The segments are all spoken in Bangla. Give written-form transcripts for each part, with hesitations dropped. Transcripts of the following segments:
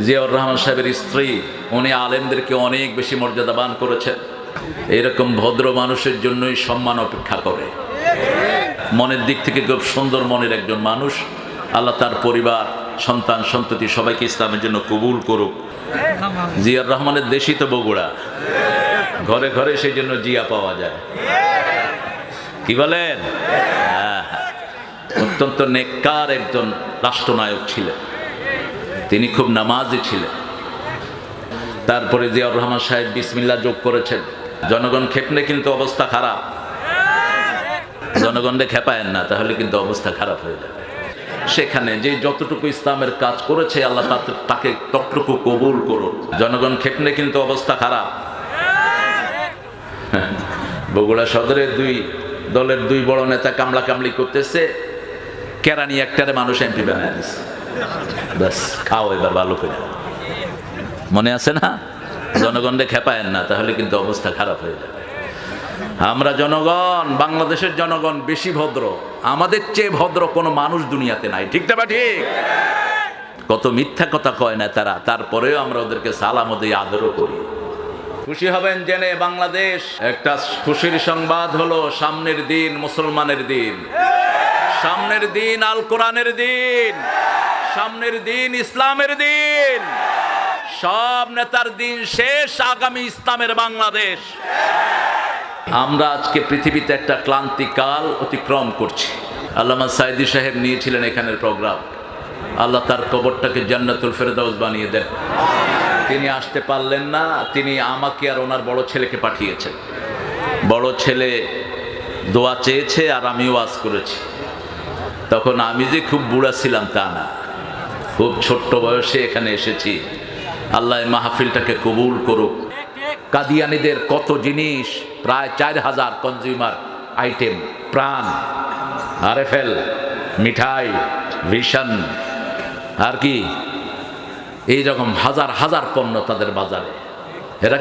জিয়াউর রহমান সাহেবের স্ত্রী, উনি আলেমদেরকে অনেক বেশি মর্যাদাবান করেছেন। এরকম ভদ্র মানুষের জন্যই সম্মান অপেক্ষা করে। মনের দিক থেকে খুব সুন্দর মনের একজন মানুষ। আল্লাহ তার পরিবার, সন্তান, সন্ততি সবাইকে ইসলামের জন্য কবুল করুক। জিয়াউর রহমানের দেশই তো বগুড়া, ঘরে ঘরে সেই জন্য জিয়া পাওয়া যায়। কি বলেন? অত্যন্ত নেককার একজন রাষ্ট্রনায়ক ছিলেন, তিনি খুব নামাজি ছিলেন। তারপরে জিয়াউর রহমান সাহেব বিসমিল্লাহ যোগ করেছেন। জনগণ খেপলে কিন্তু অবস্থা খারাপ, জনগণকে খেপায়েন না, তাহলে কিন্তু অবস্থা খারাপ হয়ে যাবে। সেখানে যে যতটুকু ইসলামের কাজ করেছে আল্লাহ তাকে ততটুকু কবুল করুন। জনগণ খেপলে কিন্তু অবস্থা খারাপ। বগুড়া সদরের দুই দলের দুই বড় নেতা কামলা কামলি করতেছে, কেরানি একটারে মানুষ এমপি বানায় দিচ্ছে। ব্যাস, খাও এবার ভালো করে। মনে আছে না? জনগণকে খেপায়েন না, তাহলে কিন্তু অবস্থা খারাপ হয়ে যাবে। আমরা জনগণ, বাংলাদেশের জনগণ বেশি ভদ্র, আমাদের চেয়ে ভদ্র কোনো মানুষ দুনিয়াতে নাই। ঠিক না? ঠিক। কত মিথ্যা কথা কয় না তারা, তারপরেও আমরা ওদেরকে সালাম দিয়ে আদরও করি। খুশি হবেন জেনে বাংলাদেশ একটা খুশির সংবাদ হলো, সামনের দিন মুসলমানের দিন, সামনের দিন আল কোরআনের দিন, সামনের দিন ইসলামের দিন। সব নেতার দিন শেষ, আগামী ইসলামের বাংলাদেশ। আমরা আজকে পৃথিবীতে একটা ক্লান্তিকাল অতিক্রম করছি। আল্লামা সাইদি সাহেব নিয়েছিলেন এখানের প্রোগ্রাম। আল্লাহ তার কবরটাকে জান্নাতুল ফেরদাউস বানিয়ে দেন। তিনি আসতে পারলেন না, তিনি আমাকে আর ওনার বড় ছেলেকে পাঠিয়েছেন। বড় ছেলে দোয়া চেয়েছে আর আমিও ওয়াজ করেছি। তখন আমি যে খুব বুড়া ছিলাম তা না, খুব ছোট্ট বয়সে এখানে এসেছি। আল্লাহ মাহফিলটাকে কবুল করুক। কাদিয়ানীদের কত জিনিস, প্রায় 4000 কনজিউমার আইটেম, প্রাণ, আরএফএল, মিঠাই, ভিশন, আর কি এইরকম হাজার হাজার পণ্য তাদের বাজারে। এরা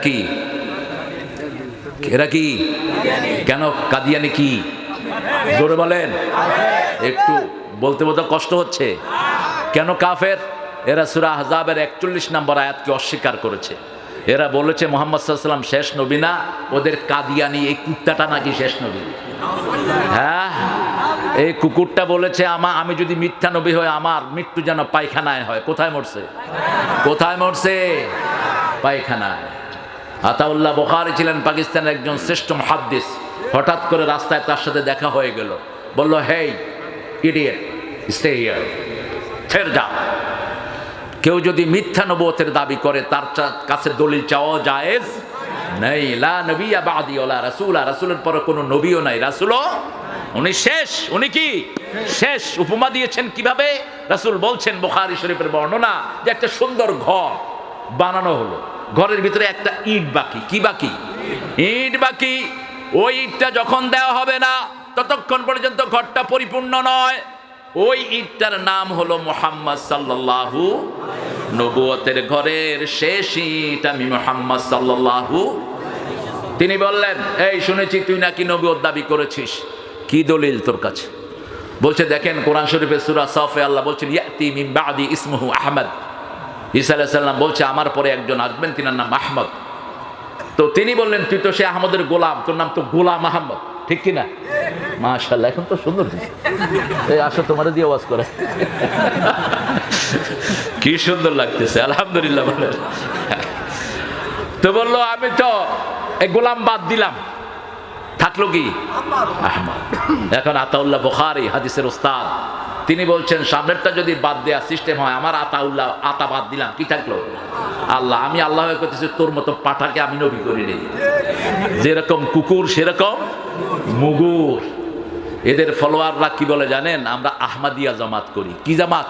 কি কেন কাদিয়ানি কি? জোরে বলেন, একটু বলতে বলতে কষ্ট হচ্ছে। কেন কাফের? এরা সূরা আহজাবের 41 নম্বর আয়াতকে অস্বীকার করেছে। এরা বলেছে মুহাম্মদ সাল্লাল্লাহু আলাইহি ওয়াসাল্লাম শেষ নবী না, ওদের কাদিয়ানি এই কুত্তাটা নাকি শেষ নবী। হ্যাঁ, এই কুকুরটা বলেছে আমি যদি মিথ্যা নবী হয় আমার মৃত্যু যেন পায়খানায় হয়। কোথায় মরছে? কোথায় মরছে? পায়খানায়। আতাউল্লাহ বুখারী ছিলেন পাকিস্তানের একজন শ্রেষ্ঠ মুহাদ্দিস। হঠাৎ করে রাস্তায় তার সাথে দেখা হয়ে গেল, বলল, হেই ইডিয়েট, স্টে হিয়ার, ফের যা। কেউ যদি মিথ্যা নবুয়তের দাবি করে তার কাছে দলিল চাওয়া জায়েজ নেই। লা নবিয়্যা বা'দি ওয়ালা রাসূলা, রাসূলের পরে কোনো নবীও নাই, রাসূলও উনি শেষ। উনি কি শেষ? উপমা দিয়েছেন কিভাবে? রাসূল বলছেন, বুখারী শরীফের বর্ণনা, যে একটা সুন্দর ঘর বানানো হলো, ঘরের ভিতরে একটা ইট বাকি। কি বাকি? ইট বাকি। ওই ইটটা যখন দেওয়া হবে না ততক্ষণ পর্যন্ত ঘরটা পরিপূর্ণ নয়। ওই ইটটার নাম হলো মুহাম্মদ সাল্লাল্লাহু, নবুয়তের ঘরের শেষ ইট আমি মুহাম্মদ সাল্লাল্লাহু। তিনি বললেন, এই শুনেছি তুই নাকি নবুয়ত দাবি করেছিস, কি দলিল তোর কাছে? বলছে, দেখেন কোরআন শরীফের সূরা সাফে আল্লাহ বলছেন, ইয়াতি মিন বাদি ইসমুহু আহমদ। ঈসা আলাইহিস সালাম বলছে আমার পরে একজন আসবেন, তিনার নাম আহমদ। তো তিনি বললেন, তুই তো সে আহমদের গোলাম, তোর নাম তো গোলাম আহমদ, ঠিক কিনা? মাশাআল্লাহ, এখন তো সুন্দর। এই আসো তোমার দিয়ে ওয়াজ করে, কি সুন্দর লাগতেছে, আলহামদুলিল্লাহ। বলেন তো বললো, আমি তো এই গোলাম বাদ দিলাম, থাকলো কি? আহমদ। এখন আতাউল্লাহ বুখারী হাদিসের উস্তাদ, তিনি বলছেন সামনেরটা যদি বাদ দেওয়া সিস্টেম হয়, আমার আতাউল্লাহ আতা বাদ দিলাম, কি থাকলো? আল্লাহ। আমি আল্লাহ করতেছি, তোর মতো পাঠাকে আমি নবী করিনি। যেরকম কুকুর সেরকম মুগুর। এদের ফলোয়াররা কি বলে জানেন? আমরা আহমদিয়া জামাত করি। কি জামাত?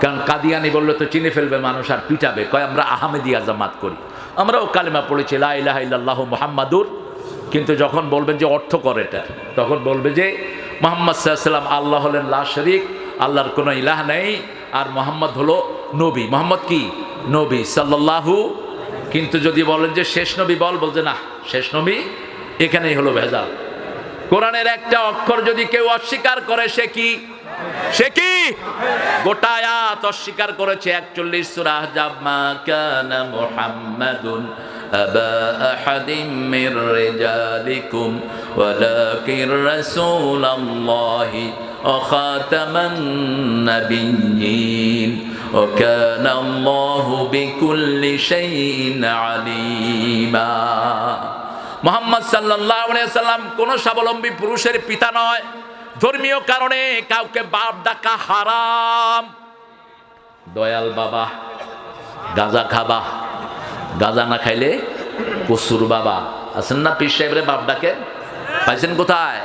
কারণ কাদিয়ানি বললে তো চিনে ফেলবে মানুষ আর পিটাবে, কয় আমরা আহমদিয়া জামাত করি। আমরাও কালেমা পড়েছি, লা ইলাহা ইল্লাল্লাহু মুহাম্মাদুর, কিন্তু যখন বলবেন যে অর্থ করে এটা, তখন বলবে যে মুহাম্মদ সাল্লাল্লাহু আলাইহি ওয়াসাল্লাম আল্লাহ হলেন লা শরীক, আল্লাহর কোনো ইলাহ নেই, আর মুহাম্মদ হলো নবী। মুহাম্মদ কি? নবী সাল্লাল্লাহু। কিন্তু যদি বলেন যে শেষ নবী বলছে না, শেষ নবী, এখানেই হলো ভেজাল। কোরআনের একটা অক্ষর যদি কেউ অস্বীকার করে সে কি? সে কি গোটা আয়াত অস্বীকার করেছে। 41 সূরা আহজাব, মা কানা মুহাম্মাদুন আবা আহাদিম মির রিজালিকুম ওয়ালাকিন রাসূলুল্লাহি ওয়া খাতামান নাবিয়্যিন ওয়া কানা আল্লাহু বিকুল্লি শাইইন আলিমা। মুহাম্মদ সাল্লাল্লাহু আলাইহি ওয়াসাল্লাম কোন স্বাবলম্বী পুরুষের পিতা নয়। ধর্মীয় কারণে কাউকে বাপ ডাকা হারাম। দয়াল বাবা, গাঁজা খাবা, গাঁজা না খাইলে কসুর বাবা। আছেন না পীর সাহেবরে বাপ ডাকে? পাইছেন কোথায়?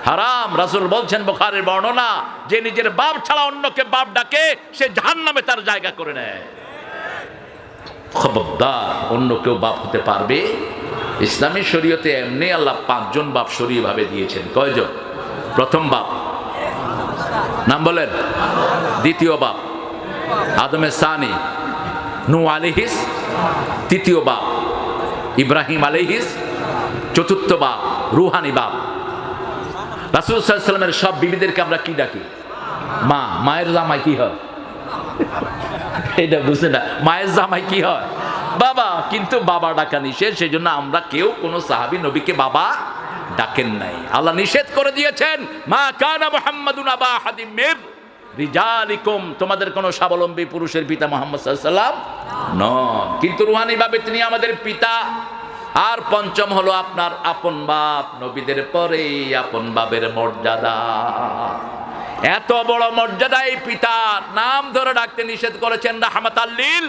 হারাম। রাসূল বলছেন, বুখারীর বর্ণনা, যে নিজের বাপ ছাড়া অন্যকে বাপ ডাকে সে জাহান্নামে তার জায়গা করে নেয়। খবরদার, অন্য কেউ বাপ হতে পারবে? ইসলামী শরীয়তে এমনি আল্লাহ 5 জন বাপ শরীয় ভাবে দিয়েছেন। কয়জন? প্রথম বাপ নাম বলেন। দ্বিতীয় বাপ আদমে সানি নূহ আলাইহিস। তৃতীয় বাপ ইব্রাহিম আলাইহিস। চতুর্থ বাপ রুহানি বাপ। রাসূল সাল্লাল্লাহু আলাইহি ওয়াসাল্লামের সব বিবিদেরকে আমরা কি ডাকি? মা। মায়ের জামাই কি হয়? এটা বুঝছেন না? মায়ের জামাই কি হয়? বাবা। কিন্তু বাবা ডাকা নিষেধ, সেজন্য আমরা কেউ কোনো সাহাবী নবীকে বাবা ডাকেন নাই। আল্লাহ নিষেধ করে দিয়েছেন, মা কানা মুহাম্মাদুন আবা আহাদিম মির রিজালিকুম, তোমাদের কোনো স্বাবলম্বী পুরুষের পিতা মুহাম্মদ সাল্লাল্লাহু আলাইহি ওয়াসাল্লাম নন। কিন্তু রুহানি ভাবে তিনি আমাদের পিতা। আর পঞ্চম হলো আপনার আপন বাপ। নবীদের পরে আপন বাপের মর্যাদা। এত বড় মর্যাদা এই পিতার নাম ধরে ডাকতে নিষেধ করেছেন রাহমাতাল লিল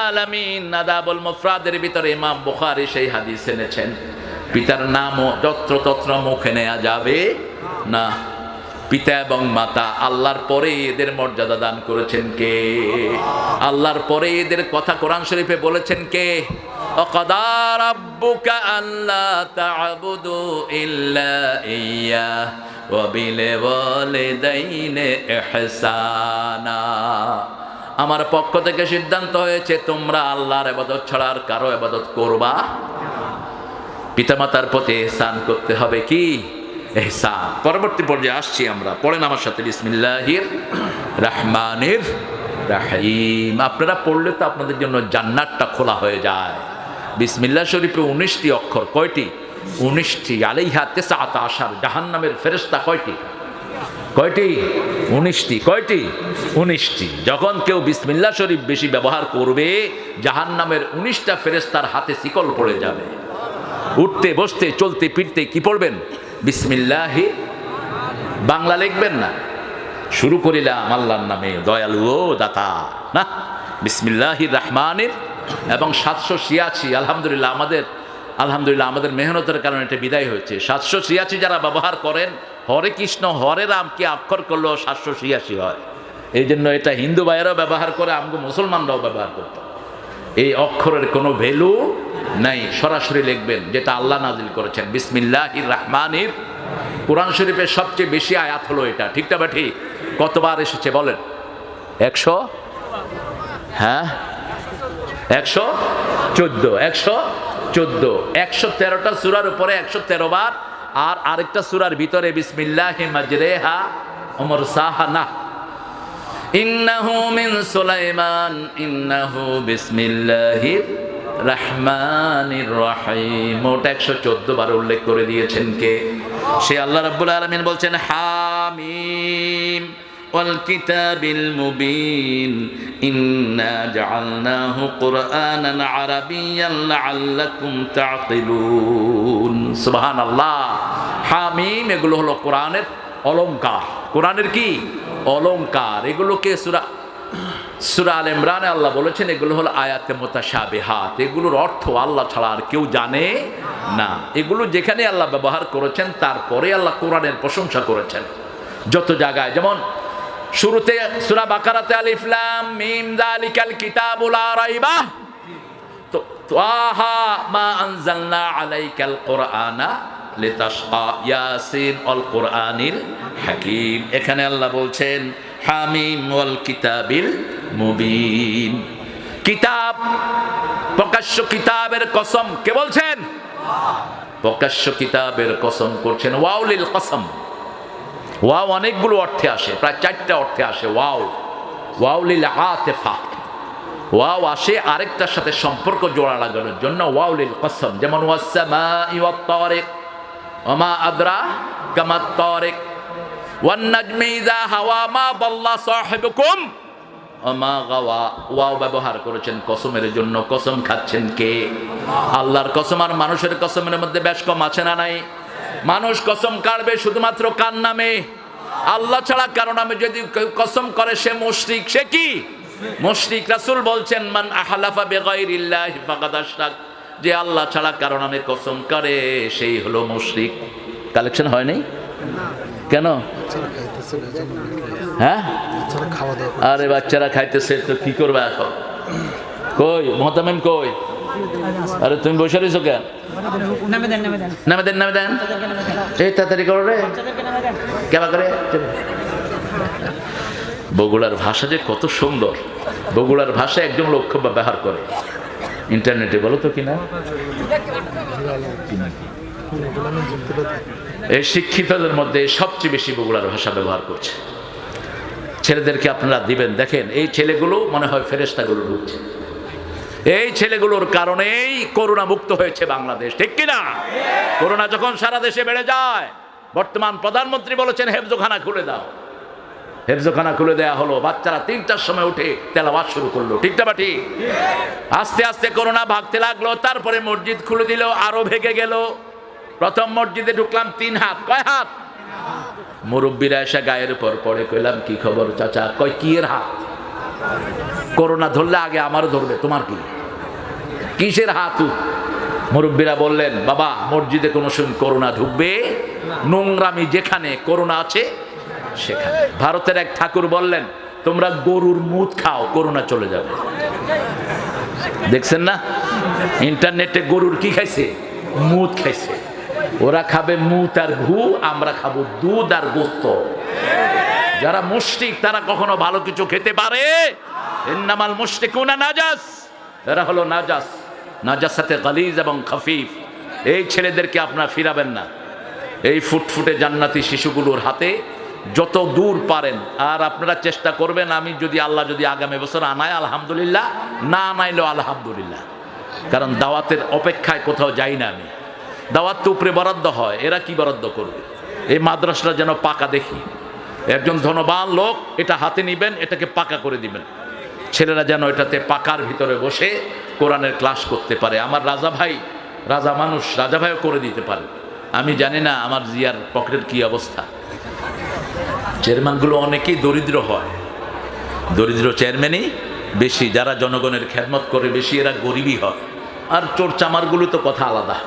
আলামিন। আদাবুল মুফরাদের ভিতরে ইমাম বুখারী সেই হাদিস এনেছেন, পিতার নামও যত্রতত্র মুখে নেওয়া যাবে না। পিতা এবং মাতা, আল্লাহর পরে এদের মর্যাদা দান করেছেন কে? আল্লাহর পরে এদের কথা কোরআন শরীফে বলেছেন কে? ওয়াকাদা রাব্বুকা আল্লা তা'বুদু ইল্লা ইয়্যাহ ওয়া বিল ওয়ালিদাইনি ইহসানা। আমার পক্ষ থেকে সিদ্ধান্ত হয়েছে তোমরা আল্লাহর ইবাদত ছাড়া আর কারো ইবাদত করবা। পিতামাতার প্রতি ইহসান করতে হবে। কি ইহসান? পরবর্তী পর্যায়ে আসছি আমরা। পড়েন আমার সাথে, বিসমিল্লাহির রহমানির রহিম। আপনারা পড়লে তো আপনাদের জন্য জান্নাতটা খোলা হয়ে যায়। বিসমিল্লাহ শরীফে 19টি অক্ষর। কয়টি? 19টি। আলাইহা 19। জাহান্নামের ফেরেশতা কয়টি? কয়টি? 19টি। কয়টি? 19টি। যখন কেউ বিসমিল্লাহ শরীফ বেশি ব্যবহার করবে, জাহান্নামের 19টা ফেরেশতার হাতে শিকল পড়ে যাবে। উঠতে বসতে চলতে ফিরতে কি পড়বেন? বিসমিল্লাহি। বাংলা লিখবেন না, শুরু করিলাম আল্লাহর নামে, দয়ালু ও দাতা, না, বিসমিল্লাহির রহমানির। এবং 786, আলহামদুলিল্লাহ আমাদের মেহনতের কারণে এটা বিদায় হয়েছে। 786 যারা ব্যবহার করেন, হরে কৃষ্ণ হরে রাম কি অক্ষর করলেও 786 হয়। এই জন্য এটা হিন্দু ভাইয়েরাও ব্যবহার করে, আমগো মুসলমানরাও ব্যবহার করত। এই অক্ষরের কোনো ভ্যালু নাই। সরাসরি লিখবেন যেটা আল্লাহ নাজিল করেছেন, বিসমিল্লাহির রহমানির। কোরআন শরীফের সবচেয়ে বেশি আয়াত হলো এটা, ঠিক না? ঠিক। কতবার এসেছে বলেন? 100? হ্যাঁ, 114। 113টা সূরার উপরে 113 বার। আর আরেকটা সূরার ভিতরে বিসমিল্লাহি মাজরেহা ওয়া মুরসাহা না। ইন্নাহু মিন সুলাইমান ইন্নাহু বিসমিল্লাহির রহমানির রহিম। মোট 114 বার উল্লেখ করে দিয়েছেন কে? সে আল্লাহ রাব্বুল আলামিন বলছেন, হামিম ওয়াল কিতাবিল মুবিন ইন্না জাআলনাহু কুরআনান আরাবিয়্যান লাআল্লাকুম তা'কিলুন। সুবহানাল্লাহ। হামিম, এগুলো হলো কোরআনের অলংকার। কোরআনের কি? অলংকার। এগুলোকে সূরা আল ইমরানে আল্লাহ বলেছেন এগুলো হলো আয়াতে মুতাশাবিহাত। এগুলোর অর্থ আল্লাহ ছাড়া আর কেউ জানে না। এগুলো যেখানে আল্লাহ ব্যবহার করেছেন, তারপরে আল্লাহ কোরআনের প্রশংসা করেছেন যত জায়গায়। যেমন শুরুতে সূরা বাকারাতে আলিফ লাম মিম যালিকাল কিতাবু লা রাইবা, তো তাহা মা আনজালনা আলাইকাল কুরআনা লিতাশকা, ইয়াসিন আল কুরআনিল হাকিম। এখানে আল্লাহ বলছেন হামিম ওয়াল কিতাবিল মুবিন। কিতাব, প্রকাশ্য কিতাবের কসম কে বলছেন? প্রকাশ্য কিতাবের কসম করছেন। ওয়াউলিল কসম, ওয়াও অনেকগুলো অর্থে আসে, প্রায় 4টা অর্থে আসে ওয়াও। ওয়াও লিল আতিফা, ওয়াও আসে আরেকটার সাথে সম্পর্ক জোড়া লাগানোর জন্য। ওয়াও লিল কসম, যেমন ওয়াস সামাই ওয়াত তারিক ওয়া মা আদরাকা মাত তারিক ওয়ান নাজমি ইযা হাওয়া মা দাল্লা সাহিবুকুম ওয়া মা গাওয়া। ওয়াও ব্যবহার করেছেন কসমের জন্য। কসম খাচ্ছেন কে? আল্লাহর কসম আর মানুষের কসমের মধ্যে বেশ কম আছে না নাই? মানুষ কসম কাটবে শুধুমাত্র কার নামে? আল্লাহ ছাড়া কারো নামে যদি কসম করে সে মুশরিক। সে কি? মুশরিক। রাসূল বলছেন মান আহলাফা বিগাইরিল্লাহি ফাকাদ আশরাক, যে আল্লাহ ছাড়া কারো নামে কসম করে সেই হলো মুশরিক। কালেকশন হয় নাই কেন? হ্যাঁ, আরে বাচ্চারা খাইতেছে তো কি করবে এখন? কই মোহতামিম কই? আরে তুমি বসে রয়েছো কেন? নামে দেন এই তাড়াতাড়ি করো রে, কেবা করে। বগুড়ার ভাষা যে কত সুন্দর। বগুড়ার ভাষা একজন লোক খুব ব্যবহার করে ইন্টারনেটে, বলো তো কিনা? এই শিক্ষিতদের মধ্যে সবচেয়ে বেশি বগুড়ার ভাষা ব্যবহার করছে। ছেলেদেরকে আপনারা দিবেন, দেখেন এই ছেলেগুলো মনে হয় ফেরেশতাগুলো ঢুকছে। এই ছেলেগুলোর কারণেই করোনা মুক্ত হয়েছে বাংলাদেশ, ঠিক কিনা? করোনা যখন সারা দেশে বেড়ে যায়, বর্তমান প্রধানমন্ত্রী বলেছেন হেফজোখানা খুলে দাও। হেফজোখানা খুলে দেয়া হলো, বাচ্চারা 3টার সময় উঠে তেলাওয়াত শুরু করলো, ঠিক না ঠিক? আস্তে আস্তে করোনা ভাগতে লাগলো, তারপরে মসজিদ খুলে দিল, আরো ভেঙে গেল। প্রথম মসজিদে ঢুকলাম 3 হাত, কয় হাত? মুরব্বীরা এসে গায়ের উপর পড়ে, কইলাম কি খবর চাচা? কয় কি এর হাত? করোনা ধরলে আগে আমারও ধরবে, তোমার কি? কিসের হাত? মুরব্বীরা বললেন বাবা মসজিদে কোনো সময় করোনা ঢুকবে, নোংরামি যেখানে করোনা আছে সেখানে। ভারতের এক ঠাকুর বললেন তোমরা গরুর মুত খাও, করোনা চলে যাবে। দেখছেন না ইন্টারনেটে গরুর কি খাইছে? মুত খাইছে। ওরা খাবে মুত আর ঘু, আমরা খাবো দুধ আর গোস্ত। যারা মুশরিক তারা কখনো ভালো কিছু খেতে পারে? ইন্নামাল মুশরিকুনা নাজাস, এরা হলো নাজাস। নাজাসাতে গালিজ এবং খাফিফ। এই ছেলেদেরকে আপনারা ফিরাবেন না। এই ফুটফুটে জান্নাতি শিশুগুলোর হাতে যত দূর পারেন। আর আপনারা চেষ্টা করবেন, আমি যদি আল্লাহ যদি আগামী বছর আনায় আলহামদুলিল্লাহ, না আনাইলেও আলহামদুলিল্লাহ। কারণ দাওয়াতের অপেক্ষায় কোথাও যাই না আমি। দাওয়াত তো উপরে বরাদ্দ হয়, এরা কি বরাদ্দ করবে? এই মাদ্রাসাটা যেন পাকা দেখি। একজন ধনবান লোক এটা হাতে নিবেন, এটাকে পাকা করে দিবেন। ছেলেরা যেন এটাতে পাকার ভিতরে বসে কোরআনের ক্লাস করতে পারে। আমার রাজা ভাই, রাজা মানুষ, রাজা ভাইও করে দিতে পারে। আমি জানি না আমার জিয়ার পকেটের কি অবস্থা। চেয়ারম্যানগুলো অনেকেই দরিদ্র হয়, দরিদ্র চেয়ারম্যানই বেশি। যারা জনগণের খেদমত করে বেশি, এরা গরিবই হয়। আর চোর চামারগুলো তো কথা আলাদা।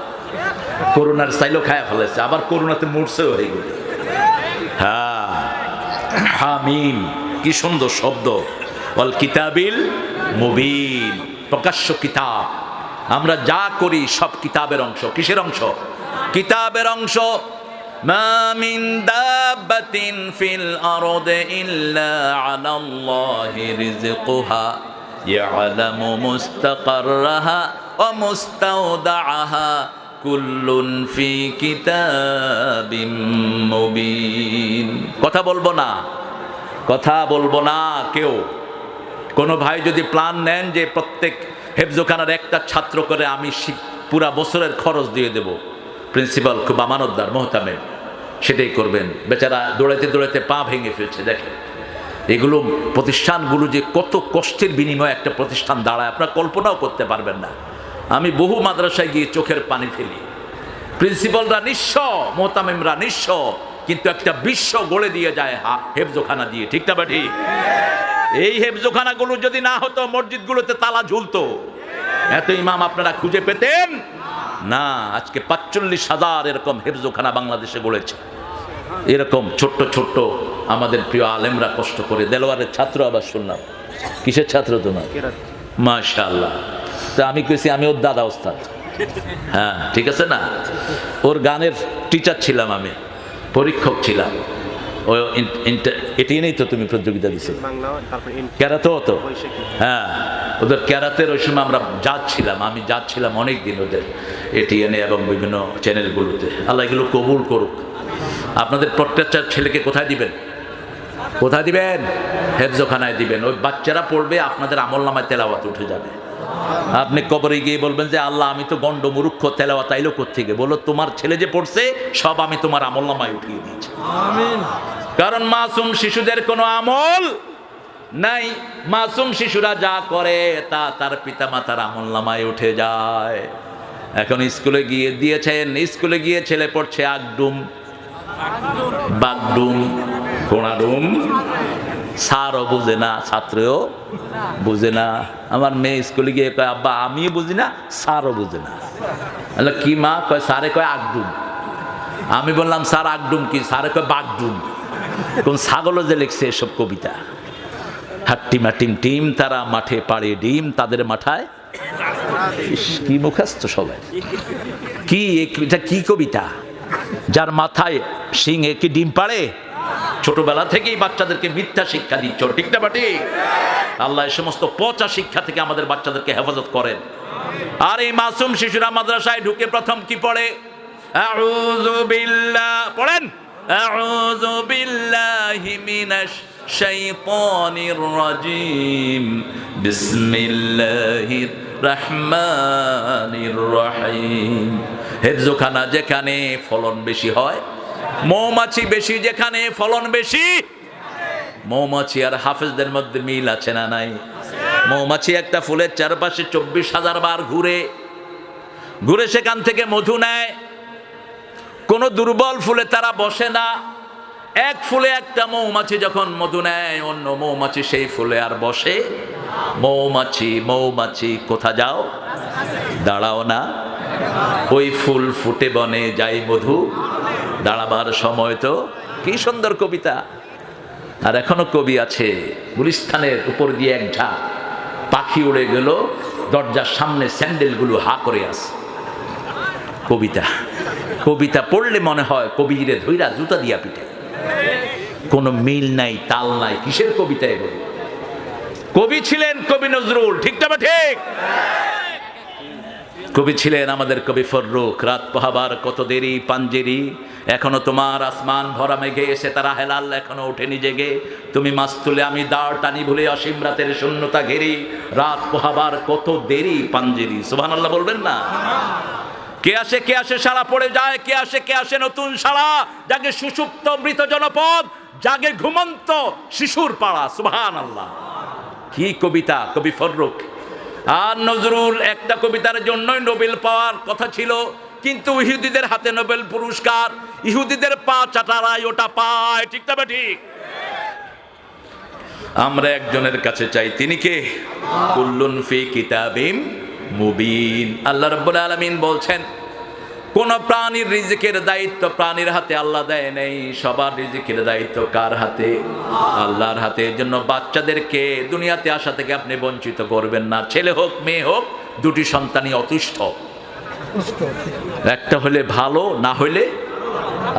করোনার সাইলো খায়া ফেলেছে, আবার করোনাতে মরছেও হয়ে গেল। হ্যাঁ, হামিম, কি সুন্দর শব্দ। ওয়াল কিতাবিল মুবিন, প্রকাশ্য কিতাব। আমরা যা করি সব কিতাবের অংশ। কিসের অংশ? কিতাবের অংশ। মা মিন দাব্বাতিন ফিল আরদি ইল্লা আলাল্লাহি রিজকুহা ইয়ালামু মুস্তাকাররাহা ওয়া মুস্তাওদাআহা কুল্লুন ফি কিতাবিম মুবিন। কথা বলবো না, কথা বলবো না কেউ। কোনো ভাই যদি প্ল্যান নেন যে প্রত্যেক হেফজোখানার একটা ছাত্র করে আমি পুরা বছরের খরচ দিয়ে দেব, প্রিন্সিপাল খুব আমানতদার মোহতামেম, সেটাই করবেন। বেচারা দৌড়াইতে দৌড়াইতে পা ভেঙে ফেলছে। দেখেন এগুলো প্রতিষ্ঠানগুলো যে কত কষ্টের বিনিময়ে একটা প্রতিষ্ঠান দাঁড়ায় আপনারা কল্পনাও করতে পারবেন না। আমি বহু মাদ্রাসায় গিয়ে চোখের পানি ফেলি। প্রিন্সিপালরা নিঃস্ব, মোহতামেমরা নিঃস্ব, কিন্তু একটা বিশ্ব গড়ে দিয়ে যায় হেফজোখানা দিয়ে, ঠিক না বাটি? এই হেফজোখানাগুলো যদি না হতো মসজিদগুলোতে তালা ঝুলতো। এত ইমাম আপনারা খুঁজে পেতেন না। আজকে ৪৫,০০০ এরকম হেফজোখানা বাংলাদেশে গড়েছে। এরকম ছোট্ট ছোট্ট আমাদের প্রিয় আলেমরা কষ্ট করে। দেলোয়ারের ছাত্র আবার শুনলাম। কিসের ছাত্র তোমার? মাশাআল্লাহ। তা আমি কইছি আমি ওর দাদা ওস্তাদ। হ্যাঁ ঠিক আছে না? ওর গানের টিচার ছিলাম আমি, পরীক্ষক ছিলাম। ও এটি নেই তো তুমি প্রতিযোগিতা দিছো ক্যারাতে হতো? হ্যাঁ, ওদের ক্যারাতের ওই সময় আমরা যাচ্ছিলাম, আমি যাচ্ছিলাম অনেক দিন ওদের এটিএনএ এবং বিভিন্ন চ্যানেলগুলোতে। আল্লাহ এগুলো কবুল করুক। আপনাদের প্রত্যেকটা ছেলেকে কোথায় দিবেন? কোথায় দিবেন? হেফজখানায় দিবেন। ওই বাচ্চারা পড়বে, আপনাদের আমলনামায় তেলাওয়াত উঠে যাবে। আপনি কবরে গিয়ে বলবেন যে আল্লাহ আমি তো গন্ড মুরুক্ষ, তেলাওয়াত আইলো কোত্থেকে? বলো তোমার ছেলে যে পড়ছে সব আমি তোমার আমলনামায় উঠিয়ে দিয়েছি। আমিন। কারণ মাসুম শিশুদের কোনো আমল নাই, মাসুম শিশুরা যা করে তা তার পিতামাতার আমলনামায় উঠে যায়। এখন স্কুলে গিয়ে দিয়েছেন, স্কুলে গিয়ে ছেলে পড়ছে আগডুম, বাগডুম, কোনাডুম, স্যারও বুঝে না, ছাত্রও বুঝে না। আমার মেয়ে স্কুলে গিয়ে কয় আব্বা আমি বুঝি না, স্যারও বুঝে না। কি মা? কয় স্যারে কয় আগডুম। আমি বললাম স্যার আগডুম কি? স্যারে কয় বাগডুম। কোন ছাগলও যে লিখছে এসব কবিতা। হাট্টিমা টিম টিম তারা মাঠে পাড়ে ডিম, তাদের মাথায় কি মুখস্থ সবাই। কি এটা কি কবিতা? যার মাথায় সিং কি ডিম পাড়ে? ছোটবেলা থেকেই বাচ্চাদেরকে মিথ্যা শিক্ষা দিচ্ছ, ঠিক না বাটি? আল্লাহ এই সমস্ত পচা শিক্ষা থেকে আমাদের বাচ্চাদেরকে হেফাজত করেন। আর এই মাসুম শিশুরা মাদ্রাসায় ঢুকে প্রথম কি পড়ে? আউযু বিল্লাহ পড়েন, আউযু বিল্লাহি মিনাশ শাইতানির রাজিম, বিসমিল্লাহির রহমানির রহিম। হেফজখানা যেখানে ফলন বেশি হয়, মৌমাছি বেশি যেখানে ফলন বেশি। মৌমাছি আর হাফেজদের মধ্যে মিল আছে না নাই? মৌমাছি একটা ফুলের চারপাশে 24,000 বার ঘুরে ঘুরে সেখান থেকে মধু নেয়। কোনো দুর্বল ফুলে তারা বসে না। এক ফুলে একটা মৌমাছি যখন মধু নেয়, অন্য মৌমাছি সেই ফুলে আর বসে। মৌমাছি মৌমাছি কোথা যাও, দাঁড়াও না, ওই ফুল ফুটে বনে যাই মধু দাঁড়াবার সময় তো। কি সুন্দর কবিতা। আর এখনো কবি আছে, গুলিস্তানের উপর দিয়ে এক ঝাঁক পাখি উড়ে গেল, দরজার সামনে স্যান্ডেলগুলো হা করে আছে। কবিতা, কবিতা পড়লে মনে হয় কবিরে ধইরা জুতা দিয়া পিঠে। কোনো মিল নাই, তাল নাই, কিসের কবিতা এগুলো? কবি ছিলেন কবি নজরুল, ঠিক না ঠিক? কবি ছিলেন আমাদের কবি ফররুখ। রাত পোহাবার কত দেরি পাঞ্জেরি, এখনো তোমার আসমান ভরা মেঘে এসে তারা হেলাল এখনো ওঠেনি জেগে। তুমি মাছ তুলে আমি দাঁড় টানি ভুলে অসীম রাতের শূন্যতা ঘেরি। রাত পোহাবার কত দেরি পাঞ্জেরি। সুবহানাল্লাহ বলবেন না? কে আসে সারা পড়ে যায়, কে আসে নতুন সারা। জাগে সুষুপ্ত মৃত জনপদ, জাগে ঘুমন্ত শিশুর পাড়া। সুবহানাল্লাহ। কি কবিতা কবি ফররুখ। আর নজরুল একটা কবিতার জন্যই নোবেল পাওয়ার কথা ছিল, কিন্তু ইহুদিদের হাতে নোবেল পুরস্কার। ইহুদিদের পা চাটারাই ওটা পায়, ঠিক না ঠিক? আমরা একজনের কাছে চাই, তিনি কে? কুল্লুন ফি কিতাবিম মুবিন। আল্লাহ রাব্বুল আলামিন বলছেন কোন প্রাণীর রিজিকের দায়িত্ব প্রাণীর হাতে আল্লাহ দেয় নেই। সবার রিজিকের দায়িত্ব কার হাতে? আল্লাহর হাতে। এর জন্য বাচ্চাদেরকে দুনিয়াতে আসা থেকে আপনি বঞ্চিত করবেন না। ছেলে হোক মেয়ে হোক, দুটি সন্তানই অতুষ্ঠ। একটা হলে ভালো, না হইলে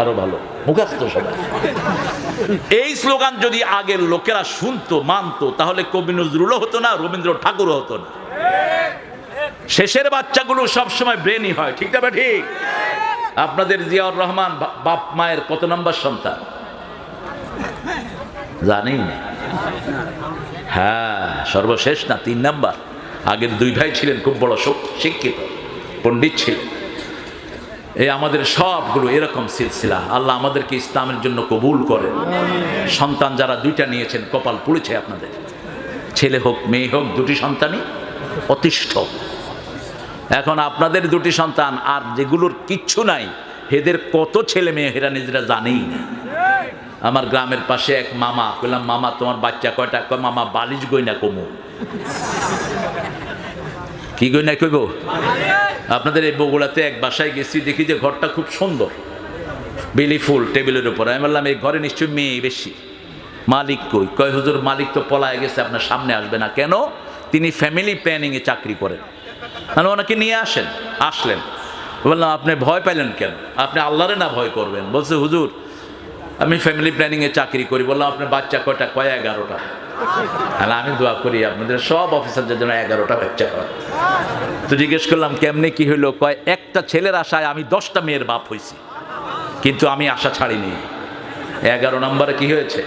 আরো ভালো। মুখস্থ সবাই। এই স্লোগান যদি আগের লোকেরা শুনতো, মানতো, তাহলে কবি নজরুলও হতো না, রবীন্দ্র ঠাকুরও হতো না। শেষের বাচ্চাগুলো সবসময় ব্রেনই হয়, ঠিক না ঠিক? আপনাদের জিয়াউর রহমান বাপ মায়ের কত নম্বর সন্তান জানি না? হ্যাঁ, সর্বশেষ না, 3 নাম্বার। আগের 2 ভাই ছিলেন খুব বড় শিক্ষিত পণ্ডিত ছিলেন। এই আমাদের সবগুলো এরকম সিলসিলা। আল্লাহ আমাদেরকে ইসলামের জন্য কবুল করেন। সন্তান যারা 2টা নিয়েছেন কপাল পুড়েছে আপনাদের। ছেলে হোক মেয়ে হোক, 2টি সন্তানই অতিষ্ঠ। এখন আপনাদের 2টি সন্তান আর যেগুলোর কিচ্ছু নাই, এদের কত ছেলে মেয়ে এরা নিজেরা জানেই না। আমার গ্রামের পাশে এক মামা, বললাম মামা তোমার বাচ্চা কয়টা? কয় মামা বালিশ গয়না কমু। কি গয়না কইব? আপনাদের এই বগুড়াতে এক বাসায় গেছি, দেখি যে ঘরটা খুব সুন্দর, বেলি ফুল টেবিলের উপর। আমি বললাম এই ঘরে নিশ্চয়ই মেয়ে বেশি। মালিক কই? কয় হুজুর মালিক তো পলায় গেছে, আপনার সামনে আসবে না। কেন? তিনি ফ্যামিলি প্ল্যানিংয়ে চাকরি করেন। মানে ওনাকে নিয়ে আসেন। আসলেন, বললাম আপনি ভয় পাইলেন কেন? আপনি আল্লাহরে না ভয় করবেন? বলছে হুজুর আমি ফ্যামিলি প্ল্যানিংয়ে চাকরি করি। বললাম আপনার বাচ্চা কয়টা? কয় 11টা। তাহলে আমি দোয়া করি আপনাদের সব অফিসারদের জন্য 11টা বাচ্চা হয়। তো জিজ্ঞেস করলাম কেমনে কি হইলো? কয় একটা ছেলের আশায় আমি 10টা মেয়ের বাপ হয়েছি, কিন্তু আমি আশা ছাড়িনি। 11 নম্বরে কি হয়েছে?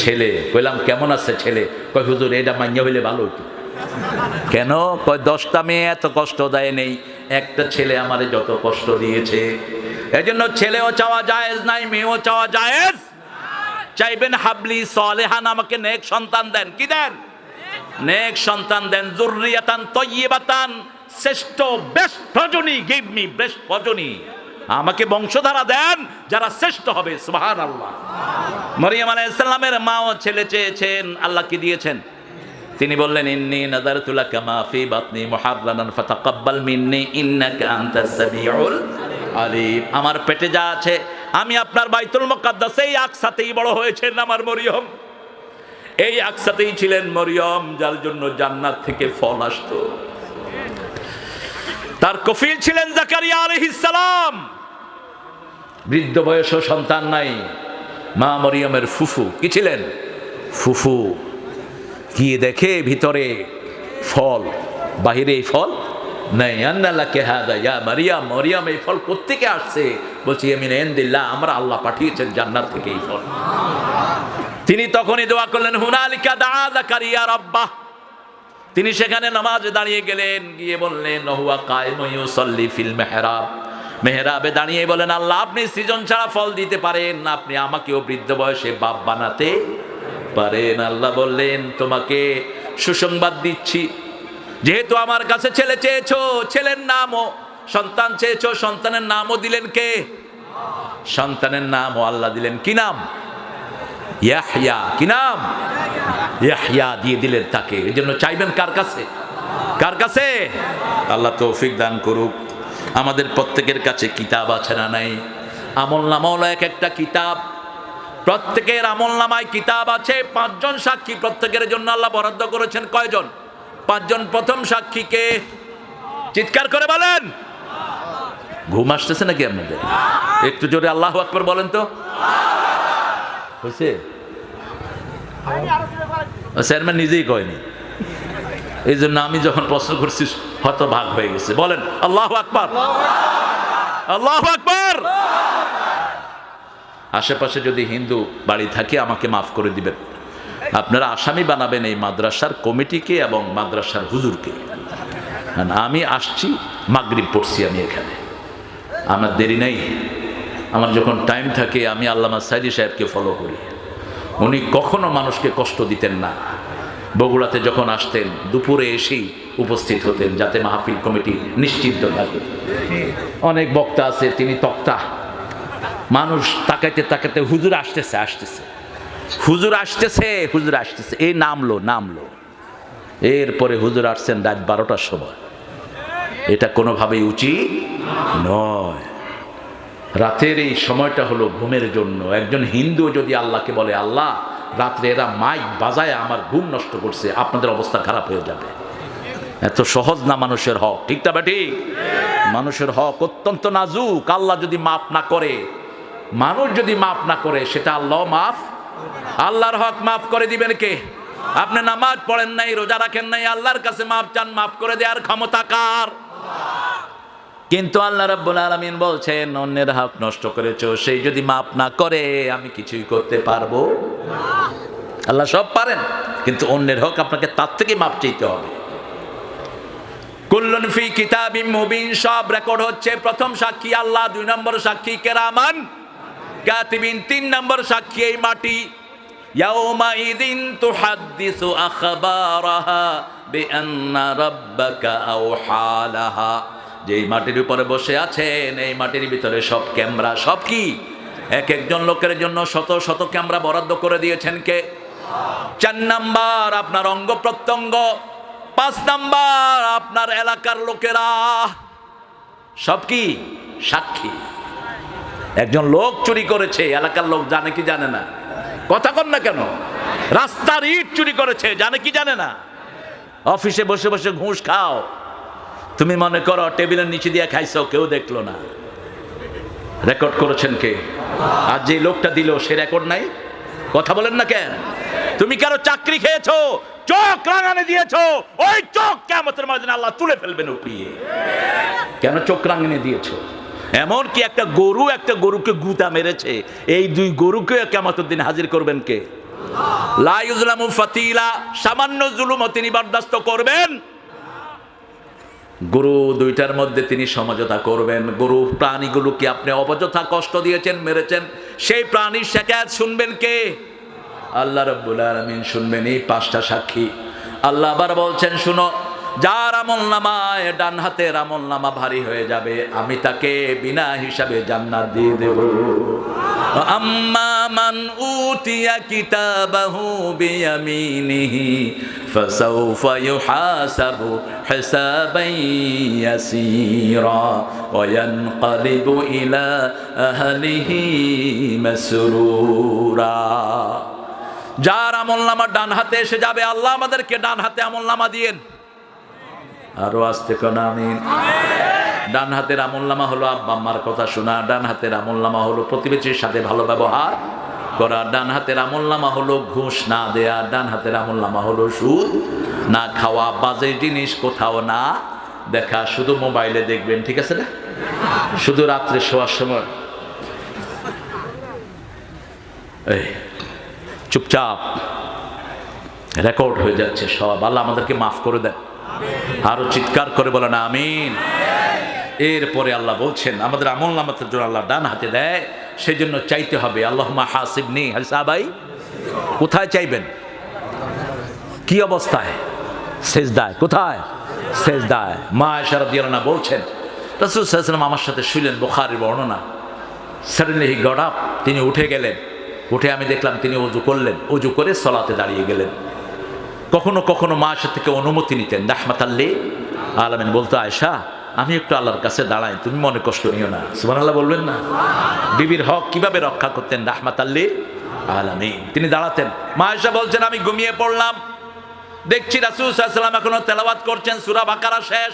ছেলে। কইলাম কেমন আছে ছেলে? কয় হুজুর এটা মাইয়া হইলে ভালো হতো। কেন? কয় 10টা মেয়ে এত কষ্ট দেয় নেই, একটা ছেলে আমারে যত কষ্ট দিয়েছে। এজন্য ছেলেও চাওয়া জায়েজ নাই, মেয়েও চাওয়া জায়েজ। চাইবেন হাবলি সালেহান, আমাকে নেক সন্তান দেন। কি দেন? নেক সন্তান দেন। যুররিয়াতান তাইয়্যিবাতান, শ্রেষ্ঠ বেস্ট প্রজনী, গিভ মি বেস্ট প্রজনী, আমাকে বংশধারা দেন যারা শ্রেষ্ঠ হবে। সুবহানাল্লাহ। মরিয়ম আলাইহিস সালামের মাও ছেলে চেয়েছেন, আল্লাহ কি দিয়েছেন? তিনি বললেন ইন্নী নাযারতু লাকা মা ফি বাতনি মুহাররারান ফাতাকাব্বাল মিন্নী ইন্নাকা আনতাস সামিউল আলিম। আমার পেটে যা আছে, আমি আপনার বাইতুল মুকাদ্দাসে এই আকসাতেই বড় হয়েছেন আমার মরিয়ম। এই আকসাতেই ছিলেন মরিয়ম, যার জন্য জান্নাত থেকে ফল আসতো। তার কফিল ছিলেন জাকারিয়া আলাইহিস সালাম। বৃদ্ধ বয়সও সন্তান নাই। মা মরিয়মের ফুফু কি ছিলেন? ফুফু। গিয়ে দেখে ভিতরে ফল, বাহিরে এই ফল নাই। আন্না লাকা হাযা ইয়া মারিয়াম, মরিয়ম এই ফল কোত্থেকে আসছে? বলছি মিন ইনদিল্লাহ, আমরা আল্লাহ পাঠিয়েছেন জান্নাত থেকে এই ফল। তিনি তখনই দোয়া করলেন, হুনালিকা দাআ জাকারিয়া রাব্বাহ। তিনি সেখানে নামাজে দাঁড়িয়ে গেলেন, গিয়ে বললেন হুয়া কায়িমুন ইউসাল্লি ফিল মিহরাব। মেহরাবে দাঁড়িয়ে বলেন, আল্লাহ আপনি সৃজন ছাড়া ফল দিতে পারেন, আপনি আমাকেও বৃদ্ধ বয়সে বাপ বানাতে পারেন। আল্লাহ বললেন, তোমাকে সুসংবাদ দিচ্ছি, যেহেতু আমার কাছে ছেলে চেয়েছো, ছেলের নামও, সন্তান চেয়েছো, সন্তানের নামও দিলেন কে? সন্তানের নামও আল্লাহ দিলেন। কি নাম? ইয়াহইয়া। কি নাম? ইয়াহইয়া দিয়ে দিলেন তাকে। এই জন্য চাইবেন কার কাছে? কার কাছে? আল্লাহ তৌফিক দান করুক। আমাদের প্রত্যেকের কাছে কিতাব আছে না নাই? আমলনামাও এক একটা কিতাব, প্রত্যেকের আমলনামায় কিতাব আছে। 5 জন সাক্ষী প্রত্যেকের জন্য আল্লাহ বরাদ্দ করেছেন। কয়জন? 5 জন। প্রথম সাক্ষীকে চিৎকার করে বলেন। ঘুম আসতেছে নাকি আপনাদের? একটু জোরে আল্লাহু আকবার বলেন তো। হয়েছে? চেয়ারম্যান নিজেই কয়নি, এই জন্য আমি যখন প্রশ্ন করছি হতভাগ হয়ে গেছে। বলেন আল্লাহু আকবার, আল্লাহু আকবার। আশেপাশে যদি হিন্দু বাড়ি থাকে আমাকে মাফ করে দিবেন। আপনারা আসামি বানাবেন এই মাদ্রাসার কমিটিকে এবং মাদ্রাসার হুজুরকে। আমি আসছি, মাগরিব পড়ছি আমি এখানে, আমার দেরি নেই। আমার যখন টাইম থাকে আমি আল্লামা সাইদি সাহেবকে ফলো করি। উনি কখনো মানুষকে কষ্ট দিতেন না। বগুড়াতে যখন আসতেন দুপুরে এসেই উপস্থিত হতেন, যাতে মাহফিল কমিটি নিশ্চিন্ত থাকে। অনেক বক্তা আছে, তিনি তক্তা। মানুষ তাকাইতে তাকাইতে হুজুর আসতেছে, আসতেছে, হুজুর আসতেছে, হুজুর আসতেছে, এই নামলো। এরপরে হুজুর আসছেন রাত 12টার সময়। এটা কোনোভাবেই উচিত নয়। রাতের এই সময়টা হলো ঘুমের জন্য। একজন হিন্দু যদি আল্লাহকে বলে, আল্লাহ রাত্রে এরা মাইক বাজায় আমার ঘুম নষ্ট করছে, আপনাদের অবস্থা খারাপ হয়ে যাবে। এত সহজ না মানুষের হক, ঠিক না ঠিক? মানুষের হক অত্যন্ত নাজুক। আল্লাহ যদি মাফ না করে, মানুষ যদি মাফ না করে, সেটা আল্লাহ মাফ, আল্লাহর হক মাফ করে দিবেন কে? আপনি নামাজ পড়েন নাই, রোজা রাখেন নাই, আল্লাহর কাছে মাফ চান, মাফ করে দেওয়ার ক্ষমতা কার? কিন্তু আল্লাহ রাব্বুল আলামিন বলছেন, অন্যের হক নষ্ট করেছো, সেই যদি মাফ না করে আমি কিছুই করতে পারবো না। আল্লাহ সব পারেন, কিন্তু অন্যের হক আপনাকে তার থেকে মাফ চাইতে হবে। কুল্লুন ফি কিতাবিম মুবিন, সব রেকর্ড হচ্ছে। প্রথম সাক্ষী আল্লাহ, 2 নম্বর সাক্ষী কেরামান কাতিবিন, 3 নম্বর সাক্ষী এই মাটি। ইয়াউমা ইদিন তুহাদ্দিসু আখবারাহা বিআন্না রাব্বাকা আওহালাহা। যেই মাটির উপরে বসে আছেন, এই মাটির ভিতরে সব ক্যামেরা। সব কি? এক একজন লোকের জন্য শত শত ক্যামেরা বরাদ্দ করে দিয়েছেন কে? 4 নাম্বার আপনার অঙ্গ প্রত্যঙ্গ, 5 নাম্বার আপনার এলাকার লোকেরা। সব কি? সাক্ষী। একজন লোক চুরি করেছে, এলাকার লোক জানে কি জানে না? কথা কন না কেন? রাস্তার ইট চুরি করেছে, জানে কি জানে না? অফিসে বসে বসে ঘুষ খাও, তুমি মনে করো টেবিলের নিচে দিয়ে খাইছো, কেউ দেখলো না। রেকর্ড করেছেন কে? আর যে লোকটা দিল সে রেকর্ড নাই। কথা বলেন না কেন? তুমি কারো চাকরি খেয়েছো, চোখ রাঙানে দিয়েছো, ওই চোখ কিয়ামতের ময়দানে আল্লাহ তুলে ফেলবেন উপড়িয়ে। কেন চোখ রাঙানে দিয়েছো? এমনকি একটা গরুকে গুতা মেরেছে, এই দুই গরুকে কিয়ামতের দিন হাজির করবেন কে? লা ইউজলামু ফাতিলা, সামান্য জুলুমও তিনি বরদাস্ত করবেন। গরু দুইটার মধ্যে তিনি সমঝোতা করবেন। গরু প্রাণীগুলোকে আপনি অযথা কষ্ট দিয়েছেন, মেরেছেন, সেই প্রাণীর শিকায়ত শুনবেন কে? আল্লাহ রাব্বুল আলামিন শুনবেন। এই পাঁচটা সাক্ষী। আল্লাহ আবার বলছেন, শুনো, যার আমলনামায় ডান হাতের আমলনামা ভারী হয়ে যাবে, আমি তাকে বিনা হিসাবে জান্নাত দিয়ে দেব। আম্মা মান উতিয়া কিতাবাহু বিয়ামিনিহি ফাসাউফা ইউহাসাবু হিসাবান ইয়াসীরা ওয়া ইয়ানকালিবু ইলা আহলিহি মাসরুরা। যার আমলনামা ডান হাতে এসে যাবে, আল্লাহ আমাদেরকে ডান হাতে আমলনামা দিয়েন। আরো আসতে কোন আমিন। ডান হাতের আমলনামা হলো আব্বা আম্মার কথা শোনা, ডান হাতের আমলনামা হলো প্রতিবেশীর সাথে ভালো ব্যবহার করা, ডান হাতের আমলনামা হলো ঘুষ না দেয়া, ডান হাতের আমলনামা হলো সুদ না খাওয়া, বাজে জিনিস কোথাও না দেখা, শুধু মোবাইলে দেখবেন, ঠিক আছে না? শুধু রাত্রে শোয়ার সময় এই চুপচাপ রেকর্ড হয়ে যাচ্ছে সব। আল্লাহ আমাদেরকে মাফ করে দেন। আরো চিৎকার করে বলেন আমিন। এরপরে আল্লাহ বলছেন, আমাদের আমলনামার জন্য আল্লাহ ডান হাতে দেয়, সেই জন্য চাইতে হবে আল্লাহুম্মা হাসিবনি হিসাবাই। কোথায় চাইবেন? কি অবস্থায়? সেজদায়। কোথায়? সেজদায়। মা আয়েশা রাদিয়াল্লাহু আনহা বলছেন, রাসূল সাল্লাল্লাহু আলাইহি ওয়াসাল্লাম আমার সাথে শুলেন, বুখারীর বর্ণনা। সাডেনলি হি গট আপ, তিনি উঠে গেলেন। উঠে আমি দেখলাম তিনি ওযু করলেন, ওযু করে সালাতে দাঁড়িয়ে গেলেন। কখনো কখনো মা আয়েশা থেকে অনুমতি নিতেন, রাহমাতাল লিল আলামিন। বলতো, আয়েশা আমি একটু আল্লাহর কাছে দাঁড়াই, তুমি মনে কষ্ট নিও না। সুবহানাল্লাহ বলবেন না? বিবির হক কিভাবে রক্ষা করতেন? রাহমাতাল লিল আলামিন। তিনি দাঁড়াতেন। মা আয়েশা বলছেন, আমি ঘুমিয়ে পড়লাম, দেখছি রাসূল সাল্লাল্লাহু আলাইহি ওয়াসাল্লাম এখনো তেলাওয়াত করছেন, সূরা বাকারা শেষ।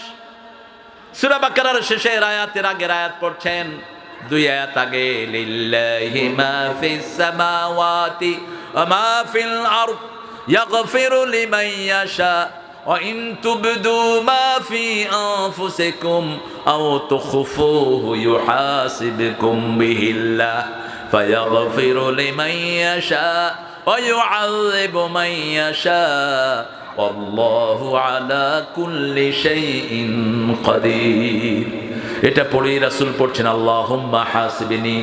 সূরা বাকারার শেষের আয়াতের আগের আয়াত পড়ছেন, দুই আয়াত আগে, লিল্লাহি মা ফিস সামাওয়াতি ওয়া মা ফিল আরদ ইয়াগফিরু লিমান ইয়াশা ওয়া ইন তুবদু মা ফি আনফুসিকুম আও তুখফুহু ইউহাসিবকুম বিহিল্লাহ ফায়াগফিরু লিমান ইয়াশা ওয়া ইউআযিবু মান ইয়াশা ওয়াল্লাহু আলা কুল্লি শাইইন কাদির। এটা পড়েই রাসূল পড়ছেন, আল্লাহুম্মা হাসিবনি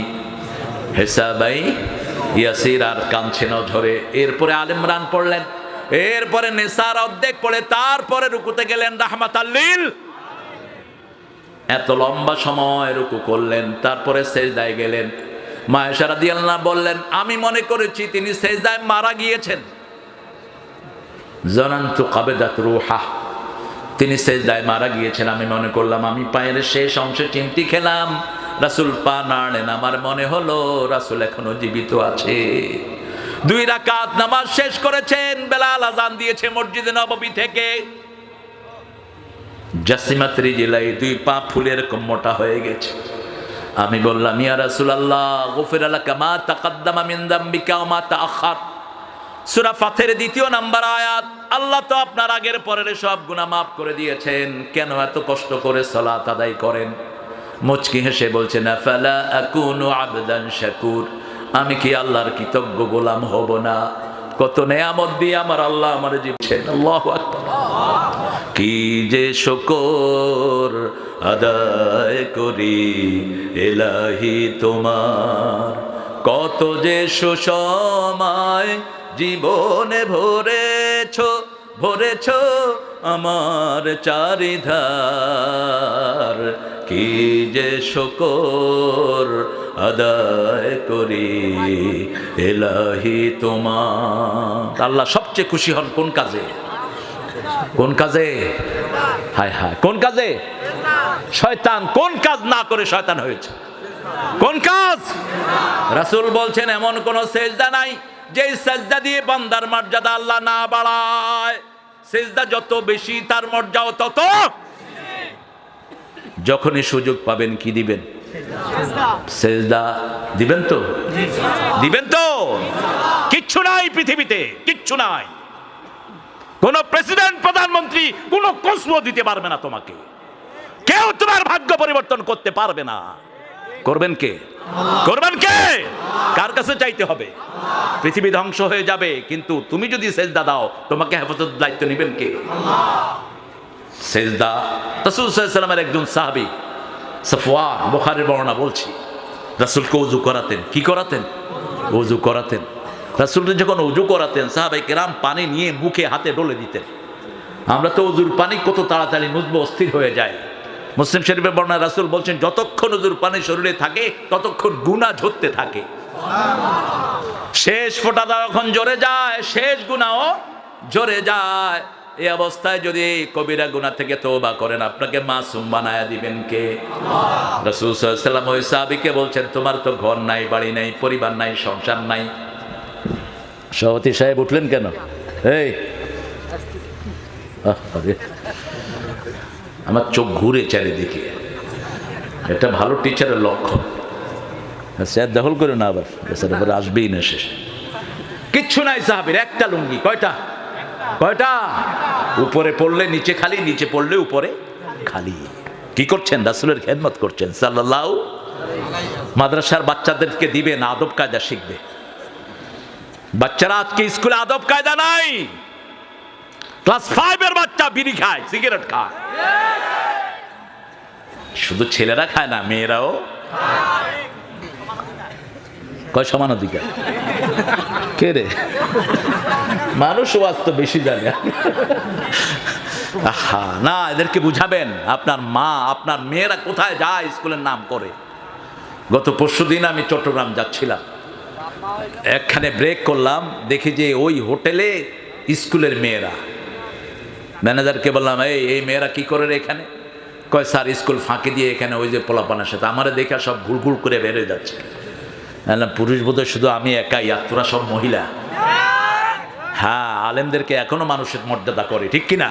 হিসাবাই ইয়াসির, আর কাঁদছেন ঝরে। এরপরে আলে ইমরান পড়লেন, এরপরে নিসার অর্ধেক পড়ে তারপরে রুকুতে গেলেন, রাহমাতাল লিল। এত লম্বা সময় রুকু করলেন, তারপরে সেজদায় গেলেন। মা আয়েশা রাদিয়াল্লাহু আনহা বললেন, আমি মনে করেছি তিনি সেজদায় মারা গিয়েছেন। জানান্তু কাবেদাত রূহা, তিনি সেজদায় মারা গিয়েছেন, আমি মনে করলাম। আমি পায়ের শেষ অংশে চিমটি খেলাম, রাসূল পা নাড়লেন, আমার মনে হলো রাসূল এখনো জীবিত আছে। 2 রাকাত নামাজ শেষ করেছেন, বেলাল আযান দিয়েছে মসজিদে নববী থেকে। জাসিমাত রিজলাই, 2 পা ফুলের কম মোটা হয়ে গেছে। আমি বললাম, ইয়া রাসূলুল্লাহ, গুফিরা লাকা মা তাকাদ্দামা মিন যামবিকা ওয়া মা তাআখার। সূরা ফাতিরের 2 নম্বর আয়াত, আল্লাহ তো আপনার আগের পরের সব গুনাহ মাফ করে দিয়েছেন, কেন এত কষ্ট করে সালাত আদায় করেন? মুচকি হেসে বলছেন, আফালা আকুনু আবদান শাকুর, আমি কি আল্লাহর কৃতজ্ঞ গোলাম হব না? কত নেয়ামত দিয়ে আমার আল্লাহ আমার জীবছেন। আল্লাহু আকবার। কি যে শুকর আদায় করি ইলাহি তোমার, কত যে সুসময় জীবনে ভরেছ আমার চারিধার, কি যে শুকর আদায় করি ইলাহি তোমার। আল্লাহ সবচেয়ে খুশি হন কোন কাজে? কোন কাজে? হায় হায়, কোন কাজে? শয়তান কোন কাজ না করে শয়তান হয়েছে? কোন কাজ? রাসূল বলছেন, এমন কোন সেজদা নাই যেই সেজদা দিয়ে বান্দার মর্যাদা আল্লাহ না বাড়ায়। সেজদা যত বেশি তার মর্যাদা তত। যখনই সুযোগ পাবেন কি দিবেন? সেজদা দিবেন তো? দিবেন তো? কিচ্ছু নাই পৃথিবীতে, কিচ্ছু নাই। কোন প্রেসিডেন্ট, প্রধানমন্ত্রী কোন প্রশ্ন দিতে পারবে না তোমাকে। কেউ তোমার ভাগ্য পরিবর্তন করতে পারবে না। করবেন কে? করবেন কে? কার কাছে চাইতে হবে? পৃথিবী ধ্বংস হয়ে যাবে, কিন্তু তুমি যদি সেজদা দাও তোমাকে হেফাজত দায়িত্ব নেবেন কে? সেজদা। রাসূল সাল্লাল্লাহু আলাইহি ওয়াসাল্লামের একজন সাহাবী সাফওয়ান, বুখারীর বর্ণনা বলছি, রাসূলকে ওযু করাতেন। কি করাতেন? ওযু করাতেন। রাসূলকে যখন ওযু করাতেন সাহাবায়ে কেরাম পানি নিয়ে মুখে হাতে ডলে দিতেন। আমরা তো ওযুর পানি কত তাড়াতাড়ি নুজবো, অস্থির হয়ে যায়। মুসলিম শরীফের বর্ণনা রাসূল বলছেন যতক্ষণ ওযুর পানি শরীরে থাকে ততক্ষণ গুনাহ ঝরতে থাকে। শেষ ফোঁটাটা যখন ঝরে যায় শেষ গুনাহও ঝরে যায়। এই অবস্থায় যদি কবিরা গুনাহ থেকে তওবা করেন আপনাকে মাসুম বানায়া দিবেন কে? রাসূল সাল্লাল্লাহু আলাইহি ওয়াসাল্লাম ওই সাহাবীকে বলছেন তোমার তো ঘর নাই, বাড়ি নাই, পরিবার নাই, সংসার নাই। সভাপতি সাহেব উঠলেন কেন? এই আমার চোখ ঘুরে চারিদিকে, এটা ভালো টিচারের লক্ষণ। স্যার দখল করে না, আবার স্যার এবার আসবেই না শেষ। কিচ্ছু নাই সাহাবীর, একটা লুঙ্গি। কয়টা? কয়টা? উপরে পড়লে নিচে খালি, নিচে পড়লে উপরে খালি। কি করছেন? রাসূলের খেদমত করছেন সাল্লাল্লাহু। মাদ্রাসার বাচ্চাদেরকে দিবেন, আদব কায়দা শিখবে। বাচ্চারা আজকে স্কুলে আদব কায়দা নাই। ক্লাস 5 এর বাচ্চা বিড়ি খায়, সিগারেট খায়। শুধু ছেলেরা খায় না, মেয়েরাও কয় সমান অধিকার। কে রে? মানুষ ওয়াজ তো বেশি জানে। না, এদেরকে বুঝাবেন। আপনার মা, আপনার মেয়েরা কোথায় যায় স্কুলের নাম করে। গত পরশুদিন আমি চট্টগ্রাম যাচ্ছিলাম, একখানে ব্রেক করলাম, দেখি যে ওই হোটেলে স্কুলের মেয়েরা। ম্যানেজারকে বললাম এই মেয়েরা কি করে রে এখানে? কয় স্যার স্কুল ফাঁকি দিয়ে এখানে ওই যে পোলাপানের সাথে। আমারে দেখা সব ঘুরঘুর করে বেড়ে যাচ্ছে। পুরুষ বোধহয় শুধু আমি একাই, আর তোরা সব মহিলা। হ্যাঁ, আলেমদেরকে এখনো মানুষের মর্যাদা করে, ঠিক কিনা?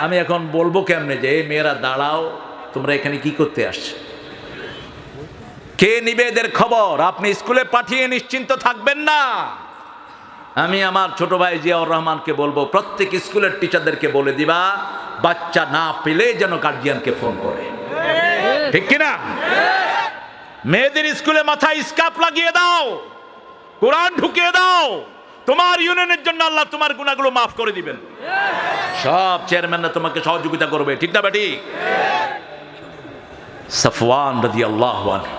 আমি এখন বলবো কেমনে যে এই মেয়েরা দাঁড়াও, তোমরা এখানে কি করতে আসছো? কে নিবে এদের খবর? আপনি স্কুলে পাঠিয়ে নিশ্চিন্ত থাকবেন না। আমি আমার ছোট ভাই জিয়াউর রহমানকে বলবো প্রত্যেক স্কুলের টিচারদেরকে বলে দিবা বাচ্চা না পেলে যেন গার্জিয়ানকে ফোন করে, ঠিক কিনা? মেয়েদের স্কুলে মাথায় স্কার্ফ লাগিয়ে দাও, কোরআন ঢুকিয়ে দাও। তোমার ইউনিয়নের জন্য আল্লাহ তোমার গুনাহগুলো মাফ করে দিবেন। সব চেয়ারম্যানরা তোমাকে সহযোগিতা করবে, ঠিক না বেটি? সাফওয়ান রাদিয়াল্লাহু আনহু,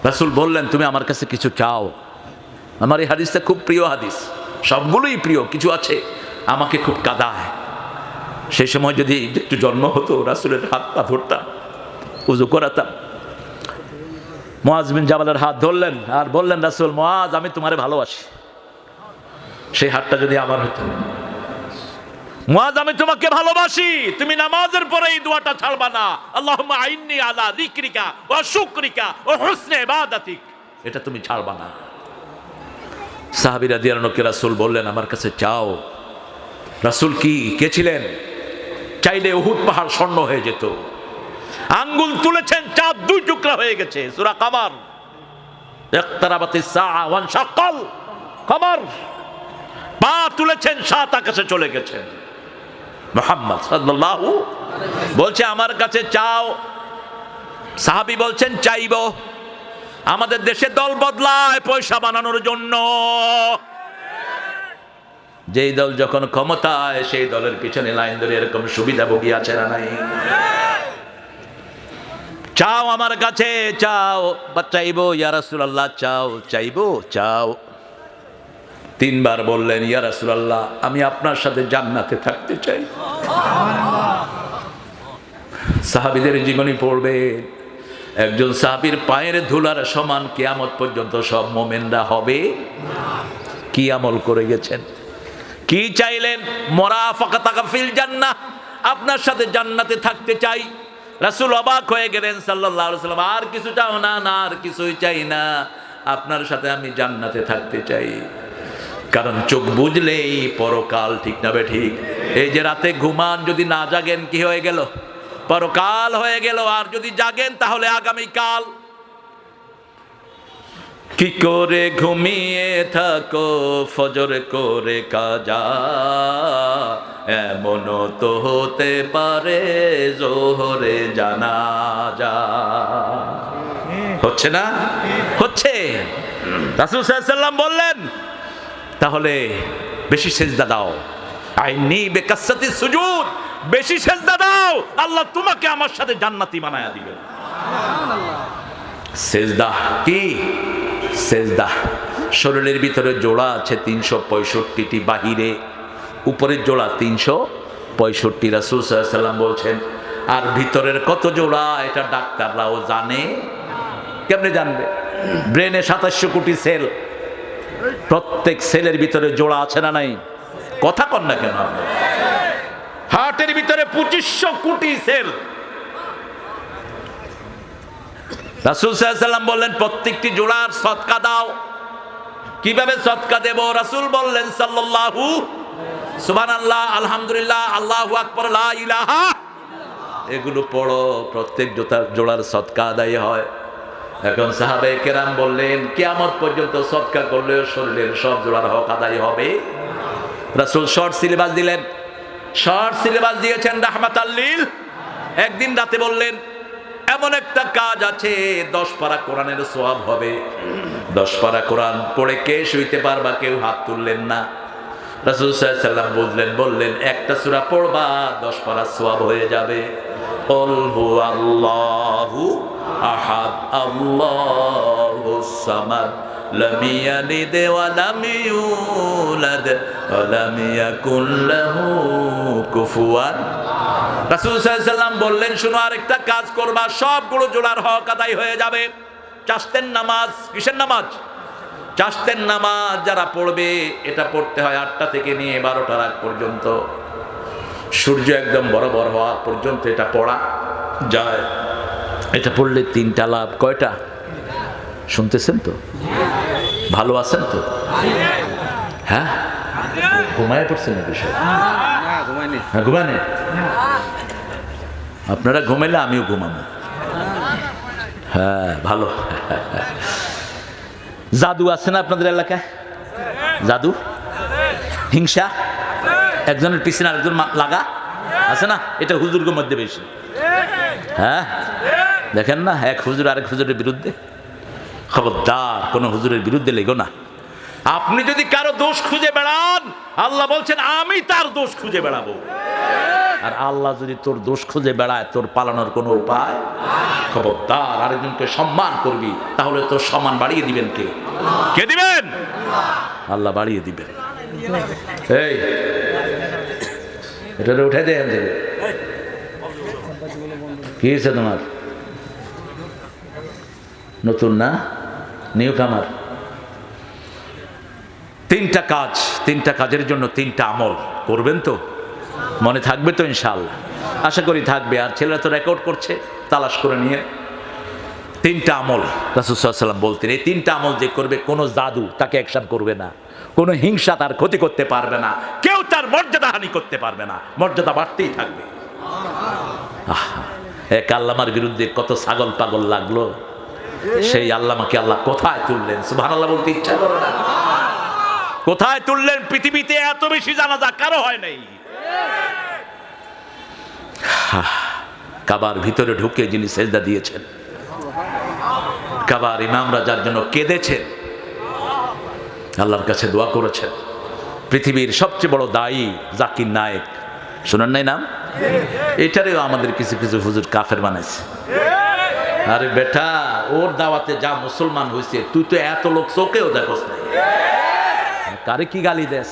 রাসূল বললেন তুমি আমার কাছে কিছু চাও। আমার এই হাদিসটা খুব প্রিয় হাদিস, সবগুলোই প্রিয়, কিছু আছে আমাকে খুব কাঁদায়। সেই সময় যদি একটু জন্ম হতো রাসূলের হাত পা ধরতাম, ওযু করাতাম। মুআজ বিন জাবালের হাত ধরলেন আর বললেন রাসূল, মুআজ আমি তোমারে ভালোবাসি। সেই হাতটা যদি আমার হতো, মুআজ আমি তোমাকে ভালোবাসি, তুমি নামাজের পরে এই দোয়াটা ছাড়বা না, আল্লাহুম্মা আইন্নি আলা যিকরিকা ওয়া শুকরিকা ওয়া হুসনি ইবাদাতিক, এটা তুমি ছাড়বা না। সাহাবী রাদিয়াল্লাহু আনহু রাসূল বললেন আমার কাছে চাও। রাসূল কি কে ছিলেন? চাইলে উহুদ পাহাড় স্বর্ণ হয়ে যেত। আঙ্গুল তুলেছেন, চাঁদ দুই টুকরা হয়ে গেছে। সূরা কামার, ইকতারাবাতিস সাআ ওয়ান শাক্কাল কামার। পা তুলেছেন, সাত আকাশে চলে গেছেন। মুহাম্মদ সাল্লাল্লাহু বলছে আমার কাছে চাও। সাহাবী বলছেন চাইবো। আমাদের দেশে দল বদলায় পয়সা বানানোর জন্য। যেই দল যখন ক্ষমতায় সেই দলের পিছনে লাইন ধরে এরকম সুবিধাভোগী আছে না নাই? চাও আমার কাছে, চাও। চাইবো ইয়া রাসূলুল্লাহ, চাও চাইবো, চাও। তিনবার বললেন ইয়া রাসূলুল্লাহ আমি আপনার সাথে জান্নাতে থাকতে চাই। সাহাবীদের জীবনী পড়বে, একজন সাহাবীর পায়ের ধুলার সমান কিয়ামত পর্যন্ত সব মুমিনরা হবে। কি আমল করে গেছেন? কি চাইলেন? মুরাফাকাতাকা ফিল জান্নাহ, আপনার সাথে জান্নাতে থাকতে চাই। রাসূল অবাক হয়ে গেলেন সাল্লাল্লাহু আলাইহি ওয়াসাল্লাম, আর কিছু চাও না? না, আর কিছুই চাই না, আপনার সাথে আমি জান্নাতে থাকতে চাই। কারণ চোখ বুঝলেই পরকাল, ঠিক না বে ঠিক? এই যে রাতে ঘুমান, যদি না জাগেন কি হয়ে গেল? পরকাল হয়ে গেল। আর যদি জাগেন তাহলে আগামীকাল। কি করে ঘুমিয়ে থাকো ফজর করে কাজা, এমনও তো হতে পারে জোহরে জানাজা। হচ্ছে না? হচ্ছে। রাসূল সাল্লাল্লাহু আলাইহি ওয়াসাল্লাম বললেন তাহলে বেশি সেজদা দাও, আইনি বিকাসসাতি সুজুদ, বেশি সেজদা দাও, আল্লাহ তোমাকে আমার সাথে জান্নাতি বানায়া দিবেন। সেজদা কি? সেজদা শরীরের ভিতরে জোড়া আছে 365টি, বাহিরে উপরের জোড়া 365। রাসূল সাল্লাল্লাহু আলাইহি ওয়াসাল্লাম বলছেন আর ভিতরের কত জোড়া এটা ডাক্তাররাও জানে। কেমনে জানবে? ব্রেনে 2700 কোটি সেল, প্রত্যেক সেলের ভিতরে জোড়া আছে না নাই? কথা কন না কেন? হার্টের ভিতরে 2500 কোটি সেল। রাসূল সাল্লাল্লাহু আলাইহি ওয়াসাল্লাম বললেন প্রত্যেকটি জোড়ার সদকা দাও। কিভাবে সদকা দেব? রাসূল বললেন সাল্লাল্লাহু সুবহানাল্লাহ, আলহামদুলিল্লাহ, আল্লাহু আকবার, লা ইলাহা, এগুলো পড়ো, প্রত্যেক জোড়ার সদকা আদায় হয়। এখন সাহাবায়ে কেরাম বললেন কিয়ামত পর্যন্ত সদকা করলেও শরীরের সব জোড়ার হক আদায় হবে? রাসূল শর্ট সিলেবাস দিলেন, শর্ট সিলেবাস দিয়েছেন রাহমাতাল লিল। একদিন রাতে বললেন এমন একটা কাজ আছে 10 পারা কোরআনের সওয়াব হবে। 10 পারা কোরআন পড়ে কে শুইতে পারবা? কেউ হাত তুললেন না। রাসূল সাল্লাল্লাহু আলাইহি ওয়াসাল্লাম বললেন একটা সূরা পড়বা 10 পারা সওয়াব হয়ে যাবে। কুল হুয়াল্লাহু আহাদ, আল্লাহুস সামাদ, লাম ইয়ালিদ ওয়া লাম ইউলাদ ওয়া লাম ইয়াকুল লাহু কুফুয়ান। রাসূল সাল্লাল্লাহু আলাইহি ওয়াসাল্লাম বললেন শোনো আরেকটা কাজ করবা, সবগুলো জোড়ার হক আদায় হয়ে যাবে। চাশতের নামাজ, কিসের নামাজ? চাশতের নামাজ যারা পড়বে, এটা পড়তে হয় 8টা থেকে নিয়ে 12টার আগ পর্যন্ত, সূর্য একদম বরাবর হওয়া পর্যন্ত এটা পড়া যায়। এটা পড়লে 3টা লাভ। কয়টা? শুনতেছেন তো? ভালো আছেন তো? হ্যাঁ, ঘুমায় পড়ছেন না বিষয়? হ্যাঁ, ঘুমানে। আপনারা ঘুমাইলে আমিও ঘুমাবো। হ্যাঁ, ভালো। জাদু আছে না আপনাদের এলাকায়? জাদু, হিংসা, একজনের পিছনে আরেকজন লাগা আছে না? এটা হুজুরদের মধ্যে বেশি। হ্যাঁ, দেখেন না, এক হুজুর আরেক হুজুরের বিরুদ্ধে। খবরদার, কোন হুজুরের বিরুদ্ধে লেগো না। আপনি যদি কারো দোষ খুঁজে বেড়ান, আল্লাহ বলছেন আমি তার দোষ খুঁজে বেড়াবো। আর আল্লাহ যদি তোর দোষ খুঁজে বেড়ায়, তোর পালানোর কোনো উপায়? খবরদার, আরেকজনকে সম্মান করবি, তাহলে তোর সম্মান বাড়িয়ে দিবেন কে? কে দিবেন? আল্লাহ বাড়িয়ে দিবেন। এই এটা উঠে দেন। কি হয়েছে তোমার? নতুন না? নিউ কামার? 3টা কাজ, 3টা কাজের জন্য 3টা আমল করবেন তো? মনে থাকবে তো ইনশাআল্লাহ? আশা করি থাকবে। আর ছেলেরা তো রেকর্ড করছে, তালাশ করে নিয়ে। 3টা আমল রাসূল সাল্লাল্লাহু আলাইহি ওয়াসাল্লাম বলতেন এই 3টা আমল যে করবে, কোনো জাদু তাকে অ্যাকশন করবে না, কোনো হিংসা তার ক্ষতি করতে পারবে না, কেউ তার মর্যাদা হানি করতে পারবে না, মর্যাদা বাড়তেই থাকবে। এক আল্লামার বিরুদ্ধে কত ছাগল পাগল লাগলো, সেই আল্লামাকে আল্লাহ কোথায় তুললেন? সুবহানাল্লাহ বলতে ইচ্ছা করে না? কোথায় তুললেন? পৃথিবীতে এত বেশি জানাজা কারো হয় নাই। কাবার ভিতরে ঢুকে যিনি সেজদা দিয়েছেন, কাবার ইমামরা যার জন্য কেঁদেছেন, আল্লাহর কাছে দোয়া করেছেন, পৃথিবীর সবচেয়ে বড় দায়ী জাকির নায়েক, শোনেন নাই নাম? এটারেও আমাদের কিছু কিছু হুজুর কাফের বানাইছে। আরে বেটা, ওর দাওয়াতে যা মুসলমান হয়েছে, তুই তো এত লোক চোখেও দেখোস নাই। কারে কি গালি দেস?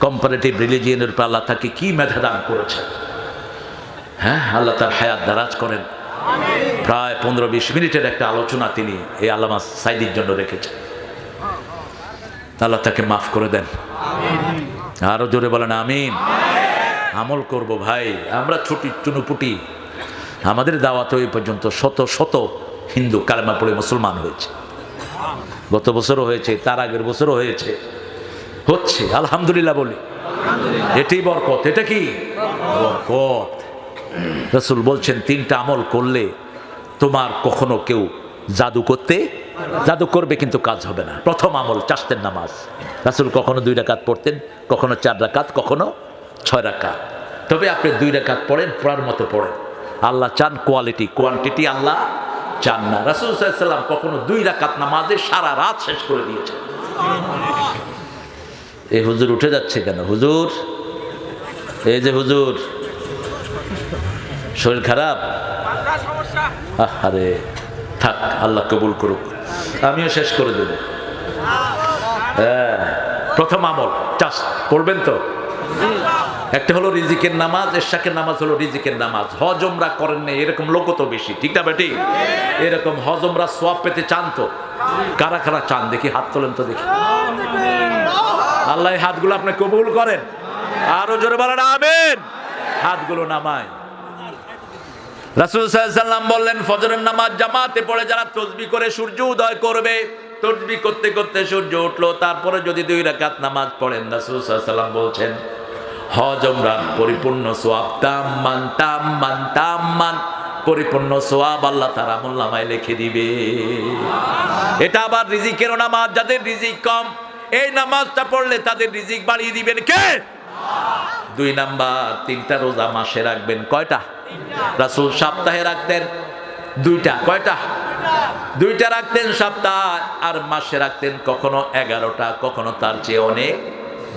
কম্পারেটিভ রিলিজিয়নের উপর আল্লাহ তাকে কি মেধা দান করেছেন। হ্যাঁ, আল্লাহ তার হায়াত দারাজ করেন। প্রায় 15-20 মিনিটের একটা আলোচনা তিনি এই আল্লামা সাইদির জন্য রেখেছেন। আল্লাহ তাকে মাফ করে দেন। আরো জোরে বলেন আমিন। আমল করব ভাই, আমরা ছুটি চুনুপুটি, আমাদের দাওয়াত এই পর্যন্ত শত শত হিন্দু কালেমা পড়ে মুসলমান হয়েছে। গত বছরও হয়েছে, তার আগের বছরও হয়েছে, হচ্ছে। আলহামদুলিল্লাহ বলি, এটাই বরকত। এটা কি বরকত? রাসূল বলছেন 3টা আমল করলে তোমার কখনো কেউ জাদু করবে কিন্তু কাজ হবে না। প্রথম আমল চাশতের নামাজ। রাসূল কখনো 2 রাকাত পড়তেন, কখনো 4 রাকাত, কখনো 6 রাকাত। তবে আপনি 2 রাকাত পড়েন, পড়ার মতো পড়েন। আল্লাহ চান কোয়ালিটি, কোয়ান্টিটি আল্লাহ চান না। রাসূল সাল্লাল্লাহু আলাইহি ওয়াসাল্লাম কখনো 2 রাকাত নামাজে সারা রাত শেষ করে দিয়েছেন। এই হুজুর উঠে যাচ্ছে কেন? হুজুর, এই যে হুজুর, শরীর খারাপ? আরে থাক, আল্লাহ কবুল করুক, আমিও শেষ করে দেব। হ্যাঁ, প্রথম আমল চাষ করবেন তো। একটা হলো রিজিকের নামাজ, এরশাকের নামাজ হলো রিজিকের নামাজ। হজ উমরা করেন না এরকম লোকও তো বেশি, ঠিক না বেটি? এরকম হজ উমরা সওয়াব পেতে চান তো? কারা কারা চান দেখি, হাত তোলেন তো দেখি। আল্লাহ এই হাতগুলো আপনি কবুল করেন, আরো জোরে বলেন আমিন। হাতগুলো নামায়। রাসূল সাল্লাল্লাহু আলাইহি ওয়াসাল্লাম বললেন, ফজরের নামাজ জামাতে পড়ে যারা তাসবিহ করে সূর্য উদয় করবে, তাসবিহ করতে করতে সূর্য উঠলো, তারপরে যদি 2 রাকাত নামাজ পড়েন, রাসূল সাল্লাল্লাহু আলাইহি ওয়াসাল্লাম বলছেন হজ উমরার পরিপূর্ণ সওয়াব, তাম্মান তাম্মান তাম্মান, পরিপূর্ণ সওয়াব আল্লাহ তাআলা আমলনামায় লিখে দিবে। এটা আবার রিজিকের নামাজ। যাদের রিজিক কম, এই নামাজটা পড়লে তাদের রিজিক বাড়িয়ে দিবেন কে? 2 নাম্বার, 3টা রোজা মাসে রাখবেন। কয়টা? রাসূল সপ্তাহে রাখতেন 2টা। কয়টা? 2টা রাখতেন সপ্তাহ, আর মাসে রাখতেন কখনো 11টা, কখনো তার চেয়ে অনেক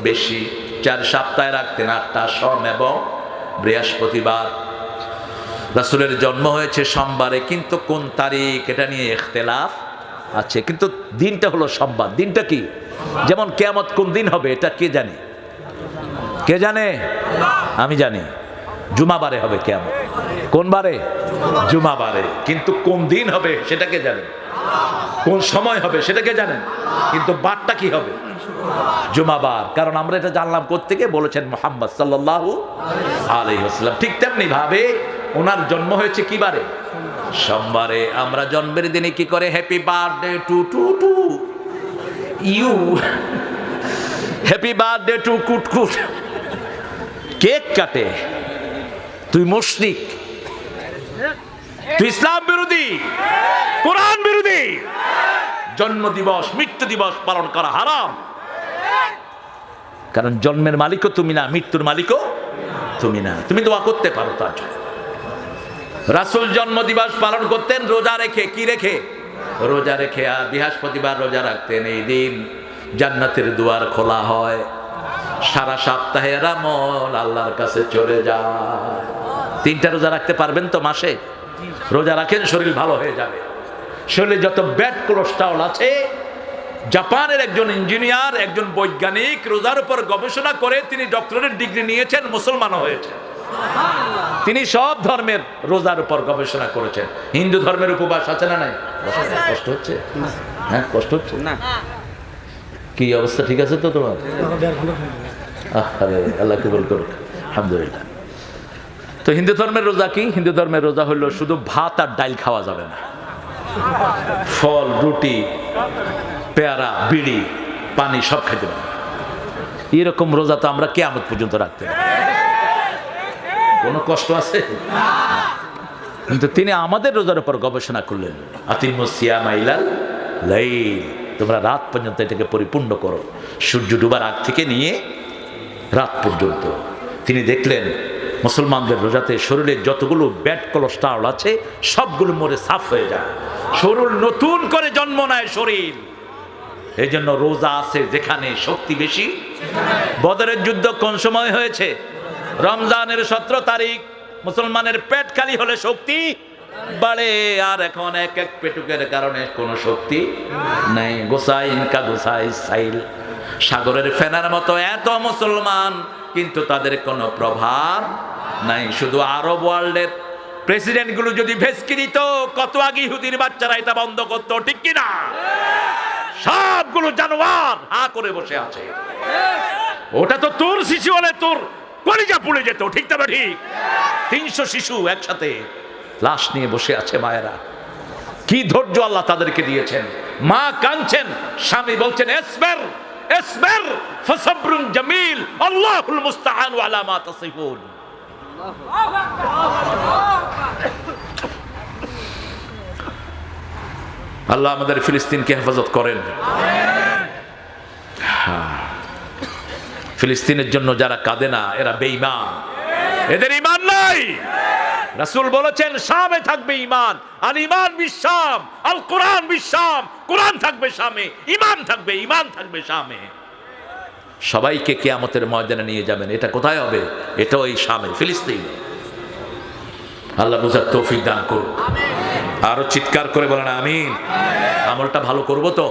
বেশি। 4 সপ্তাহে রাখতেন 8টা, সোম এবং বৃহস্পতিবার। রাসূলের জন্ম হয়েছে সোমবারে, কিন্তু কোন তারিখ এটা নিয়ে ইখতিলাফ আছে, কিন্তু দিনটা হলো সোমবার। দিনটা কি? যেমন কিয়ামত কোন দিন হবে এটা কে জানে? কে জানে? আমি জানি, জুমাবারে হবে কিয়ামত। কোন বারে? জুমাবারে। কিন্তু কোন দিন হবে সেটা কে জানেন? কোন সময় হবে সেটা কে জানেন? কিন্তু বারটা কি হবে? জুমাবার। কারণ আমরা এটা জানলাম কোত্থেকে? বলেছেন মুহাম্মদ সাল্লাল্লাহু আলাইহি ওয়াসাল্লাম। ঠিক তেমনি ভাবে ওনার জন্ম হয়েছে কি বারে? সোমবারে। আমরা জন্মের দিনে কি করে? Happy birthday to to to you, happy birthday to কুট কুট, কেক কাটে। তুই মুশরিক, তুই ইসলাম বিরোধী, কোরআন বিরোধী। জন্ম দিবস, মৃত্যু দিবস পালন করা হারাম। কারণ জন্মের মালিকও তুমি না, মৃত্যুর মালিকও তুমি না। তুমি দোয়া করতে পারো তার জন্য। রাসূল জন্ম দিবস পালন করতেন রোজা রেখে। কি রেখে? রোজা রেখে। আর বৃহস্পতিবার রোজা রাখতেন। এই দিন জান্নাতের দুয়ার খোলা হয়, সারা সপ্তাহের আমল আল্লাহর কাছে চলে যায়। 3টা রোজা রাখতে পারবেন তো মাসে? রোজা রাখেন, শরীর ভালো হয়ে যাবে। শরীরে যত ব্যাড কোলেস্টেরল আছে, জাপানের একজন ইঞ্জিনিয়ার, একজন বৈজ্ঞানিক রোজার উপর গবেষণা করে তিনি ডক্টরেট ডিগ্রি নিয়েছেন, মুসলমান হয়েছেন। তিনি সব ধর্মের রোজার উপর গবেষণা করেছেন। হিন্দু ধর্মের উপবাস আছে না নাই? কষ্ট হচ্ছে? হ্যাঁ, কষ্ট হচ্ছে না? কি অবস্থা? ঠিক আছে তো তোমার? আরে আল্লাহ কবুল করুক, আলহামদুলিল্লাহ। তো হিন্দু ধর্মের রোজা কি? হিন্দু ধর্মের রোজা হলো শুধু ভাত আর ডাল খাওয়া যাবে না, ফল, রুটি, পেয়ারা, বিড়ি, পানি সব খাইতে পারবে। এরকম রোজা তো আমরা কিয়ামত পর্যন্ত রাখতে পারি। কোনো কষ্ট আছে? কিন্তু তিনি আমাদের রোজার উপর গবেষণা করলেন, আতিমুস সিয়ামা ইলাল লাইল, তোমরা রাত পর্যন্ত এটাকে পরিপূর্ণ করো, সূর্য ডুবার আগ থেকে নিয়ে রাত পর্যন্ত। তিনি দেখলেন মুসলমানদের রোজাতে শরীরে যতগুলো ব্যাড কোলেস্টেরল আছে সবগুলো মরে সাফ হয়ে যায়, শরীর নতুন করে জন্ম নেয় শরীর। এই জন্য রোজা আছে যেখানে শক্তি বেশি। বদরের যুদ্ধ কোন সময় হয়েছে? রমজানের 17 তারিখ। মুসলমানের পেট খালি হলে শক্তি বাড়ে, আর এখন এক এক পেটুকের কারণে কোনো শক্তি নাই। গোসাই ইনকা গোসাই সাইল, সাগরের ফেনার মতো এত মুসলমান, কিন্তু তাদের কোনো প্রভাব নাই। শুধু আরব ওয়ার্ল্ডের প্রেসিডেন্টগুলো যদি ভেস্কি দিত, কত আগে ইহুদির বাচ্চারা এটা বন্ধ করতো, ঠিক কিনা? সবগুলো জানোয়ার হা করে বসে আছে। ওটা তো তোর শিশু হলে তোর কলিজা পুড়ে যেত, ঠিক তবে ঠিক। 300 শিশু একসাথে লাশ নিয়ে বসে আছে মায়েরা। কি ধৈর্য আল্লাহ তাদেরকে দিয়েছেন। মা কাঁদছেন, স্বামী বলছেন ইসবির ইসবির ফাসাবরুন জামিল আল্লাহুল মুস্তাআন আলা মা তাসিফুন। আল্লাহ আমাদের ফিলিস্তিনকে হেফাজত করেন। ফিলিস্তিনের জন্য যারা কাঁদে না এরা বেঈমান, এদের ঈমান নাই। রাসূল বলেছেন শামে থাকবে ঈমান, আল ঈমান বিশাম, আল কোরআন বিশাম, কোরআন থাকবে শামে, ঈমান থাকবে শামে। সবাইকে কিয়ামতের ময়দানে নিয়ে যাবেন। এটা কোথায় হবে? এটা ওই শামে, ফিলিস্তিনে। আল্লাহ বুঝার তৌফিক দান করুক। আরো চিৎকার করে বলেন আমিন। আমলটা ভালো করব তো?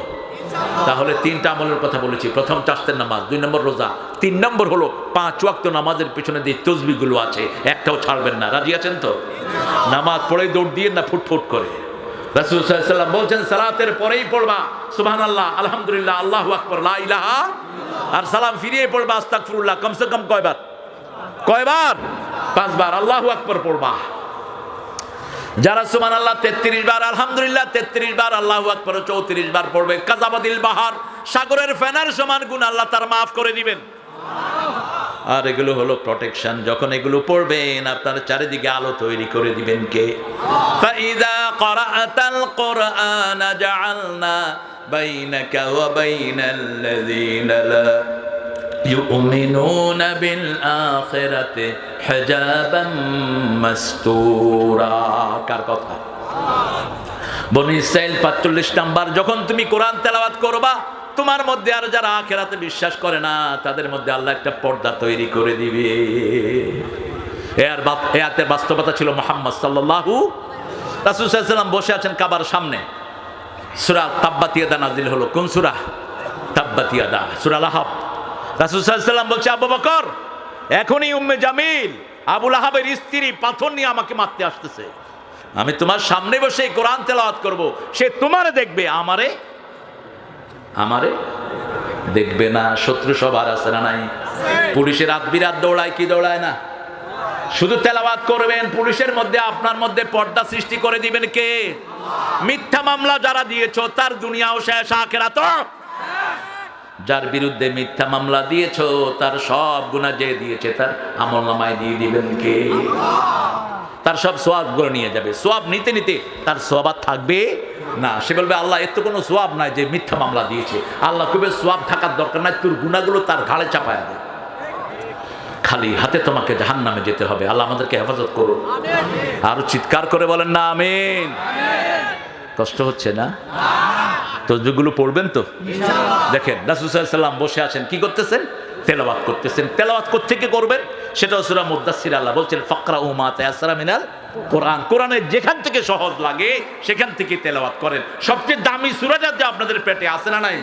তাহলে তিনটা আমলের কথা বলেছি। প্রথম চাষতের নামাজ, 2 নম্বর রোজা, 3 নম্বর হলো 5 ওয়াক্ত নামাজের পিছনে যে তসবিহগুলো আছে একটাও ছাড়বেন না। রাজি আছেন তো? নামাজ পড়েই দৌড় দিয়ে না ফুটফুট করে। রাসূল সাল্লাল্লাহু আলাইহি ওয়াসাল্লাম বলছেন সালাতের পরেই পড়বা সুবহানাল্লাহ, আলহামদুলিল্লাহ, আল্লাহু আকবার, লা ইলাহা, আর সালাম ফিরিয়ে পড়বা আস্তাগফিরুল্লাহ। কমসে কম কয়বার? 5 বার আল্লাহু আকবার পড়বা। যারা সুবহানাল্লাহ 33 বার, আলহামদুলিল্লাহ 33 বার, আল্লাহু আকবার 34 বার পড়বে, কাযাবাদিল বাহার, সাগরের ফেনার সমান গুনাহ আল্লাহ তার মাফ করে দিবেন। আর এগুলো হলো প্রোটেকশন। যখন এগুলো পড়বেন আপনার চারিদিকে আলো তৈরি করে দিবেন কে? ফাইদা ক্বরাআতাল কুরআনা জাআলনা বাইনাকা ওয়া বাইনাল্লাযীনা লা ইউমিনুনা বিল আখিরাতি হিজাবাম মাসতুরা। কার কথা? বনী ইসরাইল 45 নাম্বার। যখন তুমি কোরআন তেলাওয়াত করবা তোমার মধ্যে আর যারা আখিরাতে বিশ্বাস করে না তাদের মধ্যে আল্লাহ একটা পর্দা তৈরি করে দিবে। এর আয়াতের বাস্তবতা ছিল মুহাম্মদ সাল্লাল্লাহু, রাসূল সাল্লাল্লাহু আলাইহি ওয়াসাল্লাম বসে আছেন কাবার সামনে। সূরা তাব্বাত ইয়াদা নাজিল হলো। কোন সূরা? তাব্বাত ইয়াদা, সূরা লাহাব। রাসূল সাল্লাল্লাহু আলাইহি ওয়াসাল্লাম বলছে, আবু বকর এখনই উম্মে জামিল আবু লাহাবের স্ত্রী পাথর নিয়ে আমাকে মারতে আসতেছে। আমি তোমার সামনে বসে কোরআন তেলাওয়াত করব, সে তোমারে দেখবে, আমারে দেখবে না। শত্রু সবার আছে না নাই? পুলিশের রাত বিরাত দৌড়ায় কি দৌড়ায় না? শুধু তেলাওয়াত করবেন, পুলিশের মধ্যে আপনার মধ্যে পর্দা সৃষ্টি করে দিবেন কে? মিথ্যা মামলা যারা দিয়েছো তার দুনিয়াও শেষ, আখিরাতও। যার বিরুদ্ধে মিথ্যা মামলা দিয়েছো তার সব গুনাহ যে দিয়েছে তার আমলনামায় দিয়ে দিবেন কে? তার সব সওয়াব গুলো নিয়ে যাবে। সওয়াব নিতে নিতে তার সওয়াব থাকবে না। সে বলবে আল্লাহ এত কোনো সওয়াব নাই যে মিথ্যা মামলা দিয়েছে। আল্লাহ কবে সওয়াব থাকার দরকার নাই, তোর গুনাহগুলো তার ঘাড়ে চাপায়া দে। খালি হাতে তোমাকে জাহান্নামে যেতে হবে। আল্লাহ আমাদেরকে হেফাজত করুন। আরো চিৎকার করে বলেন না আমিন। কষ্ট হচ্ছে না? তসবিহগুলো পড়বেন তো? দেখেন রাসূল সাল্লাল্লাহু আলাইহি ওয়াসাল্লাম বসে আছেন, কি করতেছেন? তেলাওয়াত করতেছেন। তেলাওয়াত কোত্থেকে করবেন? সেটা সূরা মুদ্দাসসির আল্লাহ বলছেন ফাকরাউ মা তায়াসসারা মিনাল কোরআন। কোরআনের যেখান থেকে সহজ লাগে সেখান থেকে তেলাওয়াত করেন। সবচেয়ে দামি সূরাটা যে আপনাদের পেটে আছে না নাই?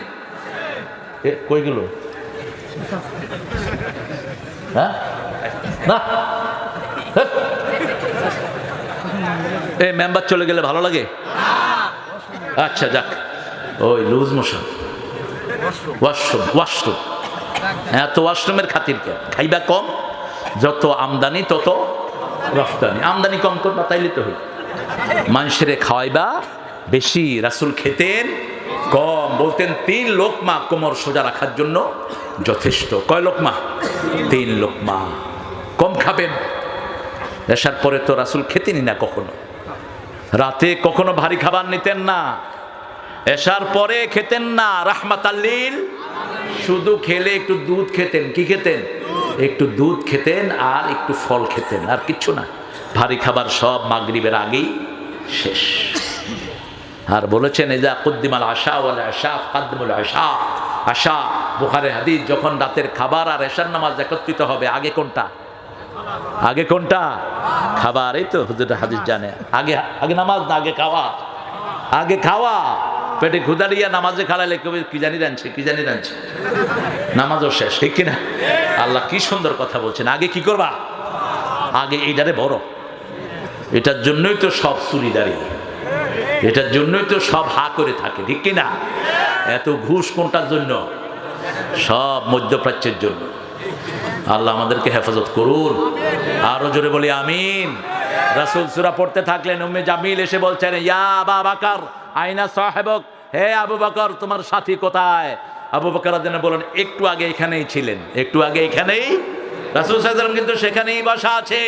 কই গেল? হ্যাঁ না, এই মেম্বার চলে গেলে ভালো লাগে? আচ্ছা যাক, ওই লুজ মোশন, ওয়াশরুম। এত ওয়াশরুমের খাতির কে? খাইবা কম, যত আমদানি তত রফতানি। আমদানি কম করবা তাইলে তো হইল। মানুষের খাওয়াইবা বেশি। রাসূল খেতেন কম, বলতেন 3 লোকমা কোমর সোজা রাখার জন্য যথেষ্ট। কয় লোকমা? 3 লোকমা। কম খাবেন। এসার পরে তো রাসূল খেতেনই না কখনো। রাতে কখনো ভারী খাবার নিতেন না। এসার পরে খেতেন না রাহমাতাল লিল, শুধু খেলে একটু দুধ খেতেন। কি খেতেন? একটু দুধ খেতেন আর একটু ফল খেতেন, আর কিচ্ছু না। ভারী খাবার সব মাগরিবের আগেই শেষ। আর বলেছেন এজা কুদ্দিমাল আশা ওয়াল আশা ফাকদ্দিমুল আশা। আশা বুখারী হাদিস, যখন রাতের খাবার আর এশার নামাজ একত্রিত হবে আগে কোনটা? আগে কোনটা? খাবার। এই তো হুজুর হাদিস জানে। আগে নামাজ না আগে খাওয়া? আগে খাওয়া। পেটে ক্ষুধা দিয়া নামাজে খাড়াইলে কবে কি জানি রাঁধছে, নামাজও শেষ, ঠিক কিনা? আল্লাহ কি সুন্দর কথা বলছেন। আগে কি করবা? আগে এইটারে বড়। এটার জন্যই তো সব চুরিদারি, এটার জন্যই তো সব হা করে থাকে, ঠিক কিনা? এত ঘুষ কোনটার জন্য? সব মধ্যপ্রাচ্যের জন্য। আল্লাহ আমাদেরকে হেফাজত করুন। আরো জোরে বলি আমিন। রাসূল সূরা পড়তে থাকলেন, উম্মে জামিল এসে বলছেন ইয়া আবু বকর আইনা সাহেবক, হে আবু বকর তোমার সাথী কোথায়? আবু বকর রাদিয়াল্লাহু বলেন একটু আগে এখানেই ছিলেন, একটু আগে এখানেই। রাসূল সাল্লাল্লাহু আলাইহি ওয়াসাল্লাম কিন্তু সেখানেই বসা আছে,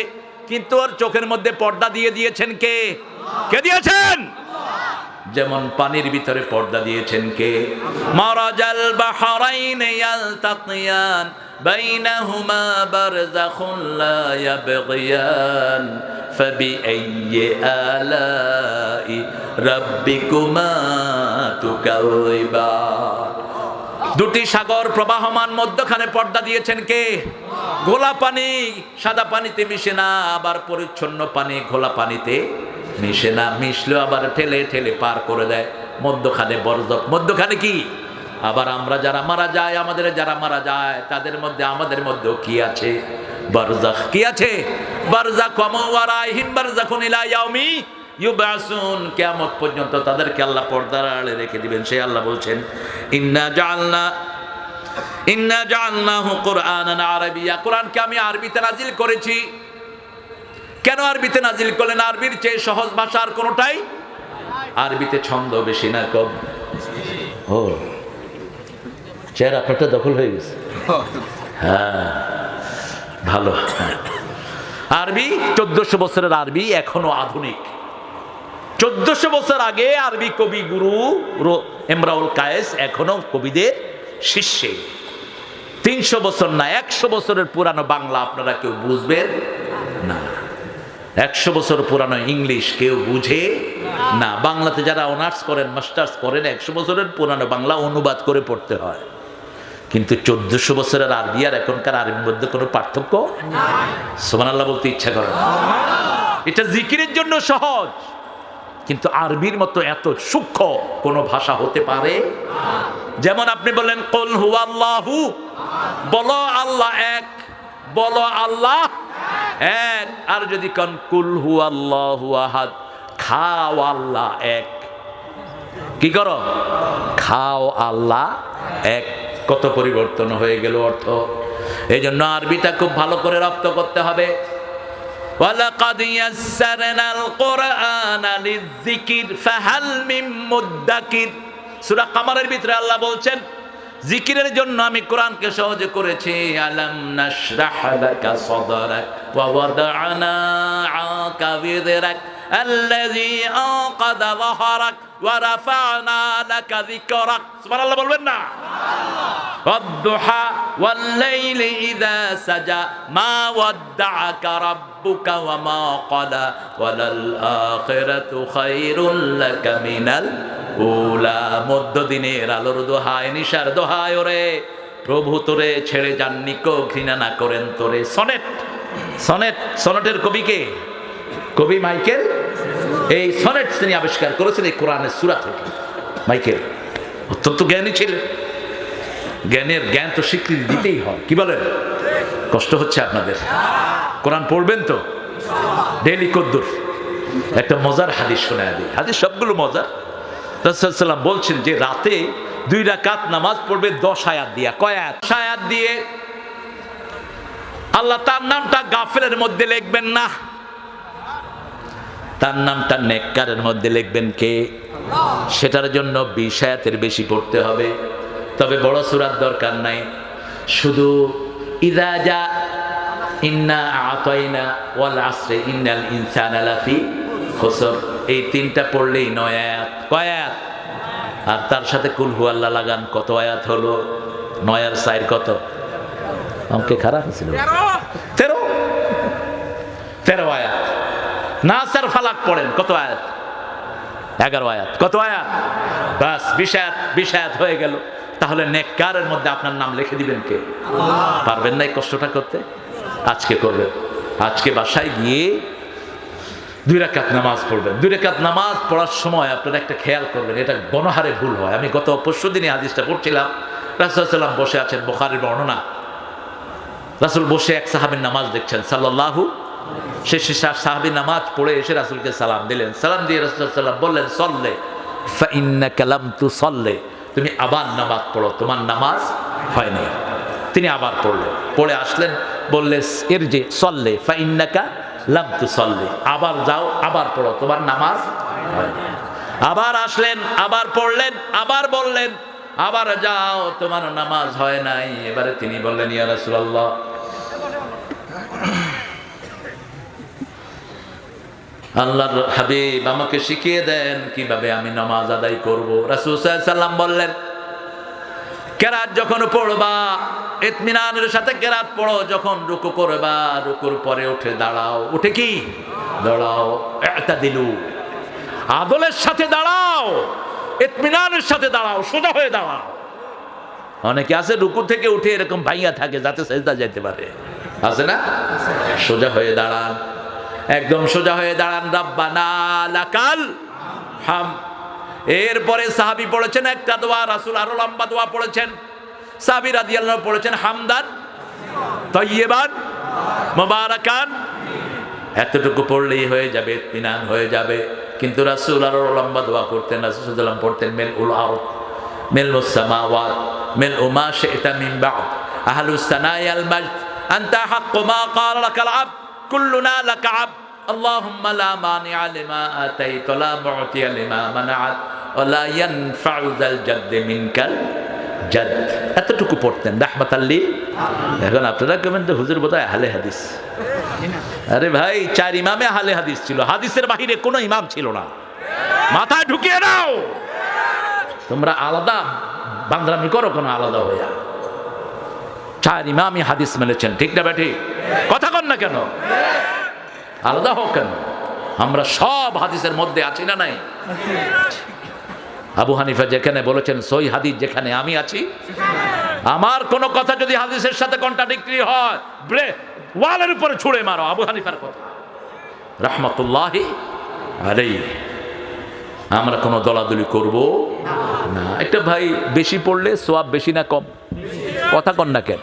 কিন্তু ওর চোখের মধ্যে পর্দা দিয়ে দিয়েছেন কে? কে দিয়েছেন? যেমন পানির ভিতরে পর্দা দিয়েছেন কে? মারাজাল বাহরাইন ইয়ালতাকিয়ান বাইনাহুমা বারযাখুন লা ইয়াবগিয়ান ফাবিআইয়ি আলাই রাব্বিকুমা তুকাযিবান। দুটি সাগর প্রবাহমান, মধ্যখানে পর্দা দিয়েছেন কে? ঘোলা পানি সাদা পানিতে মিশে না, আবার পরিচ্ছন্ন পানি ঘোলা পানিতে মিশে না, মিশলেও আবার ঠেলে ঠেলে পার করে দেয়। মধ্যখানে বরজখ, মধ্যখানে কি? আবার আমরা যারা মারা যায়, আমাদের যারা মারা যায় তাদের মধ্যে আমাদের মধ্যেও কি আছে? বারজাখ। কি আছে? বারজাখ। ওয়া ওয়ারাইহিম বারজাখুন ইলা ইয়াউমি ইউবআসুন। কিয়ামত পর্যন্ত তাদেরকে আল্লাহ পর্দার আড়ালে রেখে দিবেন। সেই আল্লাহ বলছেন ইন্না জাআলনাহু কুরআনান আরাবিয়্যা, কোরআনকে আমি আরবিতে নাজিল করেছি। কেন আরবিতে নাজিল করলেন? আরবির চেয়ে সহজ ভাষা আর কোনোটাই। আরবিতে ছন্দ বেশি না কম? ও চেয়ার আপনারটা দখল হয়ে গেছে। হ্যাঁ ভালো। আরবি 1400 বছরের আরবি এখনো আধুনিক। 1400 বছর আগে আরবি কবি গুরু ইমরাউল কায়েস এখনো কবিদের শিষ্যে। 300 বছর না 100 বছরের পুরানো বাংলা আপনারা কেউ বুঝবেন না। 100 বছর পুরানো ইংলিশ কেউ বুঝে না। বাংলাতে যারা অনার্স করেন, মাস্টার্স করেন, 100 বছরের পুরানো বাংলা অনুবাদ করে পড়তে হয়। কিন্তু 1400 বছরের আরবি আর এখনকার আরবির মধ্যে কোনো পার্থক্য সুবহানাল্লাহ বলতে ইচ্ছা করে না। এটা জিকিরের জন্য সহজ, কিন্তু আরবির মতো এত সূক্ষ্ম কোন ভাষা হতে পারে? যেমন আপনি বলেন কুল হুয়াল্লাহু, বলো আল্লাহ এক, বলো আল্লাহ এক। আর যদি কোন কুল হুয়াল্লাহু আহাদ, খাও আল্লাহ এক। কি করো? খাও আল্লাহ এক। কত পরিবর্তন হয়ে গেল অর্থ। এই জন্য আরবিটা খুব ভালো করে রপ্ত করতে হবে। ওয়ালাকাদ ইয়াসসারনাল কুরআনা লিযিকির ফাহাল মিন মুদ্দাকির। সূরা কামারের ভিতরে আল্লাহ বলছেন জিকিরের জন্য আমি কোরআনকে সহজ করেছি। আলাম নাশরাহ লাকা সাদরাক ওয়া ওয়াদা'না আনকা বিযরাক আল্লাযী আনকাযা যাহরাক ওয়া রাফা'না লাকা যিকরাক। সুবহানাল্লাহ বলবেন না? ওয়াদ-দুহা ওয়াল-লাইলি ইযা সাজা মা ওয়াদ্দা'আকা রাব্বুকা ওয়া মা ক্বালা ওয়ালাল আখিরাতু খায়রুল লাকা মিনাল উলা। মধ্যদিনের আলোর দোহায়, নিশার দোহায়, ওরে প্রভু তোরে ছেড়ে যাননি, কো ঘৃণা না করেন তোরে। সনেট, সনেট, সনেটের কবি কে? কবি মাইকেল। এই সনেট তিনি আবিষ্কার করেছেন এই কোরআনের সূরা থেকে। মাইকেল অত্যন্ত জ্ঞানী ছিলেন। জ্ঞানের জ্ঞান তো স্বীকৃতি দিতেই হয়। কি বলেন? কষ্ট হচ্ছে আপনাদের? কোরআন পড়বেন তো ডেইলি কদ্দুর। একটা মজার হাদিস শোনায় দিই। হাদিস সবগুলো মজার। রাসূলুল্লাহ সাল্লাল্লাহু আলাইহি ওয়াসাল্লাম বলছেন যে রাতে 2 রাকাত নামাজ পড়বে 10 আয়াত দিয়া। কয় আয়াত? 10 আয়াত দিয়ে আল্লাহ তার নামটা গাফেলের মধ্যে লিখবেন না, তার নামটা নেককারের মধ্যে লিখবেন কে? সেটার জন্য 20 আয়াতের বেশি পড়তে হবে। তবে বড় সূরার দরকার নাই, শুধু ইযা জা ইন্না আ'তাইনা ওয়াল আসরি ইন্নাল ইনসানা লাফি খুসর, এই 3টা পড়লেই 9 আয়াত। কয় আয়াত? আর তার সাথে কুল হুয়াল্লাহ লাগান, কত আয়াত হলো? 9 আর 4 কত? অঙ্কে খারাপ ছিল। 13 আয়াত। নাস আর ফালাক পড়েন, কত আয়াত? 11 আয়াত। কত আয়াত? বাস 20 আয়াত। 20 আয়াত হয়ে গেল। তাহলে নেককারের মধ্যে আপনার নাম লিখে দিবেন কে? পারবেন না এই কষ্টটা করতে? আজকে করবেন। আজকে বাসায় গিয়ে 2 রাকাত নামাজ পড়বেন। 2 রাকাত নামাজ পড়ার সময় আপনারা একটা খেয়াল করবেন, এটা গণহারে ভুল হয়। আমি গত পরশুদিনই হাদিসটা পড়ছিলাম। রাসূলুল্লাহ সাল্লাল্লাহু আলাইহি ওয়াসাল্লাম বসে আছেন, বুখারীর বর্ণনা। রাসূল বসে এক সাহাবীর নামাজ দেখছেন সাল্লাল্লাহু। সে সাহাবীর নামাজ পড়ে এসে রাসূলকে সালাম দিলেন। সালাম দিয়ে রাসূলুল্লাহ সাল্লাল্লাহু আলাইহি ওয়াসাল্লাম বললেন, সল্লে ফা ইন্নাকা লাম তুসল্লি, তুমি আবার নামাজ পড়ো, তোমার নামাজ হয় নাই। তিনি আবার পড়লেন, পড়ে আসলেন, বললেন এর যে সল্লে ফা ইন্নাকা লাম তুসল্লি, আবার যাও, আবার পড়ো, তোমার নামাজ হয় নাই। আবার আসলেন, আবার পড়লেন, আবার বললেন আবার যাও, তোমার নামাজ হয় নাই। এবারে তিনি বললেন, ইয়া রাসূলুল্লাহ, আল্লাহর হাবিব আমাকে শিখিয়ে দেন কিভাবে আমি নামাজ আদায় করব। রাসূল সাল্লাল্লাহু আলাইহি ওয়াসাল্লাম বললেন, কেরাত যখন পড়বা ইতমিনানের সাথে কেরাত পড়ো, যখন রুকু করবা রুকুর পরে উঠে দাঁড়াও। উঠে কি দাঁড়াও, ইতাদিলু, আদলের সাথে দাঁড়াও, ইতমিনানের সাথে দাঁড়াও, সোজা হয়ে দাঁড়াও। অনেকে আছে রুকু থেকে উঠে এরকম ভাইয়া থাকে যাতে সেজদা যেতে পারে, আছে না? সোজা হয়ে দাঁড়ান, একদম সোজা হয়ে দাঁড়ান। রাব্বানা লাকাল হাম। এরপরে সাহাবী পড়েছেন একটা দোয়া, রাসূল আরো লম্বা দোয়া পড়েছেন। সাহাবী রাদিয়াল্লাহু আনহু পড়েছেন হামদান তাইয়িবান মুবারাকান। এতটুকু পড়লেই হয়ে যাবে, ইতমিনান হয়ে যাবে। কিন্তু রাসূল আরো লম্বা দোয়া করতেন। রাসূল সাল্লাল্লাহু আলাইহি ওয়াসাল্লাম পড়তেন মিলউল আরদ মিলউস সামাওয়াত মিলউ মা শি'তা মিন বা'দ আহলুস সানায়াল মাজদ আনতা হাক্কু মা ক্বালা লাকাল আবদ কুল্লুনা লাকা আবদ আল্লাহুম্মা লা মানি'a লিমা আতাইতা ওয়া লা মু'তিয়া লিমা মানা'ত ওয়া লা ইয়ানফা'ু যাল জাদ্দি মিনকাল জাদ। এতটুকু পড়তেন রাহমাতাল লিল। এখন আপনারা কেমন তো হুজুর বোধহয় আহলে হাদিস। আরে ভাই, 4 ইমামে আহলে হাদিস ছিল, হাদিসের বাহিরে কোনো ইমাম ছিল না। মাথায় ঢুকিয়ে নাও, তোমরা আলাদা বান্দরামি করো কোনো আলাদা হইয়া। 4 ইমামই হাদিস মেনেছেন, ঠিক না বেঠি? কথা কন না কেন? আলাদা হোক কেন? আমরা সব হাদিসের মধ্যে আছি না নাই? আবু হানিফা যেখানে বলেছেন সই হাদিস যেখানে আমি আছি, আমার কোন কথা যদি হাদিসের সাথে কন্ট্রাডিক্টরি হয় ওয়ালের উপরে ছুঁড়ে মারো। আবু হানিফার কথা রাহমাতুল্লাহি আলাইহি। আমরা কোনো দলাদলি করব না। একটা ভাই বেশি পড়লে সওয়াব বেশি না কম? কথা কন না কেন?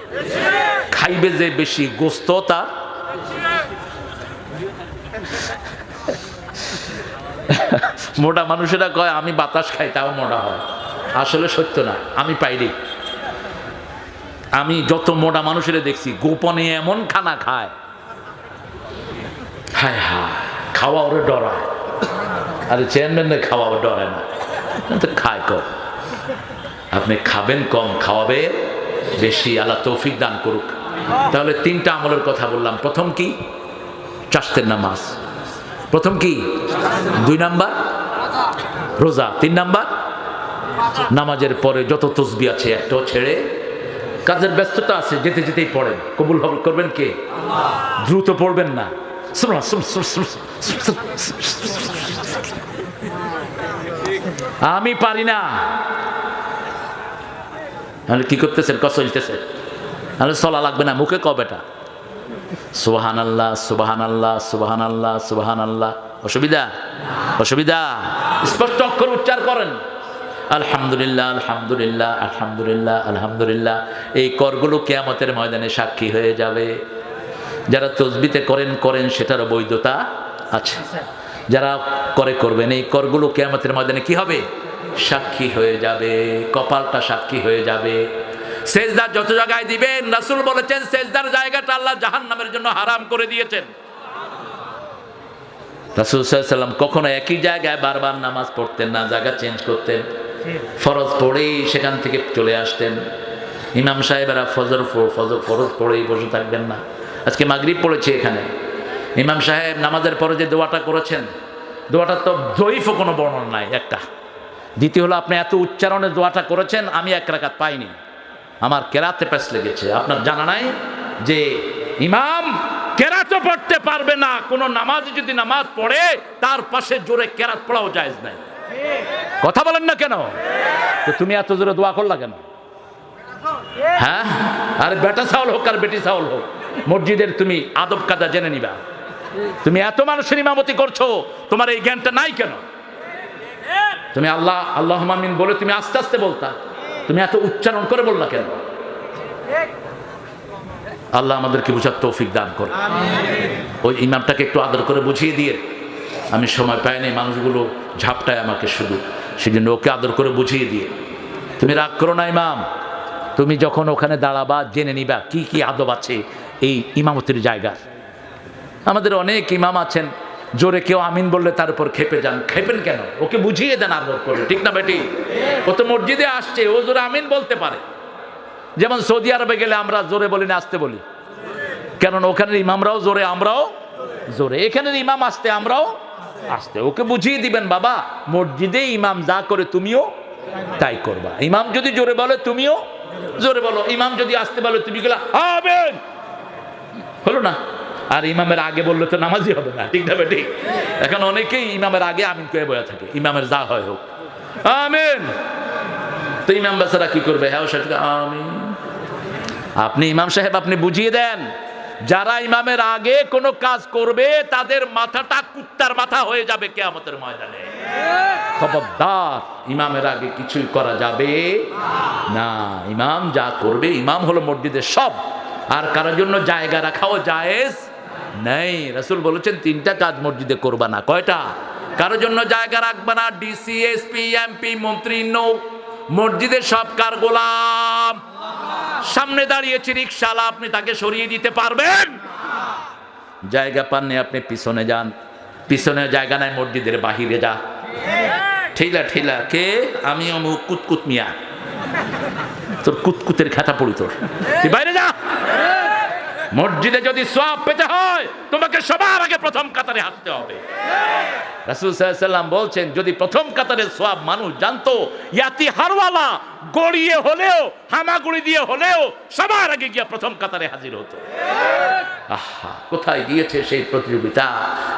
খাইবে যে বেশি গোস্ত তার মোটা মানুষেরা কয় আমি বাতাস খাই তাও মোটা হয়, আসলে সত্য না। আমি পাইনি, আমি যত মোটা মানুষেরা দেখছি গোপনে এমন খানা খায়, হায় হায়, খাওয়া ওরে ডরায়। আরে চেয়ারম্যান খাওয়া ডরায় না, তো খায় কম। আপনি খাবেন কম, খাওয়াবে বেশি। আল্লাহ তৌফিক দান করুক। তাহলে 3টা আমলের কথা বললাম। প্রথম কি? চাষতের নামাজ। প্রথম কি? 2 নাম্বার রোজা। 3 নাম্বার নামাজের পরে যত তসবি আছে একটাও ছেড়ে, কাজের ব্যস্ততা আছে যেতে যেতেই পড়েন। কবুল করবেন কে? দ্রুত পড়বেন না। আমি পারি না। তাহলে কি করতেছেন? চলতেছেন। তাহলে চলা লাগবে না, মুখে কও বেটা সুবহানাল্লাহ সুবহানাল্লাহ সুবহানাল্লাহ সুবহানাল্লাহ। অসুবিধা? অসুবিধা? স্পষ্ট অক্ষর উচ্চার করেন আলহামদুলিল্লাহ আলহামদুলিল্লাহ আলহামদুলিল্লাহ আলহামদুলিল্লাহ। এই করগুলো কিয়ামতের ময়দানে সাক্ষী হয়ে যাবে। যারা তসবিতে করেন সেটারও বৈধতা আছে, যারা করবেন। এই করগুলো কিয়ামতের ময়দানে কি হবে? সাক্ষী হয়ে যাবে, কপালটা সাক্ষী হয়ে যাবে। সেজদা যত জায়গায় দিবেন, রাসূল বলেছেন সেজদার জায়গাটা আল্লাহ জাহান্নামের জন্য হারাম করে দিয়েছেন। রাসূল সাল্লাল্লাহু আলাইহি ওয়াসাল্লাম কখনো একই জায়গায় বারবার নামাজ পড়তেন না, জায়গা চেঞ্জ করতেন। ফরজ পড়েই সেখান থেকে চলে আসতেন। ইমাম সাহেবেরা ফরজ পড়েই বসে থাকবেন না। আজকে মাগরিব পড়েছে এখানে, ইমাম সাহেব নামাজের পরে যে দোয়াটা করেছেন, দোয়াটা তো জয়ীফও কোনো বর্ণনা নাই একটা। দ্বিতীয় হলো আপনি এত উচ্চারণের দোয়াটা করেছেন, আমি 1 রাকাত পাইনি, আমার কেরাতে প্যাস লেগেছে। আপনার জানা নাই যে ইমাম কেরাত পড়তে পারবে না, কোন নামাজি যদি নামাজ পড়ে তার পাশে জোরে কেরাত পড়াও জায়েজ নাই। কথা বলেন না কেন? তো তুমি এত জোরে দোয়া করলা কেন? হ্যাঁ, আরে বেটা চাউল হোক আর বেটি চাউল হোক, মসজিদের তুমি আদব কায়দা জেনে নিবা। তুমি এত মানুষের ইমামতি করছো, তোমার এই জ্ঞানটা নাই কেন? তুমি আল্লাহ আল্লাহুম্মা আমিন বলে তুমি আস্তে আস্তে বলতা, তুমি এত উচ্চারণ করে বললা কেন? আল্লাহ আমাদেরকে বুঝার তৌফিক দান করে। ওই ইমামটাকে একটু আদর করে বুঝিয়ে দিয়ে, আমি সময় পাইনি, মানুষগুলো ঝাপটায় আমাকে শুধু, সেজন্য ওকে আদর করে বুঝিয়ে দিয়ে। তুমি রাগ করো না ইমাম, তুমি যখন ওখানে দাঁড়াবা জেনে নিবা কি কি আদব আছে এই ইমামতির জায়গা। আমাদের অনেক ইমাম আছেন, জোরে কেউ আমিন বললে তার উপর খেপে যান। খেপেন কেন? ওকে বুঝিয়ে দেন আদর করে, ঠিক না বেটি? ও তো মসজিদে আসছে, ও জোরে আমিন বলতে পারে। যেমন সৌদি আরবে গেলে আমরা জোরে বলি না, আসতে বলি, কেননা ওখানের ইমামরাও জোরে, আমরাও জোরে। এখানের ইমাম আসতে, আমরাও আসতে। ওকে বুঝিয়ে দিবেন, বাবা মসজিদে ইমাম যা করে তুমিও তাই করবা। ইমাম যদি জোরে বলে তুমিও জোরে বলো, ইমাম যদি আসতে বলে তুমি গেলা আমিন, হলো না? আর ইমামের আগে বললে তো নামাজই হবে না, ঠিক না ঠিক? এখন অনেকেই ইমামের আগে আমিন করে বয়া থাকে, ইমামের যা হয় হোক আমিন। তো ইমাম বেচারা কি করবে? হ্যাঁ সেটা আমিন। আপনি ইমাম সাহেব আপনি বুঝিয়ে দেন, যারা ইমামের আগে কোনো কাজ করবে তাদের মাথাটা কুত্তার মাথা হয়ে যাবে কিয়ামতের ময়দানে। খবরদার, ইমামের আগে কিছুই করা যাবে না। ইমাম যা করবে, ইমাম হলো মসজিদের সব, আর কারোর জন্য জায়গা রাখাও জায়েজ নেই। রাসূল বলেছেন 3টা কাজ মসজিদে করবা না। কয়টা? কারোর জন্য জায়গা রাখবা না, ডিসি, এসপি, এমপি, মন্ত্রী নো। মসজিদের সব কার গোলাম? সামনে দাঁড়িয়েছে রিকশাওয়ালা, আপনি তাকে সরিয়ে দিতে পারবেন? জায়গা পাননি আপনি পিছনে যান, পিছনে জায়গা নাই মসজিদের বাহিরে যা। ঠেলা ঠেলা কে? আমি অমুক কুতকুত মিয়া, তোর কুতকুতের খাতা পড়ি, তোর তুই বাইরে যা। মসজিদে যদি সওয়াব পেতে হয় তোমাকে সবার আগে প্রথম কাতারে হাঁটতে হবে। রাসূল সাল্লাল্লাহু আলাইহি ওয়াসাল্লাম বলছেন, যদি প্রথম কাতারের সওয়াব মানুষ জানতো, ইয়াতি হারওয়ালা গড়িয়ে হলেও, হামাগুড়ি দিয়ে হলেও সবার আগে গিয়ে প্রথম কাতারে হাজির হতো। আহা, কোথায় গিয়েছে সেই প্রতিযোগিতা?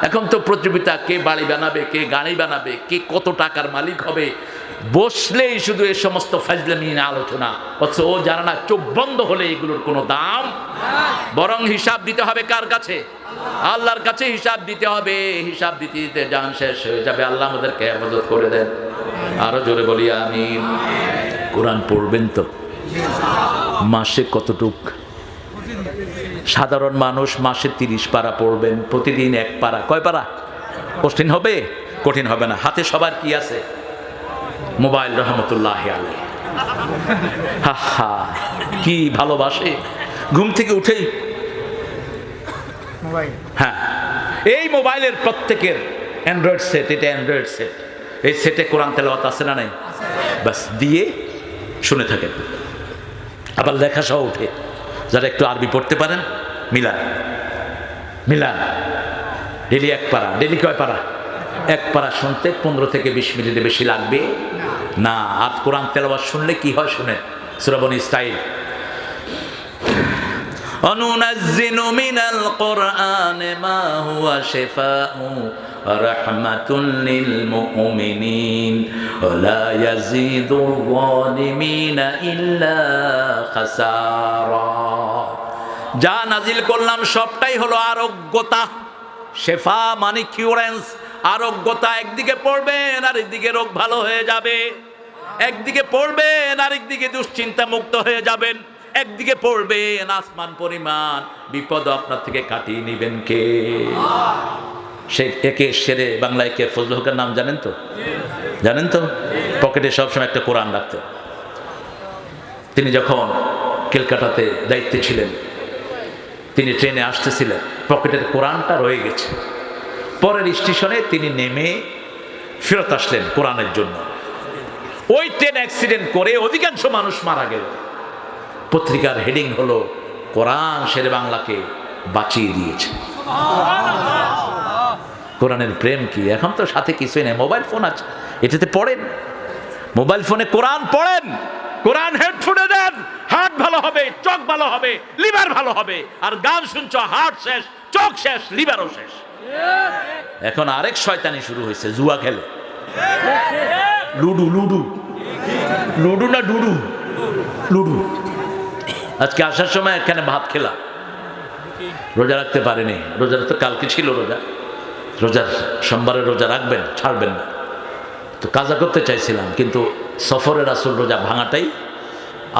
এখন তো প্রতিযোগিতা কে বাড়ি বানাবে, কে গাড়ি বানাবে, কে কত টাকার মালিক হবে, বসলেই শুধু এই সমস্ত ফাজলামি নিয়ে আলোচনা। অথচ ও জানে না চোখ বন্ধ হলে এগুলোর কোনো দাম, বরং হিসাব দিতে হবে কার কাছে? আল্লাহর কাছে হিসাব দিতে হবে। হিসাব দিতে দিতে জান শেষ হয়ে যাবে। আল্লাহ আমাদেরকে হেফাজত করে দেন। আরো জোরে বলি আমিন। কোরআন পড়বেন তো? মাসে কতটুক? সাধারণ মানুষ মাসে 30 পারা পড়বেন, প্রতিদিন 1 পারা। কয় পারা? কঠিন হবে? কঠিন হবে না। হাতে সবার কি আছে? মোবাইল, রহমতুল্লাহি আলাইহি। হা হা, কি ভালোবাসে। ঘুম থেকে উঠেই মোবাইল। হ্যাঁ, এই মোবাইলের প্রত্যেকের অ্যান্ড্রয়েড সেট, এটা অ্যান্ড্রয়েড সেট। এই সেটে কোরআন তেলাওয়াত আছে না নাই? বাস দিয়ে শুনে থাকেন। আবার লেখা সহ উঠে। যারা একটু আরবি পড়তে পারেন, মিলান মিলান। ডেলি 1 পারা। ডেলি কয় পারা? 1 পারা শুনতে 15 থেকে 20 মিনিটের বেশি লাগবে না। আর কোরআন তেলাওয়াত শুনলে কি হয় শুনেন। সূরা বনী ইসরাঈল, অনুনাজ্জিলু মিনাল কুরআনি মা হুয়া শিফাউ ওয়া রাহমাতুল লিল মুমিনিন ওয়া লা ইয়াজিদুল যালিমিনা ইল্লা খাসারা। যা নাজিল করলাম সবটাই হলো আরোগ্যতা। শেফা মানে কিউরেন্স, আরোগ্যতা। একদিকে পড়বেন আর একদিকে রোগ ভালো হয়ে যাবে, একদিকে পড়বেন আর একদিকে দুশ্চিন্তা মুক্ত হয়ে যাবেন, একদিকে পড়বেন আসমান পরিমাণ বিপদ আপনার থেকে কাটিয়ে নেবেন কে? সে একে সেরে বাংলায় কে? ফজল হকের নাম জানেন তো? জানেন তো? পকেটে সবসময় একটা কোরআন রাখতেন। তিনি যখন ক্যালকাটাতে দায়িত্বে ছিলেন, তিনি ট্রেনে আসতেছিলেন, পকেটের কোরআনটা রয়ে গেছে। পরের স্টেশনে তিনি নেমে ফেরত আসলেন কোরআনের জন্য। ওই ট্রেন অ্যাক্সিডেন্ট করে অধিকাংশ মানুষ মারা গেল। পত্রিকার হেডিং হলো, কোরআন শেরে বাংলাকে বাঁচিয়ে দিয়েছে। কোরআনের প্রেম কি! এখন তো সাথে কিছুই নেই, মোবাইল ফোন আছে, এটাতে পড়েন। মোবাইল ফোনে কোরআন পড়েন, কোরআন হেডফোনে দেন, হার্ট ভালো হবে, চোখ ভালো হবে, লিভার ভালো হবে। আর গান শুনছ, হার্ট শেষ, চোখ শেষ, লিভারও শেষ। এখন আরেক শয়তানি শুরু হয়েছে, জুয়া খেলে। লুডু লুডু লুডু না ডুডু? লুডু। আজকে আসার সময় এখানে ভাত খেলাম, রোজা রাখতে পারিনি। রোজা তো কালকে ছিল রোজা, রোজার সোমবারে রোজা রাখবেন, ছাড়বেন না। তো কাজা করতে চাইছিলাম, কিন্তু সফরে রাসূল রোজা ভাঙাটাই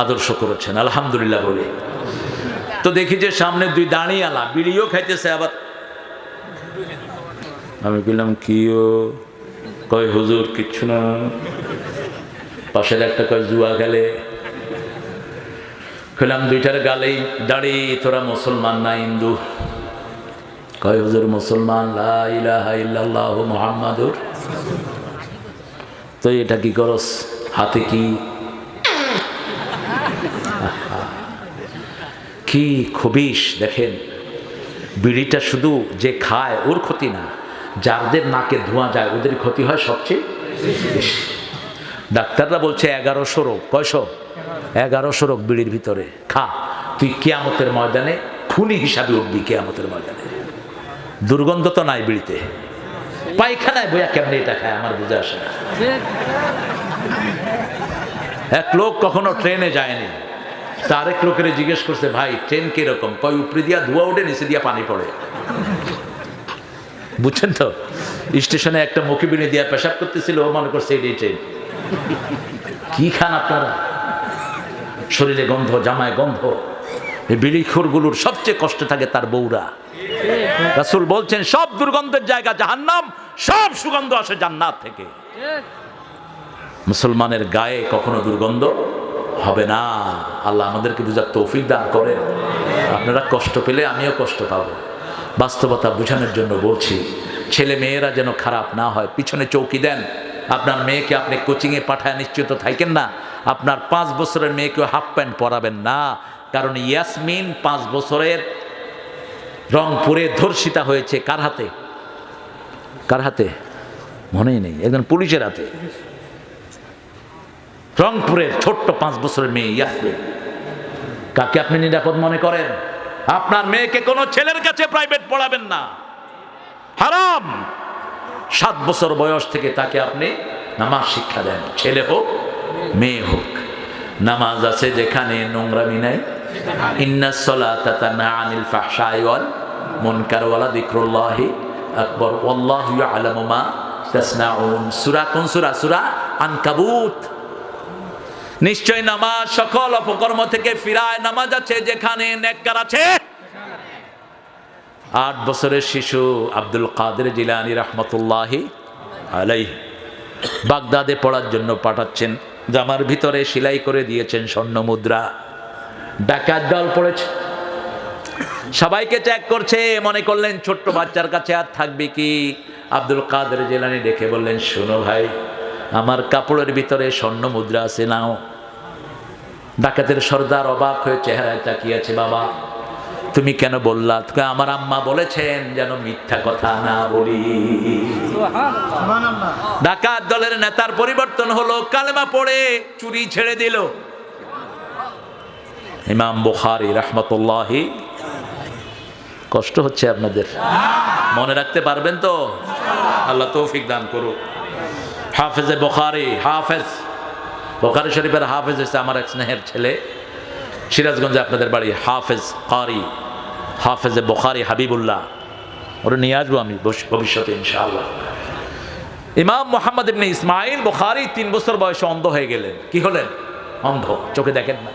আদর্শ করেছেন, আলহামদুলিল্লাহ বলি। তো দেখি যে সামনে 2 দাঁড়িয়ালা বিড়িও খাইতেছে, আবার আমি বললাম কিও? কয় হুজুর কিচ্ছু না। পাশের একটা কয় জুয়া খেলে। খেলাম 2টার গালেই দাঁড়ি, তোরা মুসলমান না হিন্দু? কয় হুজুর মুসলমান, লা ইলাহা ইল্লাল্লাহু মুহাম্মাদুর। তো এটা কি করস? হাতে কি? কি খবিশ দেখেন। বিড়িটা শুধু যে খায় ওর ক্ষতি না, যাদের নাকে ধোঁয়া যায় ওদের ক্ষতি হয় সবচেয়ে বেশি। ডাক্তাররা বলছে 1100 রোগ। কয়শো? 1100 রোগ বিড়ির ভিতরে। খা, তুই কিয়ামতের ময়দানে খুনি হিসাবে উঠবি কিয়ামতের ময়দানে। দুর্গন্ধ তো নাই বিড়িতে, পায়খানায় বইয়া কেমনি এটা খায় আমার বুঝে আসে না। এক লোক কখনো ট্রেনে যায়নি, তা আরেক লোকের জিজ্ঞেস করছে, ভাই ট্রেন কিরকম? কয় উপরে দিয়া ধোঁয়া উঠে নিচে দিয়া পানি পড়ে। বুঝছেন তো, স্টেশনে একটা মুখে বিড়ি দিয়া পেশাব করতেছিল, ও মনে করছে এটাই ট্রেন। কি খান আপনারা? শরীরে গন্ধ, জামায় গন্ধ। এই বিড়িখোরগুলোর সবচেয়ে কষ্ট থাকে তার বউরা। রাসূল বলছেন সব দুর্গন্ধের জায়গা জাহান্নাম, সব সুগন্ধ আসে জান্নাত থেকে। মুসলমানের গায়ে কখনো দুর্গন্ধ হবে না। আল্লাহ আমাদেরকে বুঝার তৌফিক দান করেন। আপনারা কষ্ট পেলে আমিও কষ্ট পাবো। বাস্তবতা বোঝানোর জন্য বলছি, ছেলে মেয়েরা যেন খারাপ না হয়। পিছনে চৌকি দেন। আপনার মেয়েকে আপনি কোচিংয়ে পাঠায় নিশ্চিত থাকেন না। আপনার 5 বছরের মেয়েকেও হাফ প্যান্ট পরাবেন না, কারণ ইয়াসমিন 5 বছরের রংপুরে ধর্ষিতা হয়েছে। কার হাতে? কার হাতে মনেই নেই, একজন পুলিশের হাতে। রংপুরের ছোট্ট 5 বছরের মেয়ে ইয়াসমিন। কাকে আপনি নিরাপদ মনে করেন? আপনার মেয়েকে কোনো ছেলের কাছে প্রাইভেট পড়াবেন না, হারাম। 7 বছর বয়স থেকে তাকে আপনি নামাজ শিক্ষা দেন, ছেলে হোক মেয়ে হোক। নামাজ আছে যেখানে নোংরামি নাই। ইন্নাস সালাতা তানহা আনিল ফাহশাই ওয়াল মুনকার ওয়া যিকরুল্লাহি আকবার ওয়াল্লাহু ইয়ালামু মা তাসনাউন। সূরা কোন সূরা? সূরা আনকাবুত। নিশ্চয় নামাজ সকল অপকর্ম থেকে ফিরায়। নামাজ আছে যেখানে নেককার আছে। 8 বছরের শিশু আব্দুল কাদের জিলানী রাহমাতুল্লাহি আলাইহি বাগদাদে পড়ার জন্য পাঠাচ্ছেন। জামার ভিতরে সেলাই করে দিয়েছেন স্বর্ণ মুদ্রা। ডাকাত দল পড়েছে, সবাইকে চেক করছে। মনে করলেন ছোট্ট বাচ্চার কাছে আর থাকবে কি। আব্দুল কাদের জিলানী দেখে বললেন, শোনো ভাই, আমার কাপড়ের ভিতরে স্বর্ণ মুদ্রা আছে, নাও। ডাকাতের সর্দার অবাক হয়ে চেহারায় তাকিয়েছে। বাবা তুমি কেন বললা? আমার আম্মা বলেছেন যেন মিথ্যা কথা না বলি। ডাকাত দলের নেতার পরিবর্তন হলো, কালেমা পড়ে চুরি ছেড়ে দিল। ইমাম বুখারী রাহমাতুল্লাহি। কষ্ট হচ্ছে আপনাদের, মনে রাখতে পারবেন তো? আল্লাহ তৌফিক দান করুক। হাফেজে বুখারী, হাফেজ বুখারী শরীফের হাফেজ হচ্ছে আমার এক স্নেহের ছেলে, সিরাজগঞ্জে আপনাদের বাড়ি। হাফেজ কারি, হাফেজে বুখারী হাবিবুল্লাহ। ওরা নিয়ে আসবো আমি ভবিষ্যতে ইনশাআল্লাহ। ইমাম মুহাম্মদ ইবনে ইসমাইল বুখারী 3 বছর বয়সে অন্ধ হয়ে গেলেন। কি হলেন? অন্ধ, চোখে দেখেন না।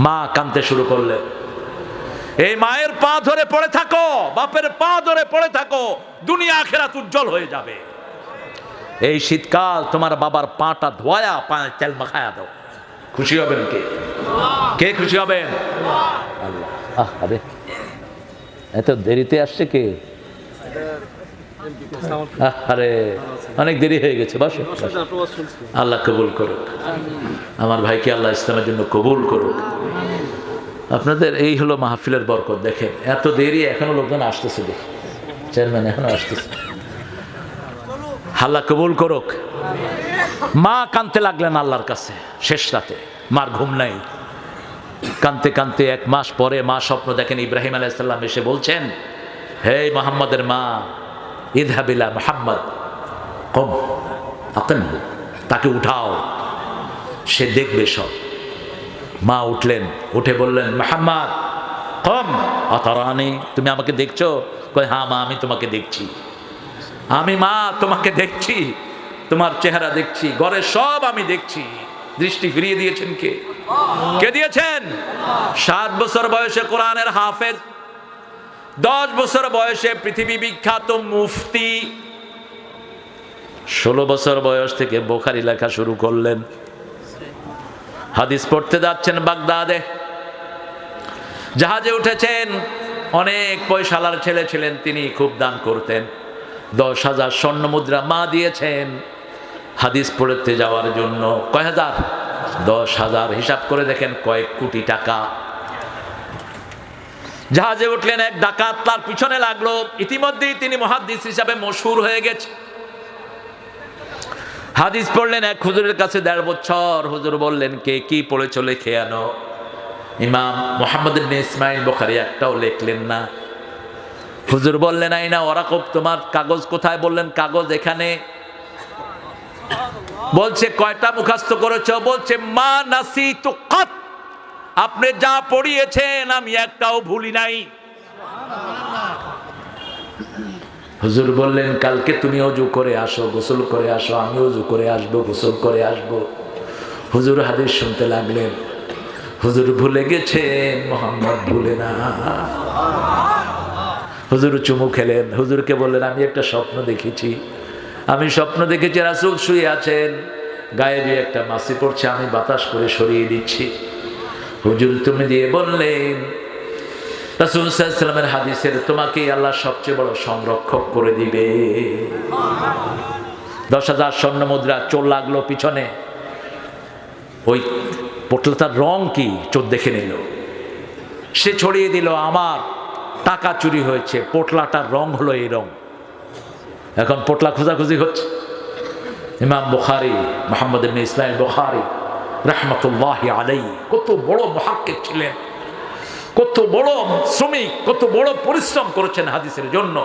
মা কাঁদতে শুরু করলেন, এই মায়ের পা ধরে পড়ে থাকো, বাপের পা ধরে পড়ে থাকো, দুনিয়া আখিরাত উজ্জ্বল হয়ে যাবে। এই শীতকাল তোমার বাবার পাটা ধোয়া, পায়ে তেল মাখায়া দাও। খুশি হবেন কে? কে খুশি হবেন? আল্লাহ। আরে এত দেরিতে আসছে কে? আরে অনেক দেরি হয়ে গেছে, বসো। আল্লাহ কবুল করুক আমার ভাইকে, আল্লাহ ইসলামের জন্য কবুল করুক। আপনাদের এই হলো মাহফিলের বরকত। দেখেন এত দেরি, এখনো লোকজন আসতেছে। দেখ চেয়ারম্যান এখনো আসতেছে। আল্লাহ কবুল করুক। মা কাঁদতে লাগলেন আল্লাহর কাছে শেষ রাতে। মার ঘুম নাই। কাঁদতে কাঁদতে 1 মাস পরে মা স্বপ্ন দেখেন, ইব্রাহিম আলাইহিস সালাম এসে বলছেন, হে মুহাম্মদের মা, ইযহাব ইলা মুহাম্মদ কুম আকিমহু, তাকে উঠাও, সে দেখবে সব। মা উঠলেন, উঠে বললেন, মুহাম্মদ কুম আতারানি, তুমি আমাকে দেখছো? কয় হ্যাঁ মা, আমি তোমাকে দেখছি। আমি মা তোমাকে দেখছি, তোমার চেহারা দেখছি, ঘরের সব আমি দেখছি। দৃষ্টি ফিরিয়ে দিয়েছেন কে? কে দিয়েছেন? 7 বছর বয়সে কোরআনের হাফেজ, 10 বছর বয়সে পৃথিবী বিখ্যাত মুফতি, 16 বছর বয়স থেকে বুখারী লেখা শুরু করলেন। হাদিস পড়তে যাচ্ছেন বাগদাদে, জাহাজে উঠেছেন। অনেক পয়সালার ছেলে ছিলেন তিনি, খুব দান করতেন। 10,000 স্বর্ণ মুদ্রা মা দিয়েছেন হাদিস পড়তে যাওয়ার জন্য। কয় হাজার? 10,000। হিসাব করে দেখেন কয়েক কোটি টাকা। জাহাজে উঠলেন, এক ডাকাত তার পিছনে লাগলো। ইতিমধ্যেই তিনি মুহাদ্দিস হিসাবে মশহুর হয়ে গেছে। হাদিস পড়লেন এক হুজুরের কাছে 1.5 বছর। হুজুর বললেন, কে কি পড়ে চলে খেয়ে আনো। ইমাম মুহাম্মদ ইবনে ইসমাইল বুখারী একটাও লেখলেন না। হুজুর বললেন আইনা ওয়ারাকুব, তোমার কাগজ কোথায়? বললেন কাগজ এখানে। বলছে কয়টা মুখস্থ করেছো? বলছে মা নাসিতু কাত, আপনি যা পড়িয়েছেন আমি একটাও ভুলি নাই। হুজুর বললেন কালকে তুমি ওযু করে আসো, গোসল করে আসো, আমি ওযু করে আসবো, গোসল করে আসবো। হুজুর হাদিস শুনতে লাগলেন। হুজুর ভুলে গেছেন, মোহাম্মদ ভুলে না। হুজুর চুমু খেলেন। হুজুরকে বললেন আমি একটা স্বপ্ন দেখেছি। আমি স্বপ্ন দেখেছি রাসূল শুয়ে আছেন, গায়ে দিয়ে একটা মাছি পড়ছে, আমি বাতাস করে সরিয়ে দিচ্ছি। হুজুর তুমি দিয়ে বললেন রাসূল সাল্লাল্লাহু আলাইহি ওয়াসাল্লামের হাদিসের তোমাকে আল্লাহ সবচেয়ে বড় সংরক্ষক করে দিবে। 10,000 স্বর্ণ মুদ্রা চোর লাগলো পিছনে। ওই পোটলাটার রং কি চোর দেখে নিল, সে ছড়িয়ে দিল আমার টাকা চুরি হয়েছে, পোটলাটার রং হলো এই রং। এখন পোটলা খোঁজাখুঁজি হচ্ছে। ইমাম বুখারী মুহাম্মদ ইবনে ইসমাঈল বুখারী রাহমাতুল্লাহি আলাইহি কত বড় মুহাক্কিক ছিলেন, কত বড় শ্রমিক, কত বড় পরিশ্রম করেছেন হাদিসের জন্য।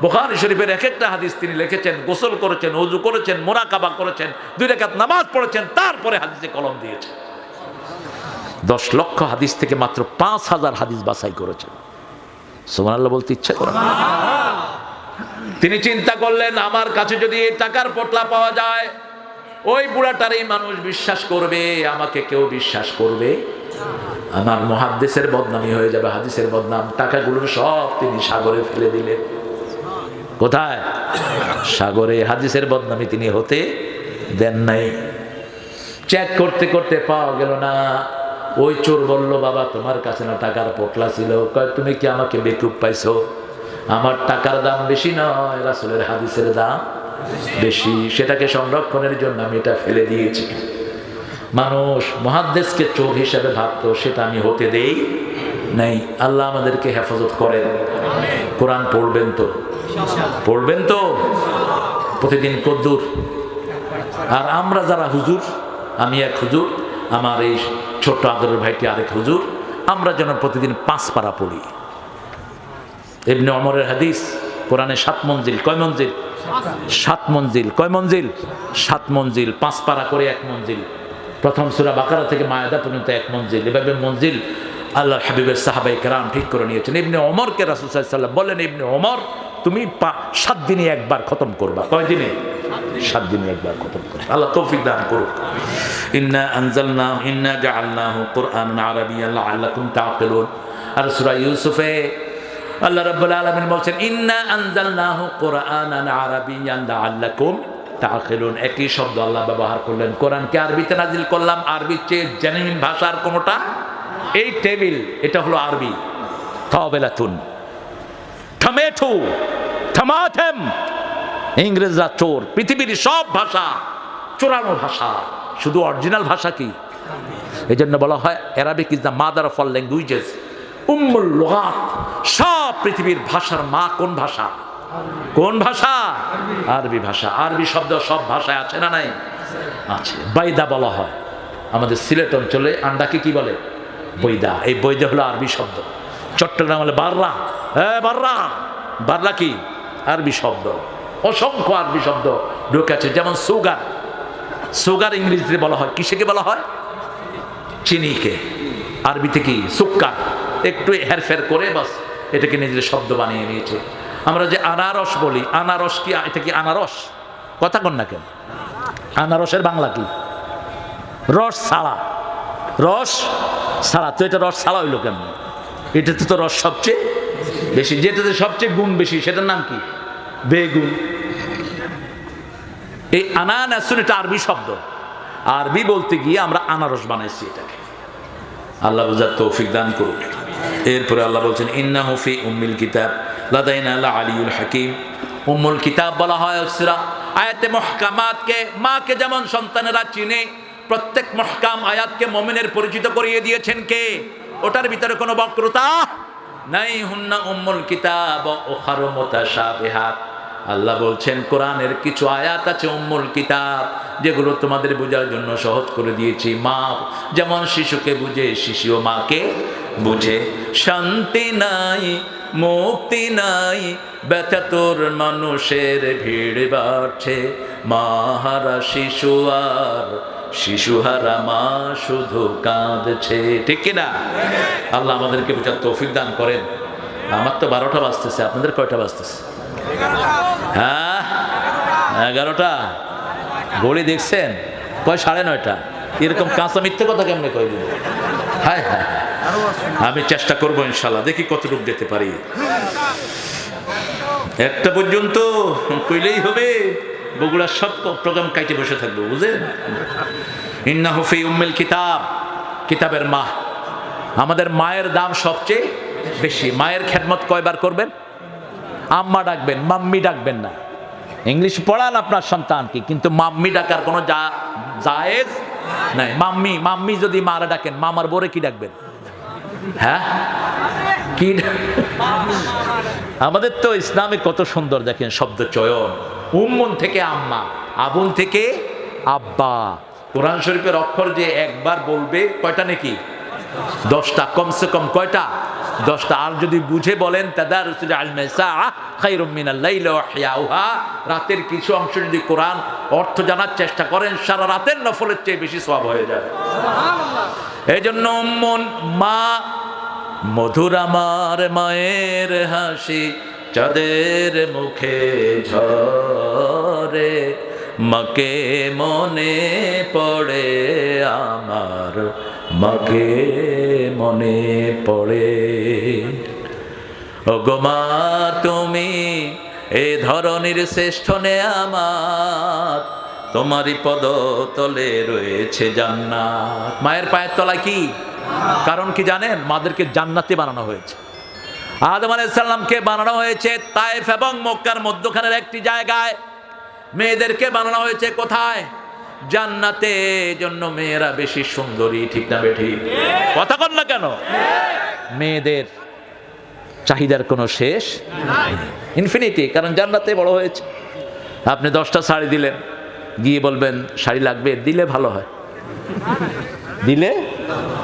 বুখারী শরীফের এক একটা হাদিস তিনি লিখেছেন, গোসল করেছেন, ওযু করেছেন, মুরাকাবা করেছেন, 2 রাকাত নামাজ পড়েছেন, তারপরে হাদিসে কলম দিয়েছেন। 10 লক্ষ হাদিস থেকে মাত্র 5,000 হাদিস বাছাই করেছেন। সুবহানাল্লাহ বলতে ইচ্ছা করে না। তিনি চিন্তা করলেন আমার কাছে যদি এই টাকার পোটলা পাওয়া যায়, ওই বুড়াটারই মানুষ বিশ্বাস করবে, আমাকে কেউ বিশ্বাস করবে, আমার মুহাদ্দিসের বদনামি হয়ে যাবে, হাদিসের বদনাম। টাকাগুলো সব তিনি সাগরে ফেলে দিলেন। কোথায়? সাগরে। হাদিসের বদনামি তিনি হতে দেন নাই। চেক করতে করতে পাওয়া গেল না। ওই চোর বলল বাবা তোমার কাছে না টাকার পোটলা ছিল? কয় তুমি কি আমাকে বেকুব পাইছো? আমার টাকার দাম বেশি নয়, রাসূলের হাদিসের দাম বেশি। সেটাকে সংরক্ষণের জন্য আমি এটা ফেলে দিয়েছি। মানুষ মুহাদ্দিসকে চোর হিসাবে ভাবতো, সেটা আমি হতে দেই নাই। আল্লাহ আমাদেরকে হেফাজত করেন। কোরআন পড়বেন তো? পড়বেন তো? প্রতিদিন কদ্দুর। আর আমরা যারা হুজুর, আমি এক হুজুর, আমার এই ছোট্ট আদরের ভাইটি আরেক হুজুর, আমরা যেন প্রতিদিন 5 পারা পড়ি। ইবনে ওমরের হাদিস, কোরআনে 7 মঞ্জিল। কয় মঞ্জিল? 7 মঞ্জিল। কয় মঞ্জিল? 7 মঞ্জিল। 5 পারা করে 1 মঞ্জিল। প্রথম সূরা বাকারা থেকে মায়দা পর্যন্ত 1 মঞ্জিল। এভাবে মঞ্জিল আল্লাহর হাবিবের সাহাবায়ে কেরাম ঠিক করে নিয়েছেন। ইবনে ওমরকে রাসূল সাল্লাল্লাহু আলাইহি ওয়াসাল্লাম বললেন, ইবনে ওমর তুমি 7 দিনে একবার খতম করবা। কয় দিনে? 7 দিনে একবার খতম করবা। আল্লাহ তৌফিক দান করুক। ইন্না জাআলনাহু কুরআনান আরাবিয়্যান লাআল্লাকুম তাআকিলুন। আর সূরা ইউসুফে আল্লাহ রাব্বুল আলামিন বলছেন ইন্না আনজালনাহু কুরআনান আরাবিয়্যান লাআল্লাকুম তাআকিলুন। একই শব্দ আল্লাহ ব্যবহার করলেন। কোরআনকে আরবিতে নাজিল করলাম। আরবির চেয়ে জেনুইন ভাষার কোনটা? এই টেবিল, এটা হলো আরবি। তাওবেলাতুন, টমেটো, টমাটেম। ইংরেজরা চোর। পৃথিবীর সব ভাষা চোরানো ভাষা, শুধু অরিজিনাল ভাষা কি? এই জন্য বলা হয় Arabic is the mother of all languages, উম্মুল লুগাত। সব পৃথিবীর ভাষার মা কোন ভাষা? কোন ভাষা? আরবি ভাষা। আরবি শব্দ সব ভাষায় আছে না নাই? আছে। বাইদা বলা হয় আমাদের সিলেট অঞ্চলে। আন্ডাকে কি বলে? বৈদা। এই বৈদা হলো আরবি শব্দ। চট্টগ্রাম বলে বাররা। হ্যাঁ বাররা। বাররা কি? আরবি শব্দ। অসংখ্য আরবি শব্দ ঢুকে আছে। যেমন সুগার। সুগার ইংরেজিতে বলা হয় কিসেকে বলা হয়? চিনিকে। আরবিতে কি? সুক্কার। একটু হেরফের করে বাস এটাকে নিজের শব্দ বানিয়ে নিয়েছে। আমরা যে আনারস বলি, আনারস কি? এটা কি আনারস? কথা কন না কেন? আনারসের বাংলা কি? রস ছাড়া। রস ছাড়া। তো এটা রস ছাড়া হইলো কেন? এটাতে তো রস সবচেয়ে বেশি, যেটাতে সবচেয়ে গুণ বেশি, সেটার নাম কি? বেগুন। এই আনানাসুন এটা আরবি শব্দ। আরবি বলতে গিয়ে আমরা আনারস বানাইছি এটাকে। আল্লাহ বুঝার তৌফিক দান করুন। এরপরে আল্লাহ বলছেন ইন্নাহু ফি উম্মিল কিতাব লাদাইনা লাআলিয়ুল হাকিম। উম্মুল কিতাব বলা হয় সূরা আয়াতে মুহকামাতকে। মাকে যেমন সন্তানেরা চিনে, প্রত্যেক মুহকাম আয়াতকে মুমিনের পরিচিত করিয়ে দিয়েছেন কে? ওটার ভিতরে কোনো বক্রতা নাই। হুন্না উম্মুল কিতাব ওয়া উখারু মুতাশাবিহাত। আল্লাহ বলছেন কোরআনের কিছু আয়াত আছে উম্মুল কিতাব, যেগুলো তোমাদের বোঝার জন্য সহজ করে দিয়েছি। মা যেমন শিশুকে বুঝে, শিশুও মাকে বুঝে। শান্তি নাই মুক্তি নাই, ব্যথাতুর মানুষের ভিড় বাড়ছে, মাহারা শিশু আর শিশুহারা মা শুধু কাঁদছে। ঠিক কিনা? আল্লাহ আমাদেরকে বোঝার তৌফিক দান করেন। আমার তো 12টা বাজতেছে, আপনাদের কয়টা বাজতেছে? হ্যাঁ, 11টা। ঘড়ি দেখছেন? কয় 9:30। এরকম কাঁচা মিথ্যে কথা কেমনে কই দিব? হায় হায়, আমি চেষ্টা করবো ইনশাল্লাহ, দেখি কতটুকু যেতে পারি। 1টা পর্যন্ত কইলেই হবে, বগুড়ার সব প্রোগ্রাম কাইটে বসে থাকবো, বুঝলেন? ইন্নাহু ফি উম্মিল কিতাব, কিতাবের মা। আমাদের মায়ের দাম সবচেয়ে বেশি। মায়ের খেদমত কয়বার করবেন? আম্মা ডাকবেন, মাম্মি ডাকবেন না। ইংলিশ পড়ান আপনার সন্তানকে, কিন্তু মাম্মি ডাকার কোনো জায়েজ নাই। মাম্মি মাম্মি যদি মারা ডাকেন, মামার বোরে কি ডাকবেন? হ্যাঁ, কি? আমাদের তো ইসলামে কত সুন্দর দেখেন শব্দ চয়ন। উম্মুন থেকে আম্মা, আবুন থেকে আব্বা। কোরআন শরীফের অক্ষর যে একবার বলবে কয়টা নাকি? 10টা, কমসে কম কয়টা? 10টা। আর যদি বুঝে বলেন তাদারুসুল ইলমি সাআহ খায়রুম মিনাল লাইলি ওয়া ইহয়াউহা, রাতের কিছু অংশ যদি কোরআন অর্থ জানার চেষ্টা করেন, সারা রাতের নফলের চেয়ে বেশি সওয়াব হয়ে যাবে। সুবহানাল্লাহ। এইজন্য উম্মুন মা, মধুর আমার মায়ের হাসি চাঁদের মুখে ঝরে, মাকে মনে পড়ে আমার, মাকে মনে পড়ে। ওগো মা তুমি এ ধরনের শ্রেষ্ঠ নেয়ামত, তোমারই পদ তলে রয়েছে জান্নাত। মায়ের পায়ের তলায় কি? কারণ কি জানেন? মাদেরকে জান্নাতে বানানো হয়েছে। আদম আলাইহিস সালামকে বানানো হয়েছে তায়েফ এবং মক্কার মধ্যখানের একটি জায়গায়। মেয়েদেরকে বানানো হয়েছে কোথায়? জান্নাতে। জন্য মেয়েরা বেশি সুন্দরী, ঠিক না বেঠিক? কথা বল না কেন? মেয়েদের চাহিদার কোনো শেষ নাই, ইনফিনিটি। কারণ জান্নাতে বড় হয়েছে। আপনি 10টা শাড়ি দিলেন, গিয়ে বলবেন শাড়ি লাগবে, দিলে ভালো হয়, দিলে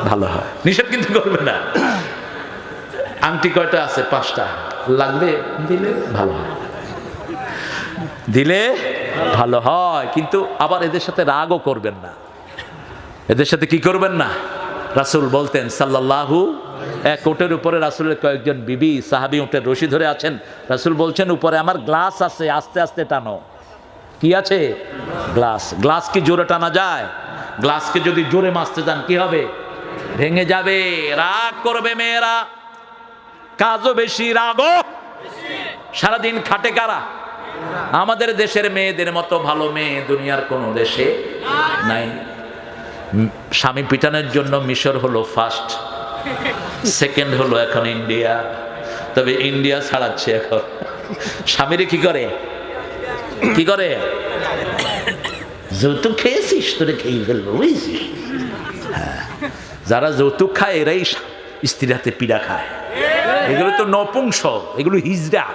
ভালো হয়, নিষেধ কিন্তু করবে না। আংটি কয়টা আছে? 5টা, লাগবে, দিলে ভালো হয়, দিলে ভালো হয়। কিন্তু আবার এদের সাথে রাগও করবেন না। এদের সাথে কি করবেন না? রাসূল বলতেন সাল্লাল্লাহু, এক ওটের উপরে রাসূলের কয়েকজন বিবি সাহাবী উটের রশি ধরে আছেন। রাসূল বলছেন উপরে আমার গ্লাস আছে, আস্তে আস্তে টানো। কি আছে? গ্লাস। গ্লাস কি জোরে টানা যায়? গ্লাসকে যদি জোরে মারতে যান কি হবে? ভেঙে যাবে। রাগ করবে মেয়েরা, কাজও বেশি, রাগও সারাদিন খাটে কারা? আমাদের দেশের মেয়েদের মতো ভালো মেয়ে দুনিয়ার কোন দেশে নাই। স্বামী পিটানোর জন্য মিশর হলো ফার্স্ট, সেকেন্ড হলো এখন ইন্ডিয়া। তবে ইন্ডিয়া ছাড়াচ্ছে এখন। স্বামীরে কি করে? কি করে? যৌতুক খেয়েছিস, তোরে খেয়ে ফেলবো, বুঝছিস? যারা যৌতুক খায় এরাই স্ত্রীর হাতে পিড়া খায়। এগুলো তো নপুংসক, এগুলো হিজড়া।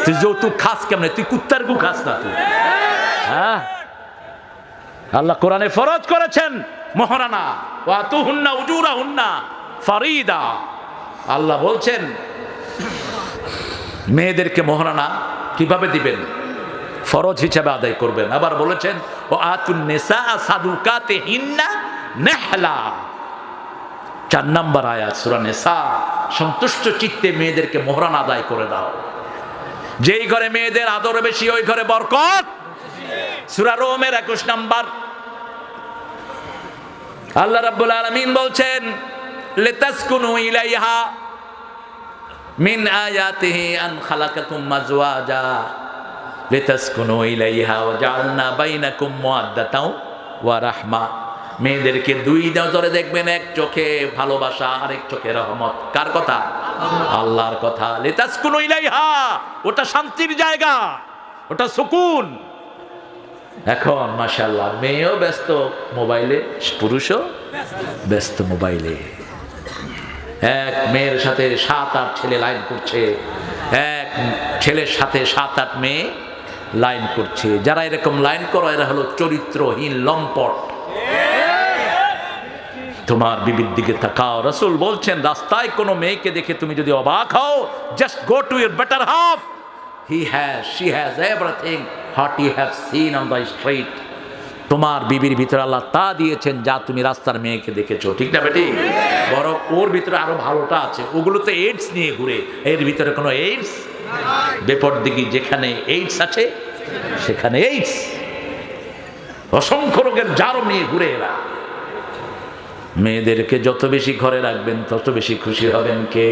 তুই যৌতুক খাস কেমনে? তুই কুত্তার গু খাস না তুই? হ্যাঁ, আল্লাহ কোরআনে ফরজ করেছেন মহারানা, ওয়াতুহুন্না উজুরাহুন্না ফারিদা। আল্লাহ বলছেন মেয়েদেরকে মহারানা কিভাবে দিবেন? ফরজ হিসাবে আদায় করবেন। আবার বলেছেন ও আতুন নিসা সাদুকাতিহিন্না নেহলা। 4 নম্বর আয়াত সূরা নিসা। সন্তুষ্ট চিত্তে মেয়েদেরকে মোহরানা আদায় করে দাও। যেই ঘরে মেয়েদের আদর বেশি, ওই ঘরে বরকত। সূরা রোমের 21 নম্বর। আল্লাহ রাব্বুল আলামিন বলছেন লিতাসকুনু ইলাইহা মিন আয়াতিহি আন খালাকাকুম মাজওয়াজা লিতাসকুনু ইলাইহা ওয়া জাআলনা বাইনাকুম মুআদ্দাতাও ওয়া রাহমা। মেয়েদেরকে 2 নজরে দেখবেন, এক চোখে ভালোবাসা, আরেক চোখে রহমত। কার কথা? আল্লাহর কথা। লিতাসকুনু ইলাইহা, ওটা শান্তির জায়গা, ওটা সুকুন। এখন মাশাআল্লাহ মেয়েও ব্যস্ত মোবাইলে, পুরুষও ব্যস্ত মোবাইলে। এক মেয়ের সাথে 7-8 ছেলে লাইন করছে, এক ছেলের সাথে 7-8 মেয়ে লাইন করছে। যারা এরকম লাইন করো এরা হলো চরিত্রহীন লম্পট। তোমার বিবির দিকে তাকাও। রাসূল বলছেন রাস্তায় কোনো মেয়েকে দেখে তুমি যদি অবাক হও, just go to your better half, she has everything what you have seen on the street. তোমার বিবির ভিতরে আল্লাহ তা দিয়েছেন যা তুমি রাস্তার মেয়েকে দেখেছো, ঠিক না বেটি? বরং ওর ভিতরে আরো ভালোটা আছে, ওগুলো তো এইডস নিয়ে ঘুরে, এর ভিতরে কোনো এইডস বেপরদিগি, যেখানে এইডস আছে সেখানে এইডস, অসংখ্য রোগের জারম নিয়ে ঘুরে এরা। মেয়েদেরকে যত বেশি ঘরে রাখবেন তত বেশি খুশি হবেন কে?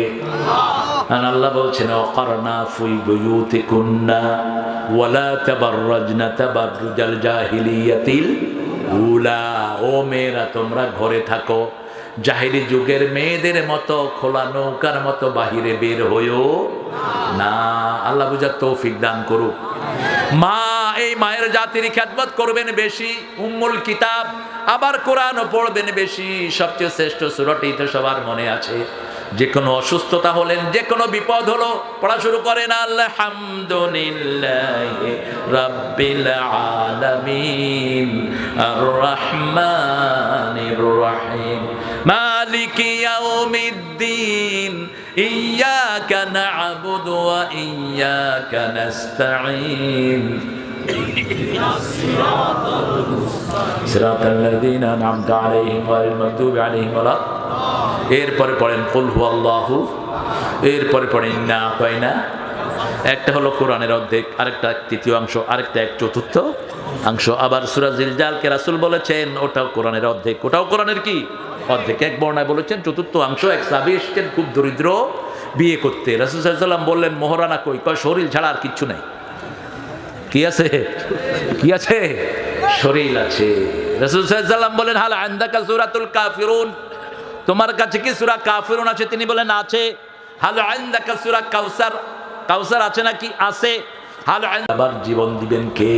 আল্লাহ বলছেন ওয়াকারনা ফি বুয়ুতিকুন্না ওয়ালা তাবাররাজনা তাবাররুজাল জাহিলিয়াতিল উলা। ও মেয়েরা তোমরা ঘরে থাকো, জাহিলি যুগের মেয়েদের মতো খোলা নৌকার মতো বাহিরে বের হইও না। আল্লাহ বুঝার তৌফিক দান করুক। মা, এই মায়ের জাতির খেদমত করবেন বেশি, উম্মুল কিতাব, আবার কোরআনও পড়বেন বেশি। সবচেয়ে শ্রেষ্ঠ সূরাটি তো সবার মনে আছে। যে কোনো অসুস্থতা হলেন, যে কোনো বিপদ হলো, পড়া শুরু করেন আলহামদুলিল্লাহি রাব্বিল আলামিন আর রহমানির রহিম মালিকি ইয়াউমিদ্দিন ইয়্যাকা না'বুদু ওয়া ইয়্যাকা নাস্তাঈন সিরাতাল্লাযীনা আন'আমতা আলাইহিম গায়রিল মাগদুবি আলাইহিম ওয়ালা। এরপরে পড়েন কুল হুয়াল্লাহু, এরপরে পড়েন ইন্না আতাইনা। একটা হলো কোরআনের অর্ধেক, আরেকটা তৃতীয় অংশ, আরেকটা এক চতুর্থ অংশ। আবার সূরা জিলজালকে রাসূল বলেছেন ওটাও কোরআনের অর্ধেক, ওটাও কোরআনের কি অর্ধেক। এক বর্ণায় বলেছেন চতুর্থ অংশ। এক সাহাবী এসেছেন খুব দরিদ্র, বিয়ে করতে। রাসূল সাল্লাল্লাহু আলাইহি ওয়াসাল্লাম বললেন মোহরানা কই? কয় শরীর ছাড়া আর কিচ্ছু নাই। কি আছে? কি আছে? শরীর আছে। রাসূল সাল্লাল্লাহু আলাইহি ওয়াসাল্লাম বলেন হাল আনদাকা সূরাতুল কাফিরুন, তোমার কাছে কি সূরা কাফিরুন আছে? তিনি বলেন আছে। হাল আনদাকা সূরা কাউসার, কাউসার আছে নাকি? আছে। হাল আবার জীবন দিবেন কে?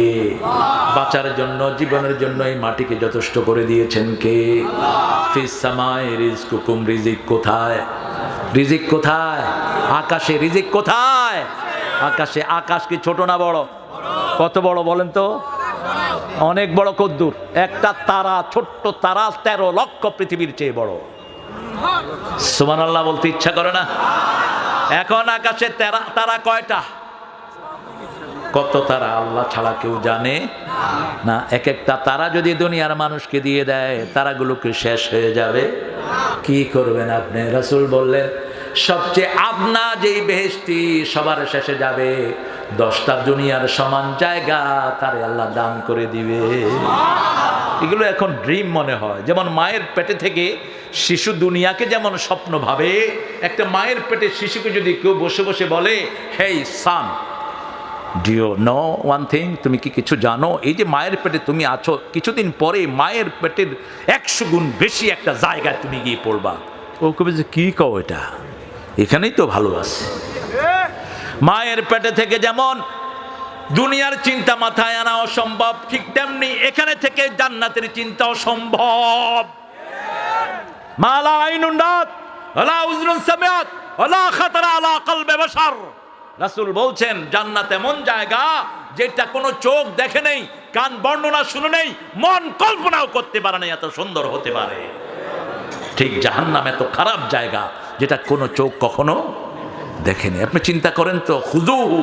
বাঁচার জন্য, জীবনের জন্য এই মাটিকে যথেষ্ট করে দিয়েছেন কে? ফিস সামায়ে রিজকুকুম, রিজিক কোথায়? রিজিক কোথায়? আকাশে। রিজিক কোথায়? আকাশে। আকাশ কি ছোট না বড়? কত বড় বলেন তো? অনেক বড়। কদ্দুর? একটা তারা, ছোট্ট তারা 13 লক্ষ পৃথিবীর চেয়ে বড়। সুবহানাল্লাহ বলতে ইচ্ছা করে না? এখন আকাশে তারা কয়টা? কত তারা আল্লাহ ছাড়া কেউ জানে না। এক একটা তারা যদি দুনিয়ার মানুষকে দিয়ে দেয়, তারাগুলোকে শেষ হয়ে যাবে। কি করবেন আপনি? রাসূল বললেন সবচেয়ে আপনা যেই বেহেশতি সবার শেষে যাবে, 10টা দুনিয়ার সমান জায়গা তারে আল্লাহ দান করে দিবে। এগুলো এখন ড্রিম মনে হয়। যেমন মায়ের পেটে থেকে শিশু দুনিয়াকে যেমন স্বপ্ন ভাবে, একটা মায়ের পেটে শিশুকে যদি কেউ বসে বসে বলে hey son, do you know one thing, তুমি কি কিছু জানো? এই যে মায়ের পেটে তুমি আছো, কিছুদিন পরে মায়ের পেটের 100 গুণ বেশি একটা জায়গায় তুমি গিয়ে পড়বা। ও কবে যে কি কও, এটা এখানেই তো ভালো আছে। মায়ের পেটে থেকে যেমন দুনিয়ার চিন্তা মাথায় আনা অসম্ভব, ঠিক তেমনি এখানে থেকে জান্নাতের চিন্তা অসম্ভব। মা লা আইনুন রাত ওয়ালা উযনুন সামিআত ওয়ালা খাতারা আলা কলবে বাশার। রাসূল বলছেন জান্নাত এমন জায়গা যেটা কোনো চোখ দেখে নেই, কান বর্ণনা শুনে নেই, মন কল্পনাও করতে পারে না এত সুন্দর হতে পারে। ঠিক জাহান্নাম এত খারাপ জায়গা যেটা কোনো চোখ কখনো দেখেনি। আপনি চিন্তা করেন তো, খুযুহু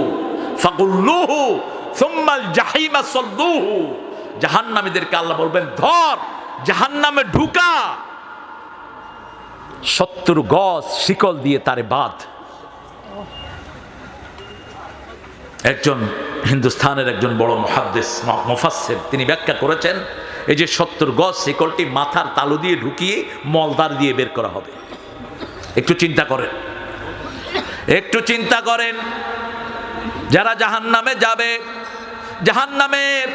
ফাগুল্লুহু সুম্মাল জাহিমা সাল্লুহু। জাহান্নামীদেরকে আল্লাহ বলবেন ধর, জাহান্নামে ঢুকা, 70 গজ শিকল দিয়ে তারে বাঁধ। একজন হিন্দুস্তানের একজন বড় মুহাদ্দিস মুফাসসির তিনি ব্যাখ্যা করেছেন এই যে 70 গজ শিকলটি মাথার তালু দিয়ে ঢুকিয়ে মলদার দিয়ে বের করা হবে। একটু চিন্তা করেন, একটু চিন্তা করেন। যারা জাহান্নামে যাবে, জাহান্নামের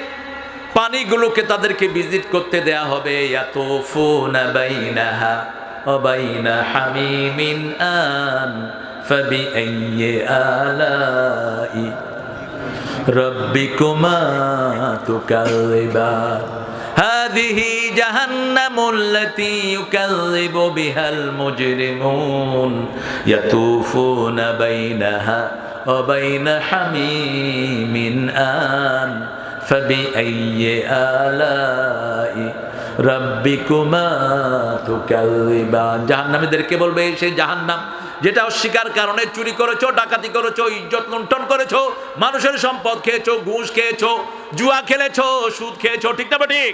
পানিগুলোকে তাদেরকে ভিজিট করতে দেয়া হবে। ইয়াতুফুনা বাইনাহা ওয়া বাইনা হামিমিন আন ফাবিআইয়ি আলাই রাব্বিকুমা তুকাযিবান। হাযিহি জাহান্নামুল্লাতী ইউকাযযিবু বিহাল মুজরিমুন ইয়াতুফুনা বাইনাহা ওয়া বাইনা হামিমিন আন ফাবিআইয়ি আলাই রাব্বিকুমা তুকাযিবান। জাহান্নামীদেরকে বলবে সেই জাহান্নাম যেটা অস্বীকার কারণে চুরি করেছো, ডাকাতি করেছো, ইজ্জত লুণ্ঠন করেছো, মানুষের সম্পদ খেয়েছো, ঘুষ খেয়েছো, জুয়া খেলেছো, সুদ খেয়েছো, ঠিক না ঠিক?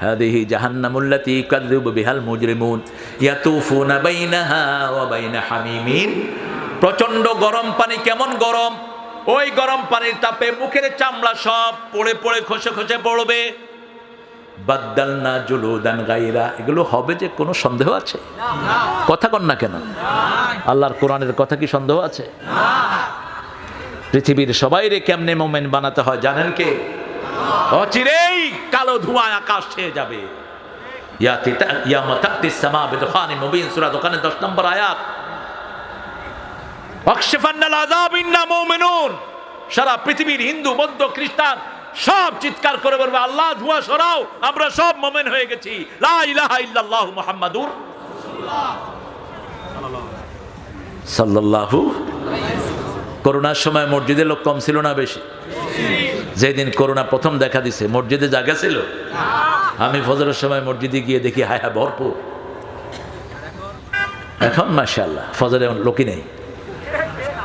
হাদিহি জাহান্নামুল্লাতী ইউকাযযিবু বিহাল মুজরিমুন ইয়াতুফুনা বাইনাহা ওয়া বাইনা হামিমিন। প্রচন্ড গরম পানি, কেমন গরম, ওই গরম পানির তাপে মুখের চামড়া সব পড়ে পড়ে খসে খসে পড়বে। বাদদালনা জুলুদান গায়রা, এগুলো হবে যে কোনো সন্দেহ আছে? কথা কন না কেন? আল্লাহর কোরআনের কথা কি সন্দেহ আছে? পৃথিবীর সবাইরে কেমনে মোমেন বানাতে হয় জানেন কে? অচিরেই কালো ধোঁয়ায় আকাশ ছেয়ে যাবে। ইয়ামা তাতিস সামা বিদুখানিন মুবিন, সূরা দোকানের 10 নম্বর আয়াত। ওয়াকশিফান্নাল আযাব ইন্না মুমিনুন। সারা পৃথিবীর হিন্দু, বৌদ্ধ, খ্রিস্টান সব চিৎকার করে বলবে, আল্লাহ ধোঁয়া সরাও, আমরা সব মুমিন হয়ে গেছি। লা ইলাহা ইল্লাল্লাহু মুহাম্মাদুর সাল্লাল্লাহু। করোনার সময় মসজিদে লোক কম ছিল না বেশি? যেদিন করোনা প্রথম দেখা দিছে মসজিদে জায়গা ছিল? আমি ফজরের সময় মসজিদে গিয়ে দেখি হায় হায় ভরপুর। এখন মাশাআল্লাহ ফজরে লোকই নেই।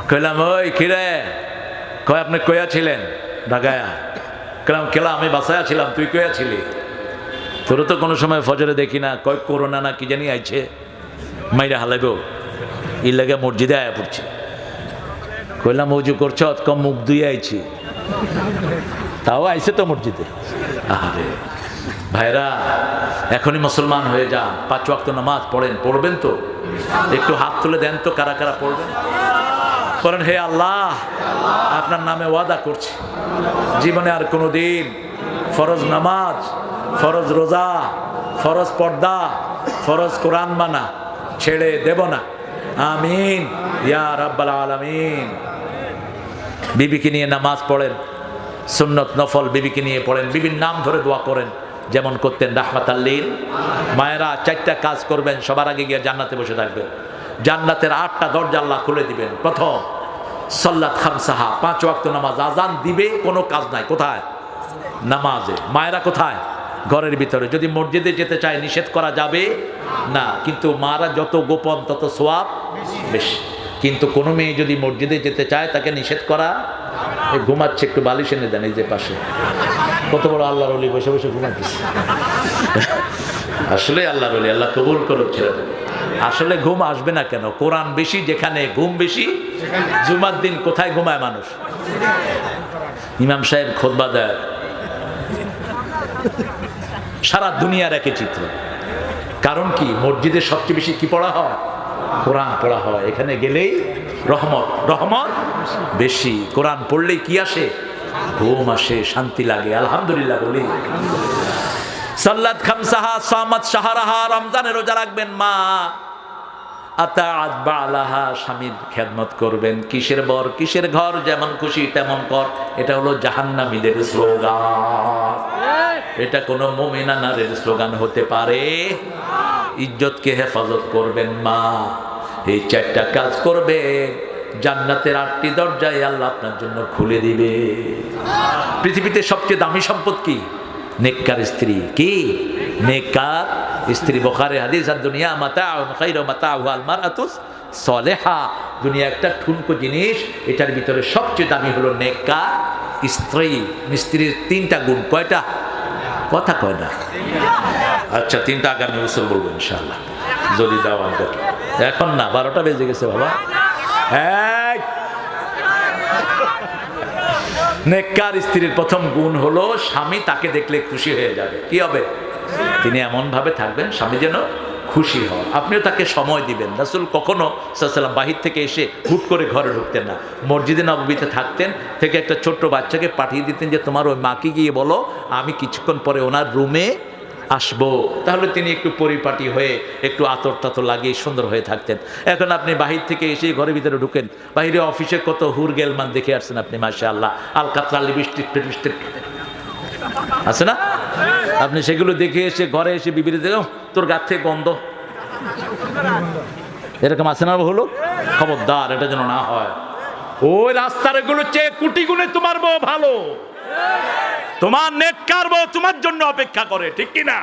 কইলাম ওই কিরে, কয় আপনি কয়া ছিলেন? ঢাকায়া। কইলাম কেলা, আমি বাসায় ছিলাম, তুই কয়া ছিলি? তোর তো কোনো সময় ফজরে দেখি না। কয় করোনা না কি জানি আইছে, মাইরা হালাইব, ই লাগে মসজিদে আয়া পড়ছে। কইলাম উজু করছ? কম মুখ ধুয়ে আইছি। তাও আইছে তো মসজিদে। আরে ভাইরা, এখনই মুসলমান হয়ে যান, 5 ওয়াক্ত নামাজ পড়েন। পড়বেন তো? একটু হাত তুলে দেন তো কারা কারা পড়বেন। করেন, হে আল্লাহ, আপনার নামে ওয়াদা করছি জীবনে আর কোনো দিন ফরজ নামাজ, ফরজ রোজা, ফরজ পর্দা, ফরজ কোরআন মানা ছেড়ে দেব না। আমিন ইয়া রাব্বাল আলামিন। বিবিকে নিয়ে নামাজ পড়েন, সুন্নত নফল বিবিকে নিয়ে পড়েন, বিবির নাম ধরে দোয়া করেন যেমন করতেন রাহমাতাল লিল। মায়েরা 4টা কাজ করবেন, সবার আগে গিয়ে জান্নাতে বসে থাকবেন। জান্নাতের 8টা দরজা আল্লাহ খুলে দিবেন। প্রথম, সাল্লাত খামসাহা, 5 ওয়াক্ত নামাজ। আজান দিবে, কোনো কাজ নাই। কোথায়? নামাজে। মায়েরা কোথায়? ঘরের ভিতরে। যদি মসজিদে যেতে চায় নিষেধ করা যাবে না, কিন্তু মারা যত গোপন তত সওয়াব বেশি। কিন্তু কোনো মেয়ে যদি মসজিদে যেতে চায় তাকে নিষেধ করা। ঘুমাচ্ছে, একটু বালিশ এনে দেন এই যে পাশে। কত বড় আল্লাহর ওলি বসে বসে ঘুমাচ্ছে। আসলে আল্লাহর ওলি, আল্লাহ কবুল করুক ছেলেটা। আসলে ঘুম আসবে না কেন? কোরআন বেশি যেখানে, ঘুম বেশি। জুমার দিন কোথায় ঘুমায় মানুষ? ইমাম সাহেব খুতবা দেয়, সারা দুনিয়ার একই চিত্র। কারণ কি? মসজিদে সবচেয়ে বেশি কি পড়া হয়? কোরআন পড়া হয়। এখানে গেলেই রহমত, রহমত বেশি। কোরআন পড়লেই কি আসে? ঘুম আসে, শান্তি লাগে। আলহামদুলিল্লাহ বলি। সাল্লাত খামসাহা, সামাত শাহরাহা, রমজানের রোজা রাখবেন। মা আতাআত বালাহা, স্বামীর খেদমত করবেন। কিসের বর কিসের ঘর, যেমন খুশি তেমন কর। এটা হলো জাহান্নামীদের স্লোগান। এটা কোনো মুমিনা নারীর স্লোগান হতে পারে? ইজ্জতকে হেফাজত করবেন মা। এই 4টা কাজ করবে, জান্নাতের 8টি দরজায় আল্লাহ আপনার জন্য খুলে দিবে। পৃথিবীতে সবচেয়ে দামি সম্পদ কি? নেককার স্ত্রী। কি? নেককার স্ত্রী। বুখারী হাদিস, আর দুনিয়া মাতাউন খায়রু মাতাউহু আল মারআতুস সালেহা। দুনিয়া একটা ঠুনকো জিনিস, এটার ভিতরে সবচেয়ে দামি হলো নেককার স্ত্রী। স্ত্রীর 3টা গুণ। কয়টা? কথা কয় না। আচ্ছা, 3টা আগামী বছর বলবো ইনশাআল্লাহ, যদি দাওয়াত দেন। এখন না, 12টা বেজে গেছে বাবা। নেককার স্ত্রীর প্রথম গুণ হলো স্বামী তাকে দেখলে খুশি হয়ে যাবে। কি হবে? তিনি এমন ভাবে থাকবেন স্বামী যেন খুশি হয়। আপনিও তাকে সময় দিবেন। রাসূল কখনো সাল্লাল্লাহু আলাইহি ওয়াসাল্লাম বাহির থেকে এসে হুট করে ঘরে ঢুকতেন না। মসজিদে নববীতে থাকতেন, থেকে একটা ছোট্ট বাচ্চাকে পাঠিয়ে দিতেন যে তোমার ওই মাকে গিয়ে বলো আমি কিছুক্ষণ পরে ওনার রুমে আসবো। তাহলে তিনি একটু পরিপাটি হয়ে একটু আতর তাতর লাগিয়ে সুন্দর হয়ে থাকতেন। এখন আপনি বাহির থেকে এসে ঘরের ভিতরে ঢুকেন, বাহিরে অফিসে কত হুরগেলমান দেখে আসছেন আপনি, মাশাআল্লাহ, আলকাতরা লিপস্টিক ফিপস্টিক আছে না? আপনি সেগুলো দেখে এসে ঘরে এসে বিবিরে দেখো তোর গাছ থেকে গন্ধ, এরকম আছে না? হলো খবরদার, এটা যেন না হয়। ওই রাস্তার এগুলো চেয়ে কোটি গুণে তোমার বউ ভালো। তোমার নেককার বউ তোমার জন্য অপেক্ষা করে, ঠিক কি না?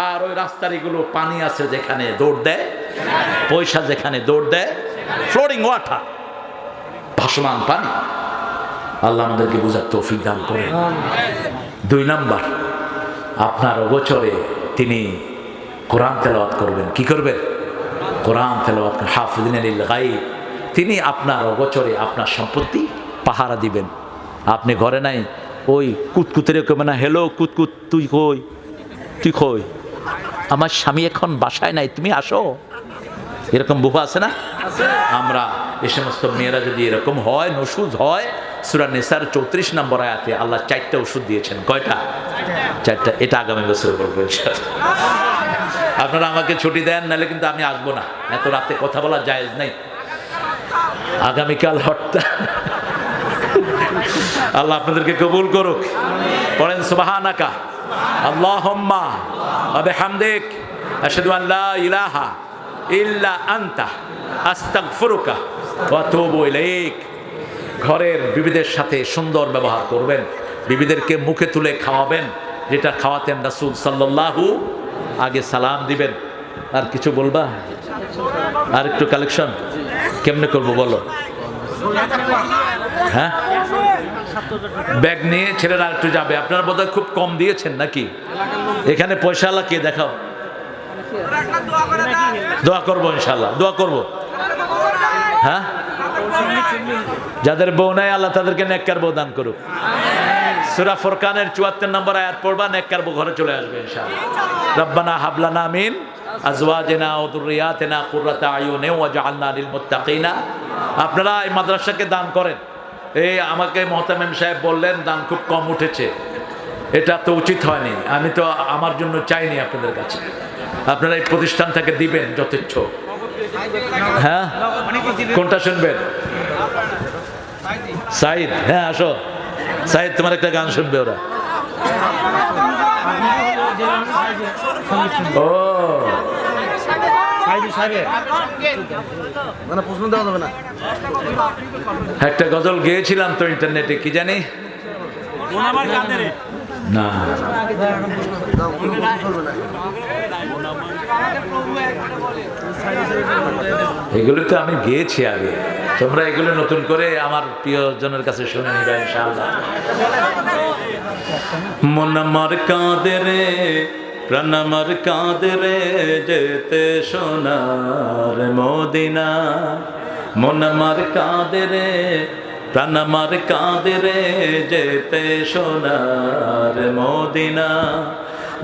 আর ওই রাস্তার এগুলো পানি আছে যেখানে দৌড় দেয়, পয়সা যেখানে দৌড় দেয়, ফ্লোরিং ওয়াটার, ভাসমান পানি। আল্লাহ আমাদেরকে বুঝার তৌফিক দান করে। 2 নাম্বার, আপনার অগোচরে তিনি কোরআন তেলাওয়াত করবেন। কি করবেন? কোরআন তেলাওয়াত। হাফিজিন লিল গায়ব, তিনি আপনার অগোচরে আপনার সম্পত্তি পাহারা দিবেন। আপনি ঘরে নাই, ওই কুতকুতের কবে না, হেলো কুতকুত, তুই কই, তুই কই, আমার স্বামী এখন বাসায় নাই, তুমি আসো, এরকম বুবা আছে না? আমরা এই সমস্ত মেয়েরা যদি এরকম হয়, নসুজ হয়, সূরা নিসার 34 নম্বর আয়াতে আল্লাহ 4টা ওষুধ দিয়েছেন। কয়টা? 4টা। এটা আগামী বছর বলবো ইনশাআল্লাহ। আপনারা আমাকে ছুটি দেন, নাহলে কিন্তু আমি আসবো না। এত রাতে কথা বলা জায়েজ নাই। আগামীকাল হরতাল। আল্লাহ আপনাদেরকে কবুল করুক। পড়েন সুবহানাকা আল্লাহুম্মা ওয়া বিহামদিক আশহাদু আন লা ইলাহা ইল্লা আনতা আস্তাগফিরুকা ওয়া আতুবু ইলাইক। ঘরের বিবিদের সাথে সুন্দর ব্যবহার করবেন, বিবিদেরকে মুখে তুলে খাওয়াবেন, যেটা খাওয়াতেন রাসূল সাল্লাল্লাহু। আগে সালাম দিবেন। আর কিছু বলবা? আর একটু কালেকশন কেমনে করবো বলো? হ্যাঁ, ব্যাগ নিয়ে ছেলেরা একটু যাবে। আপনারা বোধহয় খুব কম দিয়েছেন নাকি? এখানে পয়সাওয়ালা কে দেখাও? দোয়া করবো ইনশাল্লাহ, দোয়া করবো। হ্যাঁ, যাদের বউ নাই আল্লাহ তাদেরকে নেককার বউ দান করুক। সূরা ফুরকানের 74 নম্বর আয়াত পড়বা, নেককার বউ ঘরে চলে আসবে ইনশাআল্লাহ। রব্বানা হাব লানা মিন আজওয়াজিনা ওয়া যুররিয়াতিনা কুররাতা আয়ুন ওয়াজআলনা লিল মুত্তাকিনা। আপনারা এই মাদ্রাসাকে দান করেন। এই আমাকে মুহতামিম সাহেব বললেন দান খুব কম উঠেছে, এটা তো উচিত হয়নি। আমি তো আমার জন্য চাইনি আপনাদের কাছে, আপনারা এই প্রতিষ্ঠানটাকে দিবেন যথেচ্ছ। হ্যাঁ, কোনটা শুনবেন? সাইদ, হ্যাঁ আসো সাইদ, তোমার একটা গান শুনবে ওরা। ও একটা গজল গেয়েছিলাম তো ইন্টারনেটে, কি জানি না, এগুলো তো আমি গেয়েছি আগে, তোমরা এগুলো নতুন করে আমার প্রিয়জনের কাছে শুনে নিবে ইনশাআল্লাহ। মন আমার কাঁদে রে, প্রাণ আমার কাঁদে রে, যেতে সোনার মদিনা। মন আমার কাঁদে রে, প্রাণ আমার কাঁদে রে, যেতে সোনার মদিনা।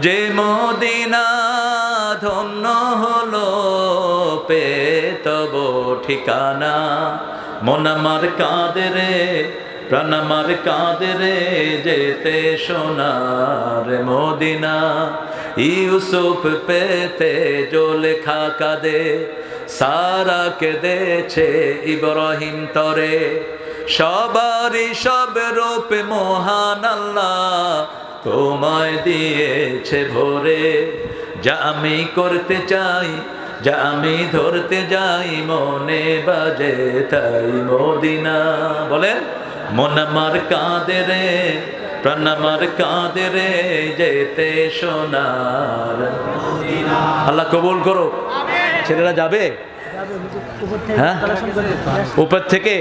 যে মদিনা ধন্য হলো পেয়ে তব ঠিকানা। মন আমার কাঁদে রে, প্রাণ আমার কাঁদে রে, যেতে সোনার মদিনা। ইউসুফ পেতে জুলেখা কাঁদে, সারা কেঁদেছে ইব্রাহিম তরে। সবারই সব রূপ মহান আল্লাহ তোমায় দিয়েছে ভরে। যা আমি করতে চাই, যা আমি ধরতে যাই, মনে বাজে তাই মদিনা। বলে মন আমার কাঁদে রে, প্রাণ আমার কাঁদে রে, যেতে সোনার মদিনা। আল্লাহ কবুল করো। ছেলেরা যাবে? হ্যাঁ, উপর থেকে।